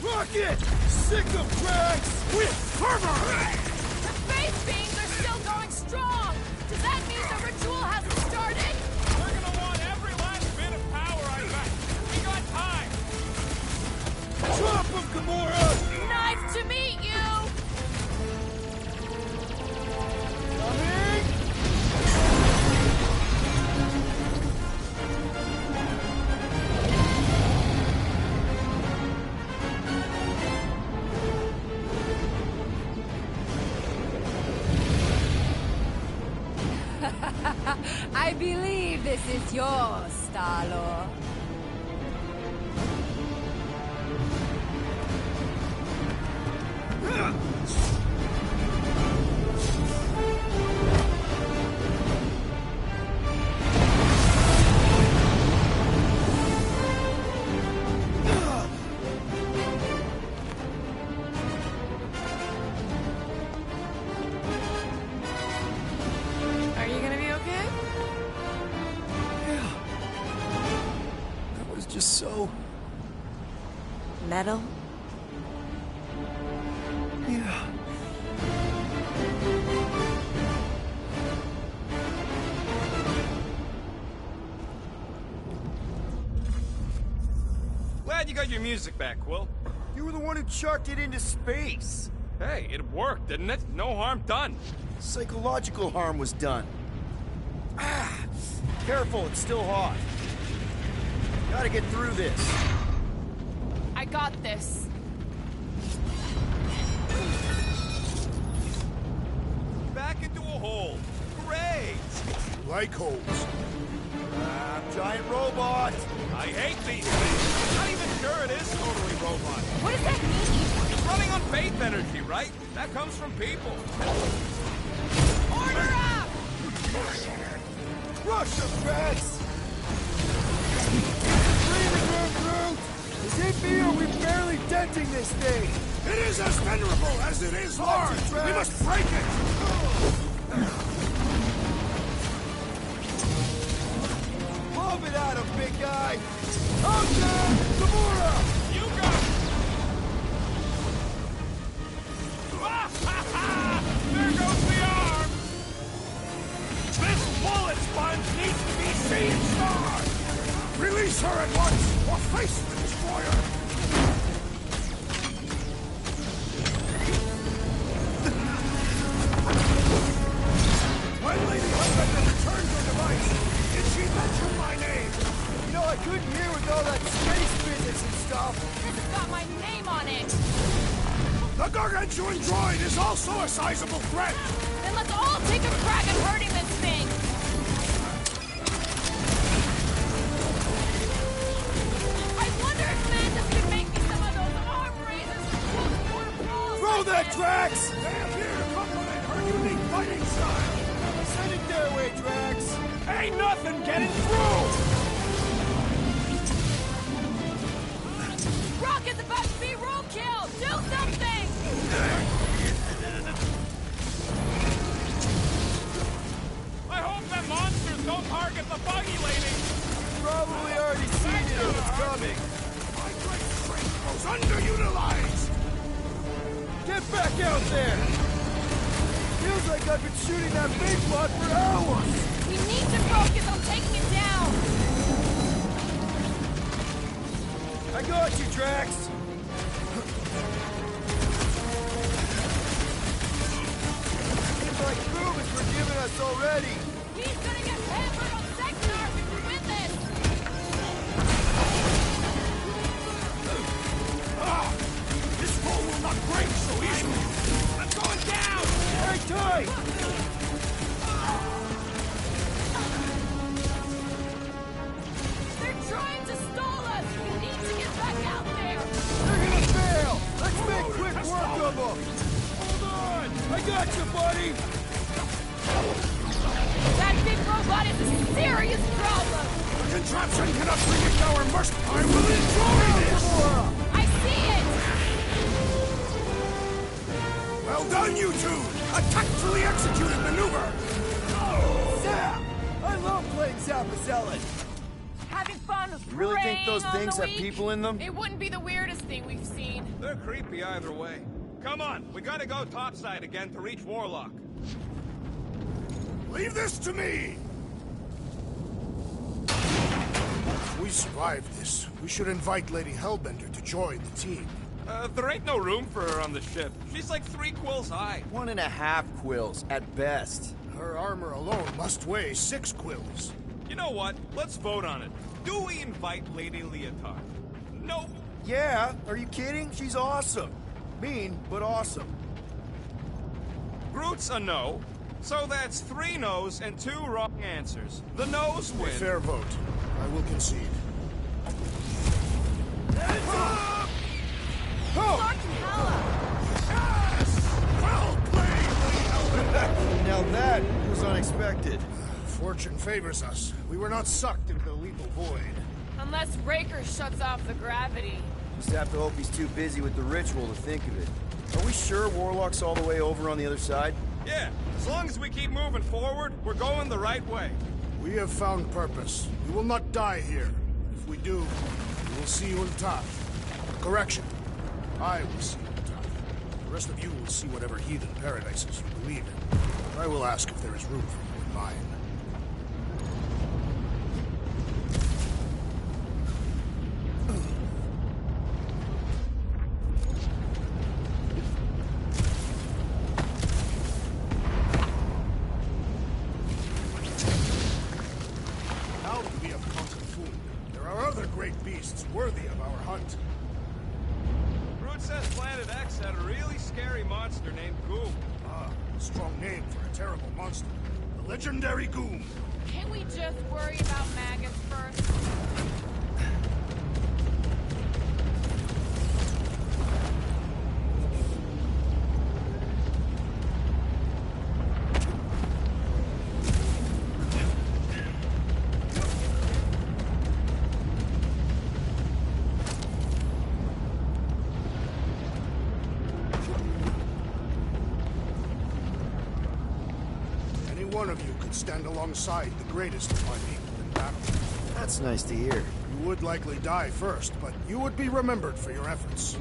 [SPEAKER 1] Rocket! Sick of tracks! With fervor!
[SPEAKER 12] The space beams are still going strong! Does that mean the ritual hasn't started? We're gonna want every last bit of power, I bet. We got time!
[SPEAKER 1] Drop him, Gamora!
[SPEAKER 12] Nice to meet you!
[SPEAKER 1] Coming!
[SPEAKER 8] I believe this is yours, Star-Lord.
[SPEAKER 12] Are you gonna be okay?
[SPEAKER 1] That was just so...
[SPEAKER 8] Metal?
[SPEAKER 1] Yeah.
[SPEAKER 2] Glad you got your music back, Quill.
[SPEAKER 1] You were the one who chucked it into space.
[SPEAKER 2] Hey, it worked, didn't it? No harm done.
[SPEAKER 1] Psychological harm was done. Ah, careful, it's still hot. Gotta get through this.
[SPEAKER 12] I got this.
[SPEAKER 2] Back into a hole. Great!
[SPEAKER 3] Like holes.
[SPEAKER 1] Giant robot.
[SPEAKER 2] I hate these things. Not even sure it is totally robot.
[SPEAKER 12] What does that mean?
[SPEAKER 2] It's running on faith energy, right? That comes from people.
[SPEAKER 12] Order up!
[SPEAKER 1] Rush them, Drax! Breathing room, Groot! Is it me or are we barely denting this thing?
[SPEAKER 5] It is as venerable as it is large! We must break it!
[SPEAKER 1] Lob it at him, big guy! Out there! Gamora!
[SPEAKER 12] You got it!
[SPEAKER 5] There goes the arm! This bullet sponge needs to be seen starred! Release her at once, or face the destroyer! When Lady Hellbender returned her device, did she mention my name?
[SPEAKER 1] You know, I couldn't hear with all that space physics and stuff.
[SPEAKER 12] This has got my name on it!
[SPEAKER 5] The gargantuan droid is also a sizable threat!
[SPEAKER 12] Then let's all take a crack at hurting this thing! I wonder if Mantis could make me some of those arm raisers from close quarter balls!
[SPEAKER 1] Throw that, Drax!
[SPEAKER 5] They appear to complement her unique fighting style!
[SPEAKER 1] Send it their way, Drax!
[SPEAKER 5] Ain't nothing getting through!
[SPEAKER 12] Rocket's about to be roll kill! Do something!
[SPEAKER 5] at the buggy lady!
[SPEAKER 1] Probably already seen it if it's coming.
[SPEAKER 5] My great strength goes underutilized!
[SPEAKER 1] Get back out there! Feels like I've been shooting that big blood for hours!
[SPEAKER 4] We need to focus on taking it down!
[SPEAKER 1] I got you, Drax! Seems like Boom is forgiving us already!
[SPEAKER 4] He's gonna get hammered on Seknar if we win this!
[SPEAKER 5] This foe will not break so easily! I'm going down!
[SPEAKER 1] Hang tight!
[SPEAKER 4] They're trying to stall us! We need to get back out there!
[SPEAKER 1] They're gonna fail! Let's make quick work of them! Hold on! I got you, buddy!
[SPEAKER 4] That big robot is a serious problem!
[SPEAKER 5] The contraption cannot predict our mercy! I will enjoy this!
[SPEAKER 4] I see it!
[SPEAKER 5] Well done, you two! A tactfully executed maneuver!
[SPEAKER 1] Zap! I love playing Zappazellan!
[SPEAKER 4] Having fun
[SPEAKER 13] You really think those
[SPEAKER 4] preying on
[SPEAKER 13] things
[SPEAKER 4] the
[SPEAKER 13] have
[SPEAKER 4] weak?
[SPEAKER 13] people in them?
[SPEAKER 4] It wouldn't be the weirdest thing we've seen.
[SPEAKER 2] They're creepy either way. Come on, we gotta go topside again to reach Warlock.
[SPEAKER 5] Leave this to me!
[SPEAKER 3] If we survive this, we should invite Lady Hellbender to join the team.
[SPEAKER 2] There ain't no room for her on the ship. She's like 3 quills high.
[SPEAKER 13] 1.5 quills, at best.
[SPEAKER 3] Her armor alone must weigh 6 quills.
[SPEAKER 2] You know what? Let's vote on it. Do we invite Lady Leotard? Nope.
[SPEAKER 1] Yeah, are you kidding? She's awesome. Mean, but awesome.
[SPEAKER 2] Groot's a no. So that's 3 no's and 2 wrong answers. The no's
[SPEAKER 3] A
[SPEAKER 2] win.
[SPEAKER 3] fair vote. I will concede.
[SPEAKER 5] Well played!
[SPEAKER 1] Now that was unexpected.
[SPEAKER 3] Fortune favors us. We were not sucked into the lethal void.
[SPEAKER 4] Unless Raker shuts off the gravity.
[SPEAKER 13] Just have to hope he's too busy with the ritual to think of it. Are we sure Warlock's all the way over on the other side?
[SPEAKER 2] Yeah, as long as we keep moving forward, we're going the right way.
[SPEAKER 3] We have found purpose. We will not die here. If we do, we will see you in Toth. Correction. I will see you in Toth. The rest of you will see whatever heathen paradises you believe in. I will ask if there is room for you in mine. Now that we have conquered food, there are other great beasts worthy of our hunt.
[SPEAKER 2] Groot says Planet X had a really scary monster named Goom.
[SPEAKER 3] Ah, a strong name for a terrible monster. The legendary Goom.
[SPEAKER 4] Can't we just worry about maggots first?
[SPEAKER 3] Any one of you could stand alongside the greatest of my people in battle.
[SPEAKER 13] That's nice to hear.
[SPEAKER 3] You would likely die first, but you would be remembered for your efforts.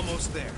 [SPEAKER 2] almost there.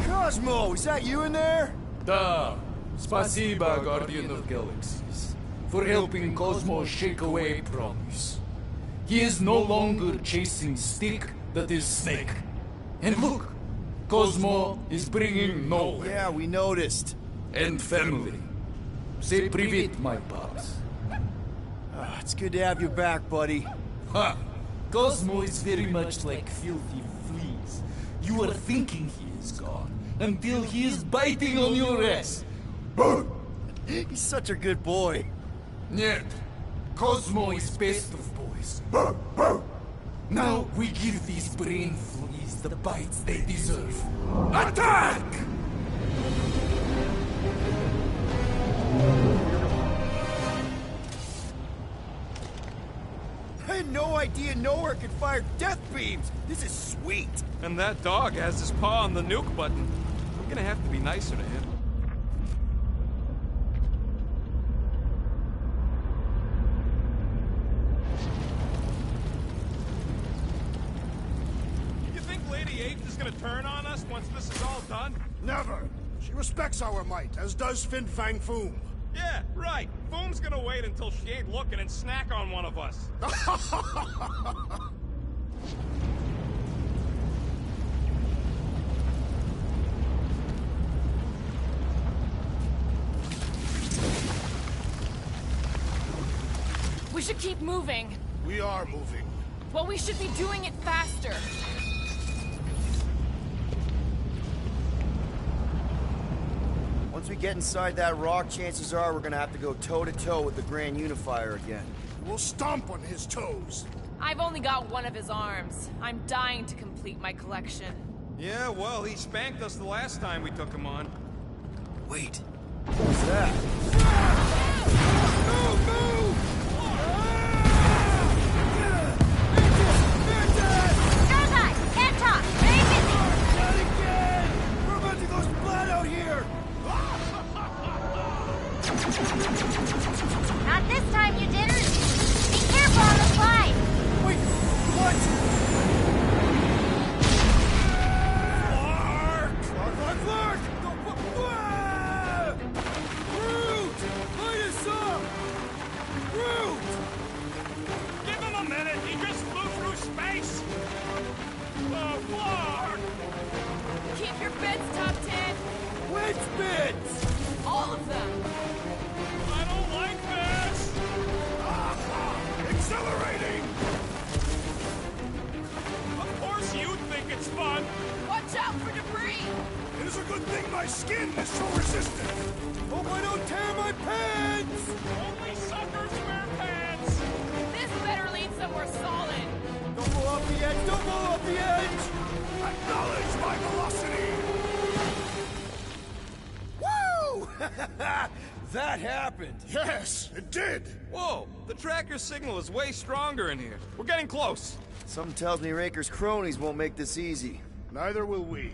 [SPEAKER 1] Cosmo, is that you in there?
[SPEAKER 15] Da. Spasiba, Guardian of Galaxies, for helping Cosmo shake away promise. He is no longer chasing stick that is snake. And look, Cosmo is bringing nowhere.
[SPEAKER 1] Yeah, we noticed.
[SPEAKER 15] And family. Say privet, my pops.
[SPEAKER 1] It's good to have you back, buddy.
[SPEAKER 15] Ha! Cosmo is very much like filthy fleas. You are thinking he is gone until he is biting on your ass.
[SPEAKER 1] He's such a good boy.
[SPEAKER 15] Нет. Cosmo is best of boys. Now we give these brain fleas the bites they deserve. Attack!
[SPEAKER 1] I had no idea nowhere could fire death beams. This is sweet.
[SPEAKER 2] And that dog has his paw on the nuke button. We're gonna have to be nicer to him. You think Lady Eight is gonna turn on us once this is all done?
[SPEAKER 3] Never. She respects our might, as does Fin Fang Foom.
[SPEAKER 2] Yeah, right. Foom's gonna wait until she ain't looking and snack on one of us.
[SPEAKER 12] We should keep moving.
[SPEAKER 3] We are moving.
[SPEAKER 12] Well, we should be doing it faster.
[SPEAKER 13] Once we get inside that rock, chances are we're gonna have to go toe-to-toe with the Grand Unifier again.
[SPEAKER 3] We'll stomp on his toes.
[SPEAKER 12] I've only got one of his arms. I'm dying to complete my collection.
[SPEAKER 2] Yeah, well, he spanked us the last time we took him on.
[SPEAKER 1] Wait.
[SPEAKER 13] What's that?
[SPEAKER 1] Move! Move!
[SPEAKER 10] Skyguy, can't talk. Very busy.
[SPEAKER 1] Not again! We're about to go splat out here!
[SPEAKER 10] Not this time, you didn't. Be careful on the slide.
[SPEAKER 1] Wait, what? Clark! Groot! Light us up! Groot!
[SPEAKER 5] Give him a minute! He just flew through space! Oh, Clark!
[SPEAKER 12] Keep your beds tucked in.
[SPEAKER 1] Which bits?
[SPEAKER 12] All of them.
[SPEAKER 5] I don't like this!
[SPEAKER 3] Accelerating!
[SPEAKER 5] Of course you think it's fun!
[SPEAKER 12] Watch out for debris.
[SPEAKER 3] It is a good thing my skin is so resistant.
[SPEAKER 1] Hope I don't tear my pants!
[SPEAKER 5] Only suckers wear pants!
[SPEAKER 12] This better lead somewhere solid.
[SPEAKER 1] Don't blow off the edge! Don't blow off the edge!
[SPEAKER 3] Acknowledge my velocity!
[SPEAKER 1] Woo! That happened!
[SPEAKER 3] Yes, it did!
[SPEAKER 2] Whoa, the tracker signal is way stronger in here. We're getting close.
[SPEAKER 13] Something tells me Raker's cronies won't make this easy.
[SPEAKER 3] Neither will we.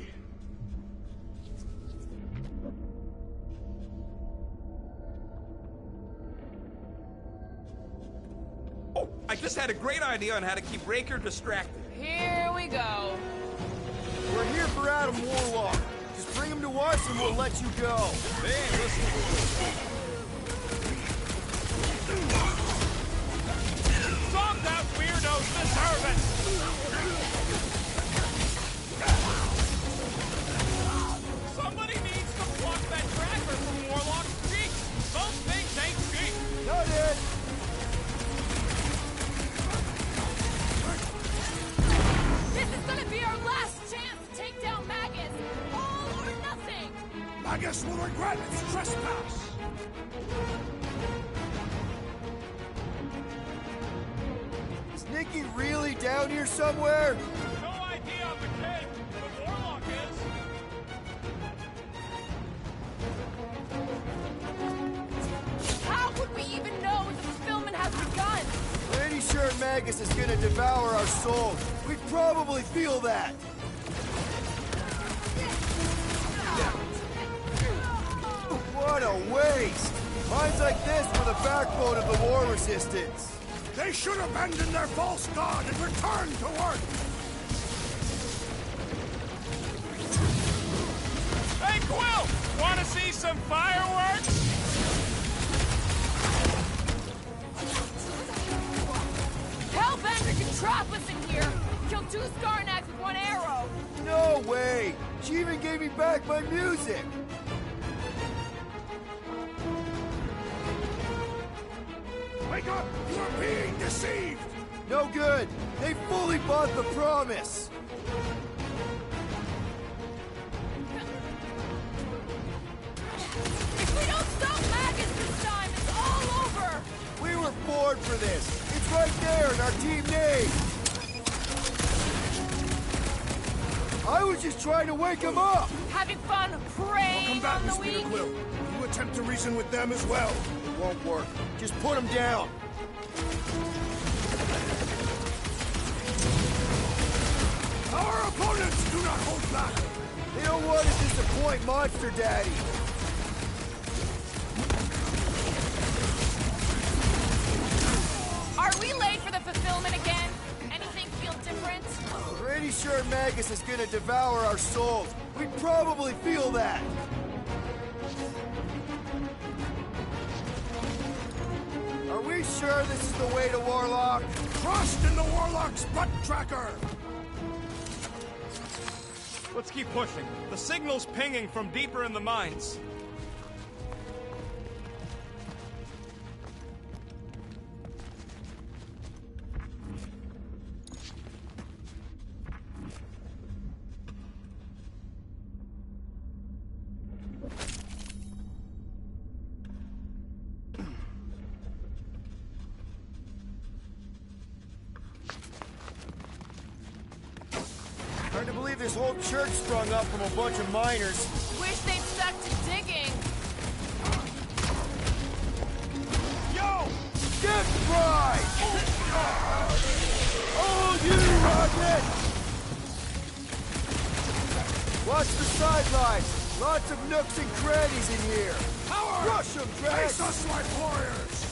[SPEAKER 2] Oh, I just had a great idea on how to keep Raker distracted.
[SPEAKER 12] Here we go.
[SPEAKER 1] We're here for Adam Warlock. Just bring him to us and we'll let you go.
[SPEAKER 2] They ain't listening.
[SPEAKER 5] Some that weirdos deserve it! Somebody needs to pluck that tracker from Warlock's cheek! Those things ain't cheap!
[SPEAKER 1] Not it!
[SPEAKER 12] This is gonna be our last chance to take down Magus. All or nothing.
[SPEAKER 5] Magus will regret its trespass!
[SPEAKER 1] Is Nikki really down here somewhere?
[SPEAKER 5] No idea on the cave, but Warlock is.
[SPEAKER 12] How would we even know the fulfillment has begun?
[SPEAKER 1] Pretty sure Magus is gonna devour our souls. We probably feel that. What a waste! Minds like this were the backbone of the war resistance.
[SPEAKER 5] They should abandon their false god and return to work! Hey, Quill! Wanna see some fireworks?
[SPEAKER 12] Hellbender can trap us in here! Kill 2 Skarnaks with 1 arrow!
[SPEAKER 1] No way! She even gave me back my music!
[SPEAKER 5] Wake up! You are being deceived!
[SPEAKER 1] No good! They fully bought the promise!
[SPEAKER 12] If we don't stop Magus this time, it's all over!
[SPEAKER 1] We were born for this! It's right there in our team name! I was just trying to wake him up!
[SPEAKER 12] Having fun preying on the weak?
[SPEAKER 5] Quill. You attempt to reason with them as well.
[SPEAKER 1] It won't work. Just put him down!
[SPEAKER 5] Our opponents do not hold back!
[SPEAKER 1] They don't want to disappoint Monster Daddy!
[SPEAKER 12] Are we late for the fulfillment again? Anything feel different?
[SPEAKER 1] Pretty sure Magus is gonna devour our souls. We probably feel that. Are we sure this is the way to Warlock?
[SPEAKER 5] Trust in the Warlock's butt tracker!
[SPEAKER 2] Let's keep pushing. The signal's pinging from deeper in the mines.
[SPEAKER 1] Hard to believe this whole church sprung up from a bunch of miners.
[SPEAKER 12] Wish they'd stuck to digging.
[SPEAKER 1] Yo! Get fried! Oh, you rocket! Watch the sidelines. Lots of nooks and crannies in here.
[SPEAKER 5] Power!
[SPEAKER 1] Rush them, Drax!
[SPEAKER 5] Face us like warriors!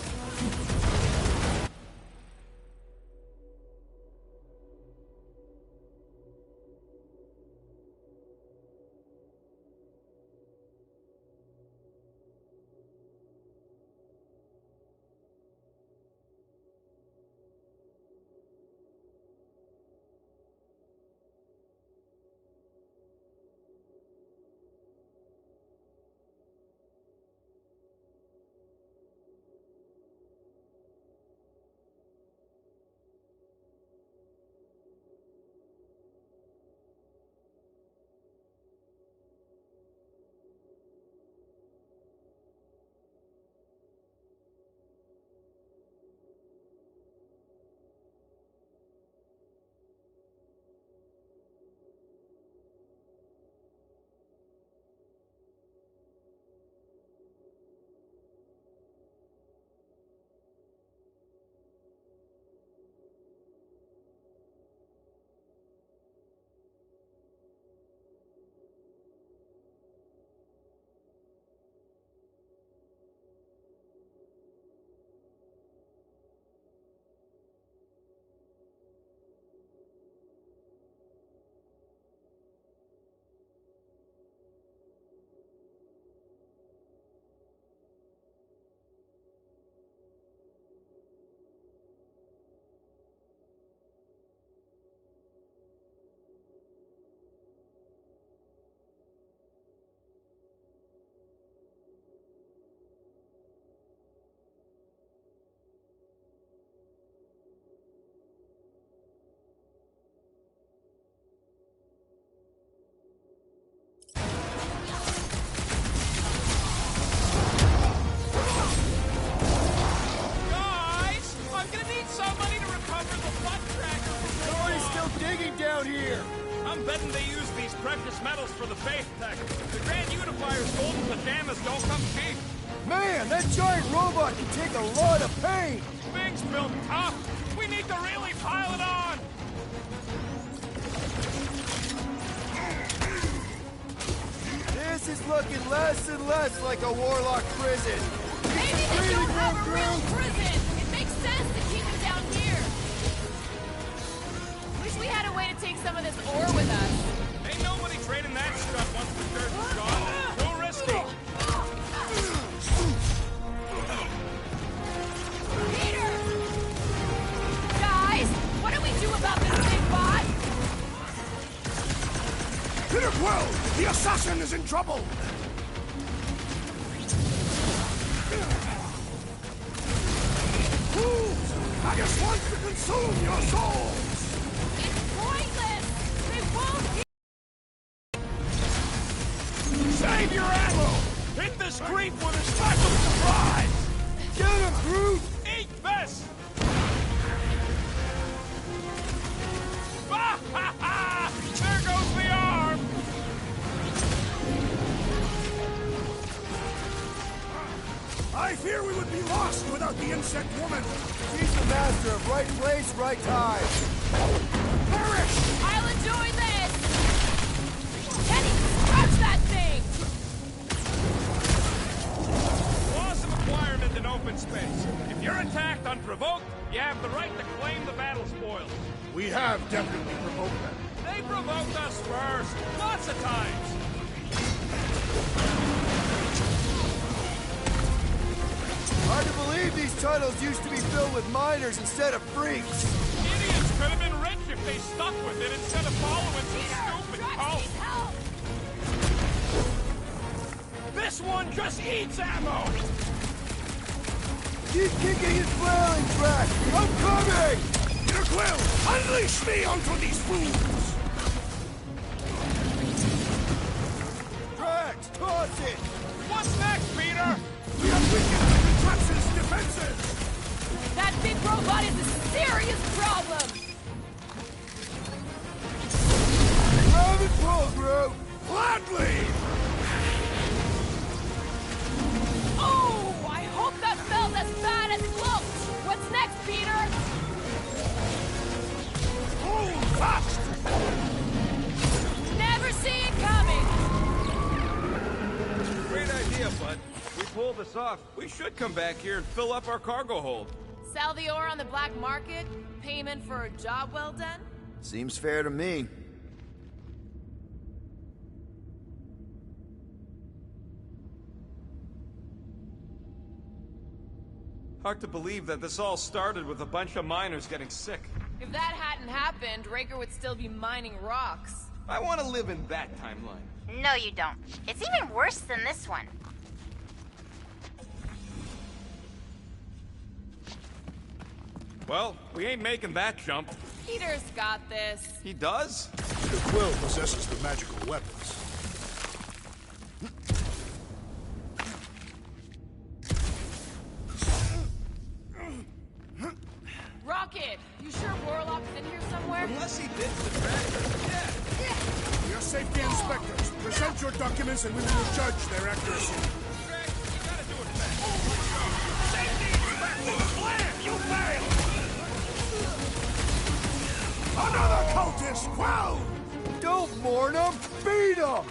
[SPEAKER 1] around here?
[SPEAKER 2] I'm betting they use these precious metals for the faith tech. The Grand Unifier's golden pajamas don't come cheap.
[SPEAKER 1] Man, that giant robot can take a lot of pain!
[SPEAKER 2] Thing's built tough. We need to really pile it on.
[SPEAKER 1] This is looking less and less like a warlock prison.
[SPEAKER 4] Maybe they don't have a real prison. It makes sense to keep them down here. Wish we had a way to take some of this ore with us.
[SPEAKER 2] Ain't nobody trading that stuff once the dirt is gone. Too risky.
[SPEAKER 4] Peter! Guys, what do we do about this big bot?
[SPEAKER 5] Peter Quill! The assassin is in trouble! Fools! Haggis wants to consume your souls!
[SPEAKER 4] It's pointless! They won't
[SPEAKER 5] Save your ammo! Hit this creep with a special surprise!
[SPEAKER 1] Get him, Groot!
[SPEAKER 2] Eat this! Ha ha ha! There goes the arm!
[SPEAKER 5] I fear we would be lost without the insect woman!
[SPEAKER 1] She's the master of right place, right time.
[SPEAKER 5] Perish!
[SPEAKER 4] I'll enjoy this! Kenny, scratch that thing!
[SPEAKER 2] Awesome acquirement in open space. If you're attacked unprovoked, you have the right to claim the battle spoils.
[SPEAKER 5] We have definitely provoked them.
[SPEAKER 2] They provoked us first, lots of times.
[SPEAKER 1] Hard to believe these tunnels used to be filled with miners instead of freaks.
[SPEAKER 2] Idiots could have been rich if they stuck with it instead of following some stupid cult.
[SPEAKER 4] Help!
[SPEAKER 2] This one just eats ammo!
[SPEAKER 1] Keep kicking his flailing track! I'm coming!
[SPEAKER 5] Peter Quill, unleash me onto these fools!
[SPEAKER 1] Drax, toss it!
[SPEAKER 2] What's next, Peter?
[SPEAKER 5] We have weakened the contraption's defenses!
[SPEAKER 4] That big robot is a serious problem!
[SPEAKER 1] Grab and pull, Groot!
[SPEAKER 5] Gladly!
[SPEAKER 4] Oh, I hope that felt as bad as it looked! What's next, Peter?
[SPEAKER 5] Hold fast!
[SPEAKER 4] Never see it coming!
[SPEAKER 2] Great idea, bud. We pull this off. We should come back here and fill up our cargo hold.
[SPEAKER 4] Sell the ore on the black market? Payment for a job well done?
[SPEAKER 13] Seems fair to me.
[SPEAKER 2] Hard to believe that this all started with a bunch of miners getting sick.
[SPEAKER 4] If that hadn't happened, Raker would still be mining rocks.
[SPEAKER 2] I want to live in that timeline.
[SPEAKER 10] No, you don't. It's even worse than this one.
[SPEAKER 2] Well, we ain't making that jump.
[SPEAKER 4] Peter's got this.
[SPEAKER 2] He does?
[SPEAKER 3] Peter Quill possesses the magical weapons.
[SPEAKER 4] Rocket, you sure Warlock's in here somewhere?
[SPEAKER 2] Unless he did the tractor. Yeah.
[SPEAKER 5] We are safety inspectors. Present your documents and we will judge their accuracy.
[SPEAKER 2] Greg, you gotta do it fast.
[SPEAKER 5] Safety inspector! Slam! You failed! Another cultist! Quill!
[SPEAKER 1] Don't mourn him! Beat him!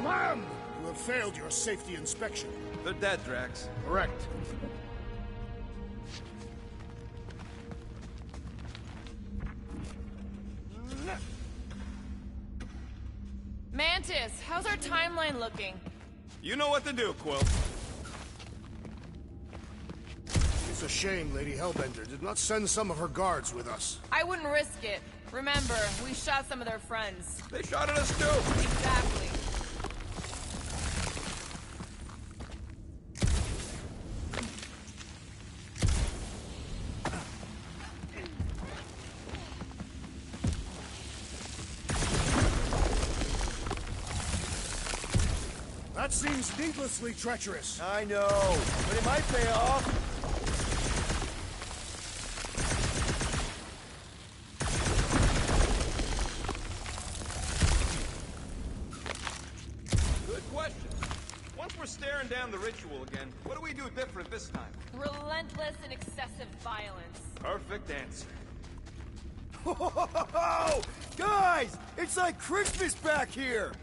[SPEAKER 5] Ma'am! You have failed your safety inspection.
[SPEAKER 2] They're dead, Drax.
[SPEAKER 5] Correct.
[SPEAKER 4] Mantis, how's our timeline looking?
[SPEAKER 2] You know what to do, Quill.
[SPEAKER 3] It's a shame Lady Hellbender did not send some of her guards with us.
[SPEAKER 4] I wouldn't risk it. Remember, we shot some of their friends.
[SPEAKER 2] They shot at us too.
[SPEAKER 4] Exactly.
[SPEAKER 5] That seems needlessly treacherous.
[SPEAKER 1] I know, but it might pay off.
[SPEAKER 2] ritual again. What do we do different this time?
[SPEAKER 12] Relentless and excessive violence.
[SPEAKER 2] Perfect answer.
[SPEAKER 1] Oh, guys, it's like Christmas back here.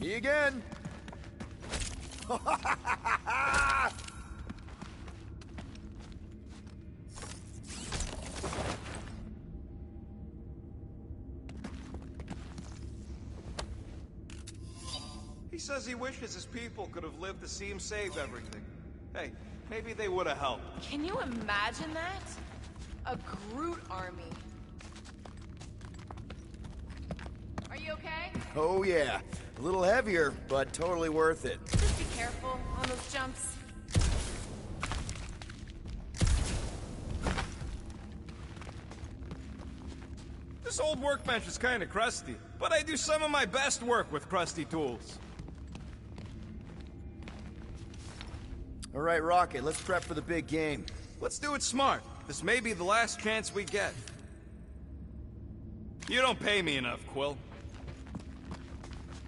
[SPEAKER 13] Me again.
[SPEAKER 2] He says he wishes his people could have lived to see him save everything. Hey, maybe they would have helped.
[SPEAKER 12] Can you imagine that? A Groot army. Are you okay?
[SPEAKER 13] Oh yeah, a little heavier, but totally worth it.
[SPEAKER 12] Just be careful on those jumps.
[SPEAKER 2] This old workbench is kind of crusty, but I do some of my best work with crusty tools.
[SPEAKER 13] All right, Rocket, let's prep for the big game.
[SPEAKER 2] Let's do it smart. This may be the last chance we get. You don't pay me enough, Quill.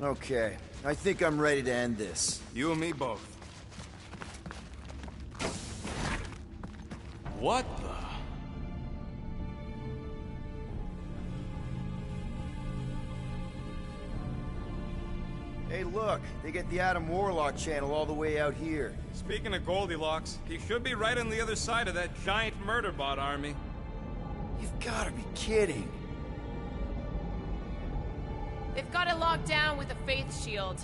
[SPEAKER 13] Okay, I think I'm ready to end this.
[SPEAKER 2] You and me both.
[SPEAKER 11] What the?
[SPEAKER 13] Hey, look, they get the Adam Warlock channel all the way out here.
[SPEAKER 2] Speaking of Goldilocks, he should be right on the other side of that giant murder bot army.
[SPEAKER 13] You've got to be kidding.
[SPEAKER 12] They've got it locked down with a faith shield.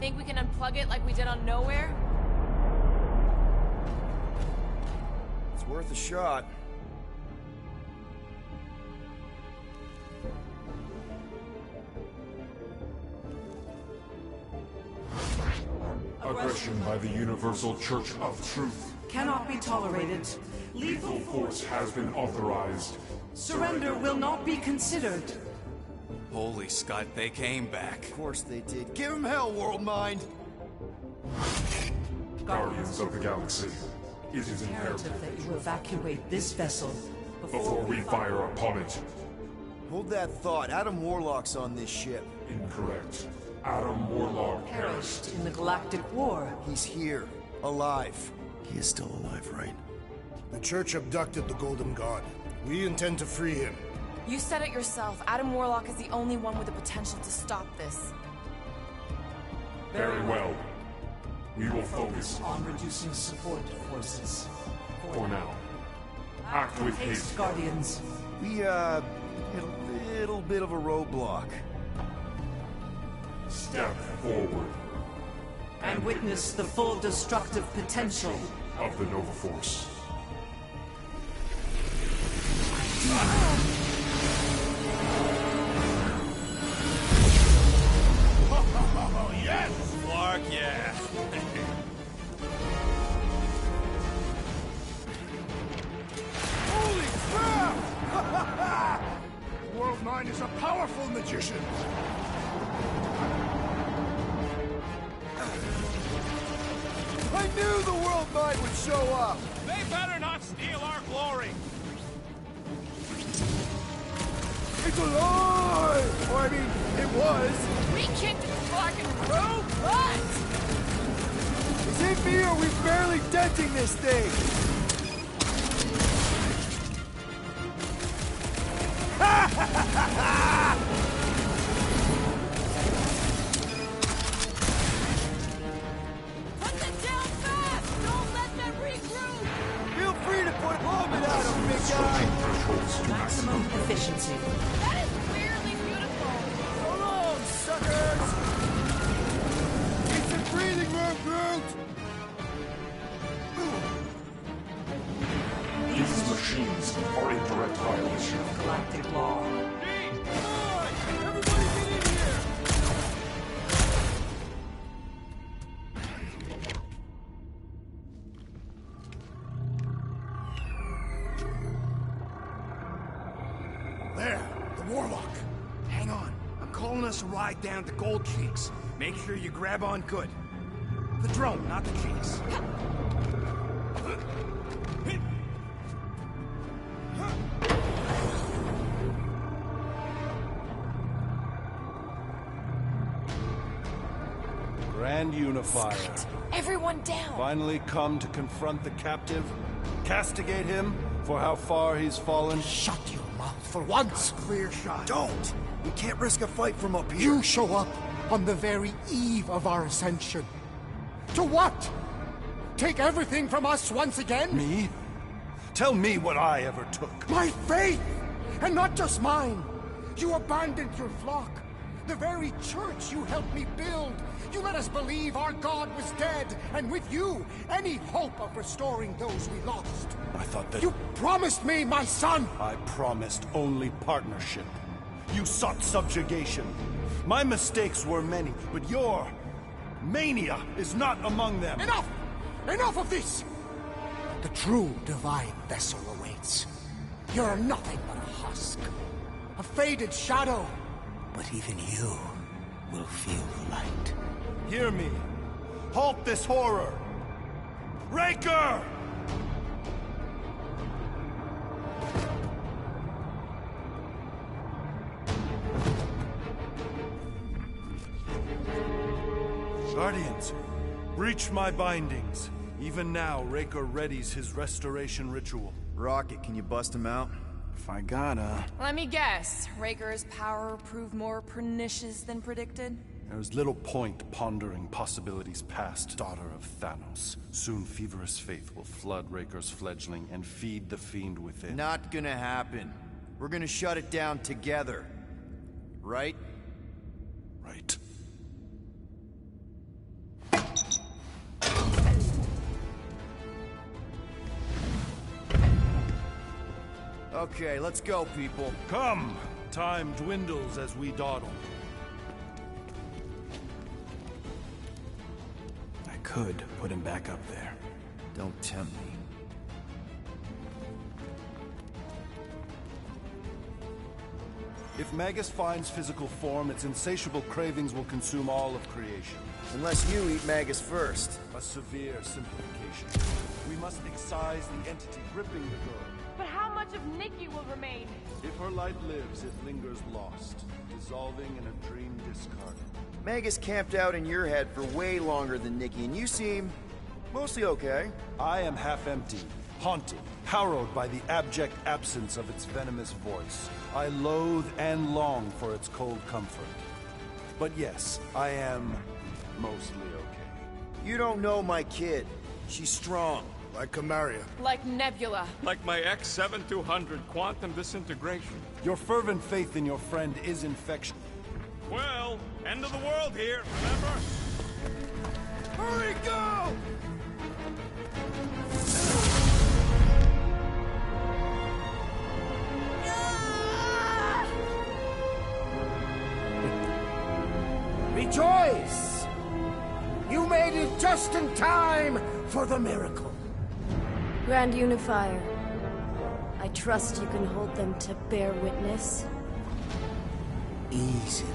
[SPEAKER 12] Think we can unplug it like we did on Nowhere?
[SPEAKER 13] It's worth a shot.
[SPEAKER 5] Aggression by the Universal Church of Truth
[SPEAKER 16] cannot be tolerated.
[SPEAKER 5] Lethal force has been authorized.
[SPEAKER 16] Surrender will not be considered.
[SPEAKER 2] Holy Scott, they came back.
[SPEAKER 13] Of course they did. Give them hell, World Mind!
[SPEAKER 5] Guardians of the Galaxy, it is imperative
[SPEAKER 16] That you evacuate this vessel
[SPEAKER 5] before we fire upon it.
[SPEAKER 13] Hold that thought. Adam Warlock's on this ship.
[SPEAKER 5] Incorrect. Adam Warlock
[SPEAKER 16] perished in the Galactic War.
[SPEAKER 13] He's here, alive. He is still alive, right?
[SPEAKER 3] The Church abducted the Golden God. We intend to free him.
[SPEAKER 12] You said it yourself. Adam Warlock is the only one with the potential to stop this.
[SPEAKER 5] Very well. We will focus
[SPEAKER 16] on reducing support forces.
[SPEAKER 5] For now. Act with haste,
[SPEAKER 16] Guardians.
[SPEAKER 13] We, hit a little bit of a roadblock.
[SPEAKER 5] Step forward.
[SPEAKER 16] And witness the full destructive potential
[SPEAKER 5] of the Nova Force.
[SPEAKER 2] Oh, yes! Clark, yeah.
[SPEAKER 3] Holy crap! World Mind is a powerful magician.
[SPEAKER 1] I knew the World Mind would show up!
[SPEAKER 2] They better not steal our glory!
[SPEAKER 1] It's alive! Or I mean, it was.
[SPEAKER 12] We kicked Clark and Crow, but...
[SPEAKER 1] Is it me or are we barely denting this thing? Ha ha ha ha ha!
[SPEAKER 12] Put them down fast! Don't let them regroup!
[SPEAKER 1] Feel free to put vomit at him, big guy!
[SPEAKER 16] Maximum efficiency.
[SPEAKER 12] That is weirdly beautiful!
[SPEAKER 1] So long, suckers! It's a breathing room, Groot!
[SPEAKER 5] These machines are in direct violation of
[SPEAKER 16] galactic law.
[SPEAKER 1] Come on! Everybody get in here!
[SPEAKER 3] There, the Warlock.
[SPEAKER 2] Hang on. I'm calling us a ride down to Gold Cheeks. Make sure you grab on good. The drone, not the cheeks.
[SPEAKER 17] Grand Unifier.
[SPEAKER 12] Everyone down!
[SPEAKER 17] Finally come to confront the captive, castigate him for how far he's fallen.
[SPEAKER 5] Shut your mouth for once!
[SPEAKER 1] Clear shot. Don't! We can't risk a fight from up here.
[SPEAKER 5] You show up on the very eve of our ascension. To what? Take everything from us once again?
[SPEAKER 17] Me? Tell me what I ever took.
[SPEAKER 5] My faith! And not just mine! You abandoned your flock. The very church you helped me build. You let us believe our God was dead, and with you, any hope of restoring those we lost.
[SPEAKER 17] I thought that...
[SPEAKER 5] You promised me my son!
[SPEAKER 17] I promised only partnership. You sought subjugation. My mistakes were many, but your mania is not among them.
[SPEAKER 5] Enough! Enough of this! The true divine vessel awaits. You're nothing but a husk. A faded shadow. But even you will feel the light.
[SPEAKER 17] Hear me. Halt this horror! Raker! Guardians, breach my bindings. Even now, Raker readies his restoration ritual.
[SPEAKER 13] Rocket, can you bust him out?
[SPEAKER 11] If I gotta...
[SPEAKER 12] Let me guess. Raker's power proved more pernicious than predicted?
[SPEAKER 17] There's little point pondering possibilities past, daughter of Thanos. Soon feverous faith will flood Raker's fledgling and feed the fiend within.
[SPEAKER 13] Not gonna happen. We're gonna shut it down together. Right?
[SPEAKER 17] Right.
[SPEAKER 13] Okay, let's go, people.
[SPEAKER 17] Come! Time dwindles as we dawdle.
[SPEAKER 11] I could put him back up there.
[SPEAKER 13] Don't tempt me.
[SPEAKER 17] If Magus finds physical form, its insatiable cravings will consume all of creation.
[SPEAKER 13] Unless you eat Magus first.
[SPEAKER 17] A severe simplification. We must excise the entity gripping the girl.
[SPEAKER 12] But how much of Nikki will remain?
[SPEAKER 17] If her light lives, it lingers lost, dissolving in a dream discarded.
[SPEAKER 13] Magus camped out in your head for way longer than Nikki, and you seem mostly okay.
[SPEAKER 17] I am half empty, haunted, harrowed by the abject absence of its venomous voice. I loathe and long for its cold comfort. But yes, I am mostly okay.
[SPEAKER 13] You don't know my kid. She's strong.
[SPEAKER 3] Like Kamaria.
[SPEAKER 12] Like Nebula.
[SPEAKER 2] Like my X-7200 quantum disintegration.
[SPEAKER 17] Your fervent faith in your friend is infectious.
[SPEAKER 2] Well, end of the world here, remember?
[SPEAKER 1] Hurry, go!
[SPEAKER 5] Rejoice! You made it just in time for the miracle.
[SPEAKER 18] Grand Unifier, I trust you can hold them to bear witness.
[SPEAKER 5] Easily.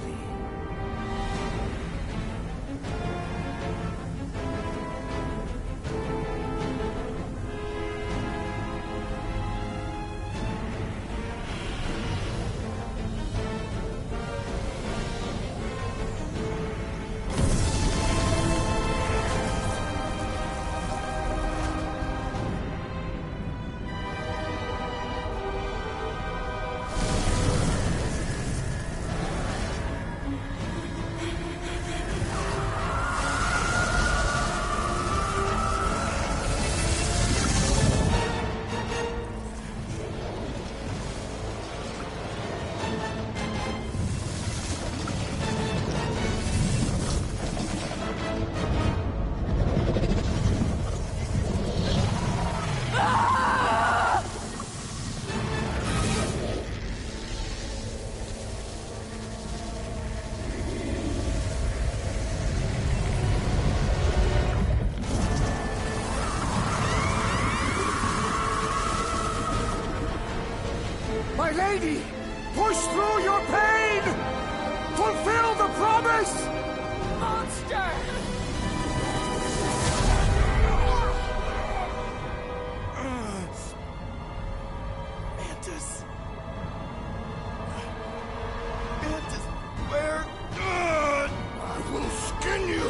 [SPEAKER 5] My lady, push through your pain! Fulfill the promise!
[SPEAKER 12] Monster!
[SPEAKER 1] Mantis. Mantis, where? I will skin you!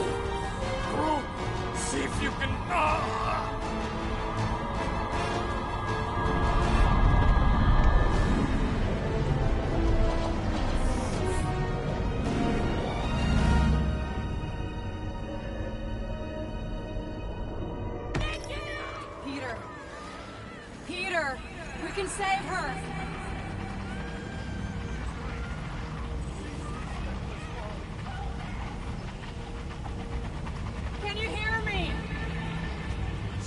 [SPEAKER 8] Peter, we can save her! Can you hear me?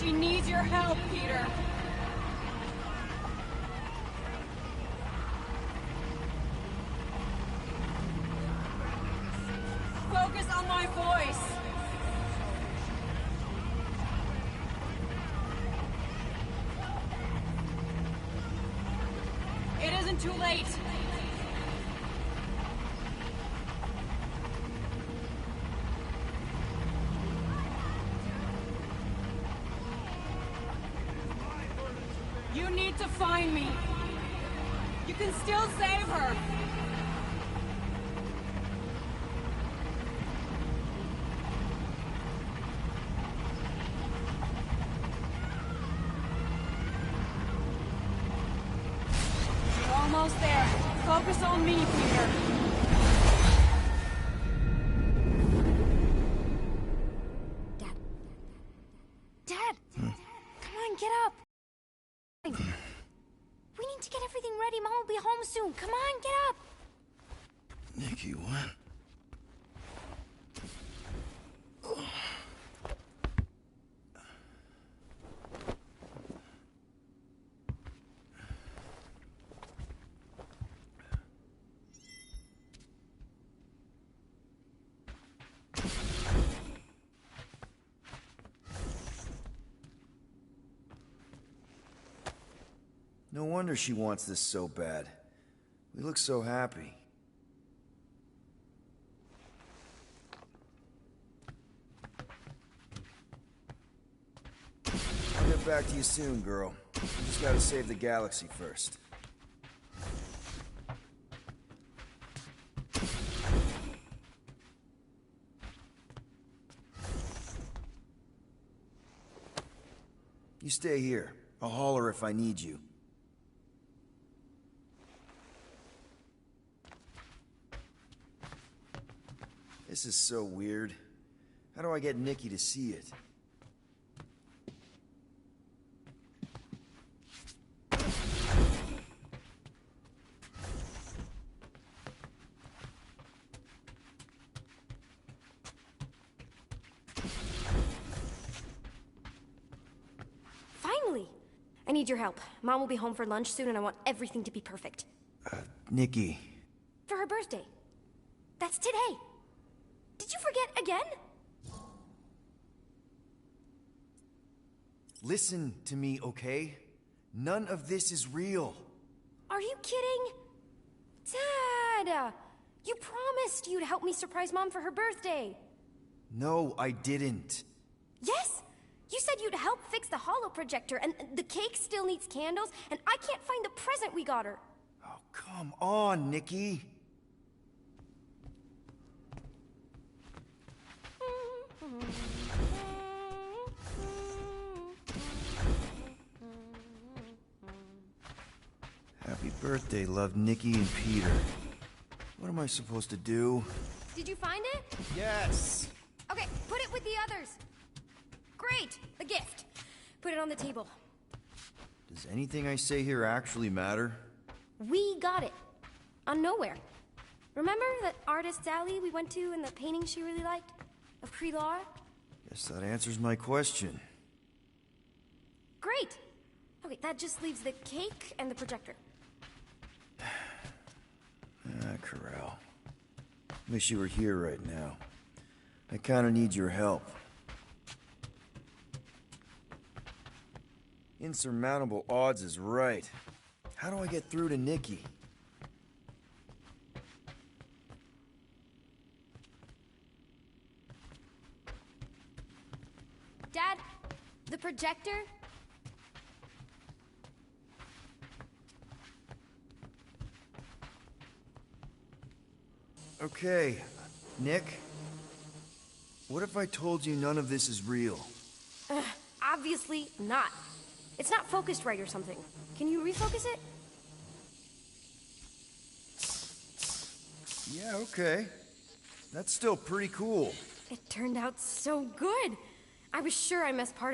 [SPEAKER 8] She needs your help, Peter. Focus on my voice. It isn't too late. You need to find me. You can still save her. You're almost there. Focus on me, Peter.
[SPEAKER 18] Dad! Come on, get up! We need to get everything ready. Mom will be home soon. Come on, get up!
[SPEAKER 13] Nikki, what? No wonder she wants this so bad. We look so happy. I'll get back to you soon, girl. Just gotta save the galaxy first. You stay here. I'll holler if I need you. This is so weird. How do I get Nikki to see it?
[SPEAKER 18] Finally! I need your help. Mom will be home for lunch soon and I want everything to be perfect.
[SPEAKER 13] Nikki.
[SPEAKER 18] For her birthday. That's today. Did you forget again?
[SPEAKER 13] Listen to me, okay? None of this is real.
[SPEAKER 18] Are you kidding? Dad! You promised you'd help me surprise Mom for her birthday.
[SPEAKER 13] No, I didn't.
[SPEAKER 18] Yes? You said you'd help fix the holo projector, and the cake still needs candles, and I can't find the present we got her.
[SPEAKER 13] Oh, come on, Nikki. Happy birthday, love, Nikki and Peter. What am I supposed to do?
[SPEAKER 18] Did you find it?
[SPEAKER 13] Yes!
[SPEAKER 18] Okay, put it with the others. Great! The gift. Put it on the table.
[SPEAKER 13] Does anything I say here actually matter?
[SPEAKER 18] We got it. On Nowhere. Remember that artist's alley we went to and the painting she really liked? Of Kree-Lar?
[SPEAKER 13] Guess that answers my question.
[SPEAKER 18] Great! Okay, that just leaves the cake and the projector.
[SPEAKER 13] Corral. Wish you were here right now. I kinda need your help. Insurmountable odds is right. How do I get through to Nikki?
[SPEAKER 18] Dad, the projector?
[SPEAKER 13] Okay, Nick. What if I told you none of this is real?
[SPEAKER 18] Obviously not. It's not focused right or something. Can you refocus it?
[SPEAKER 13] Yeah, okay. That's still pretty cool.
[SPEAKER 18] It turned out so good. I was sure I missed part of it.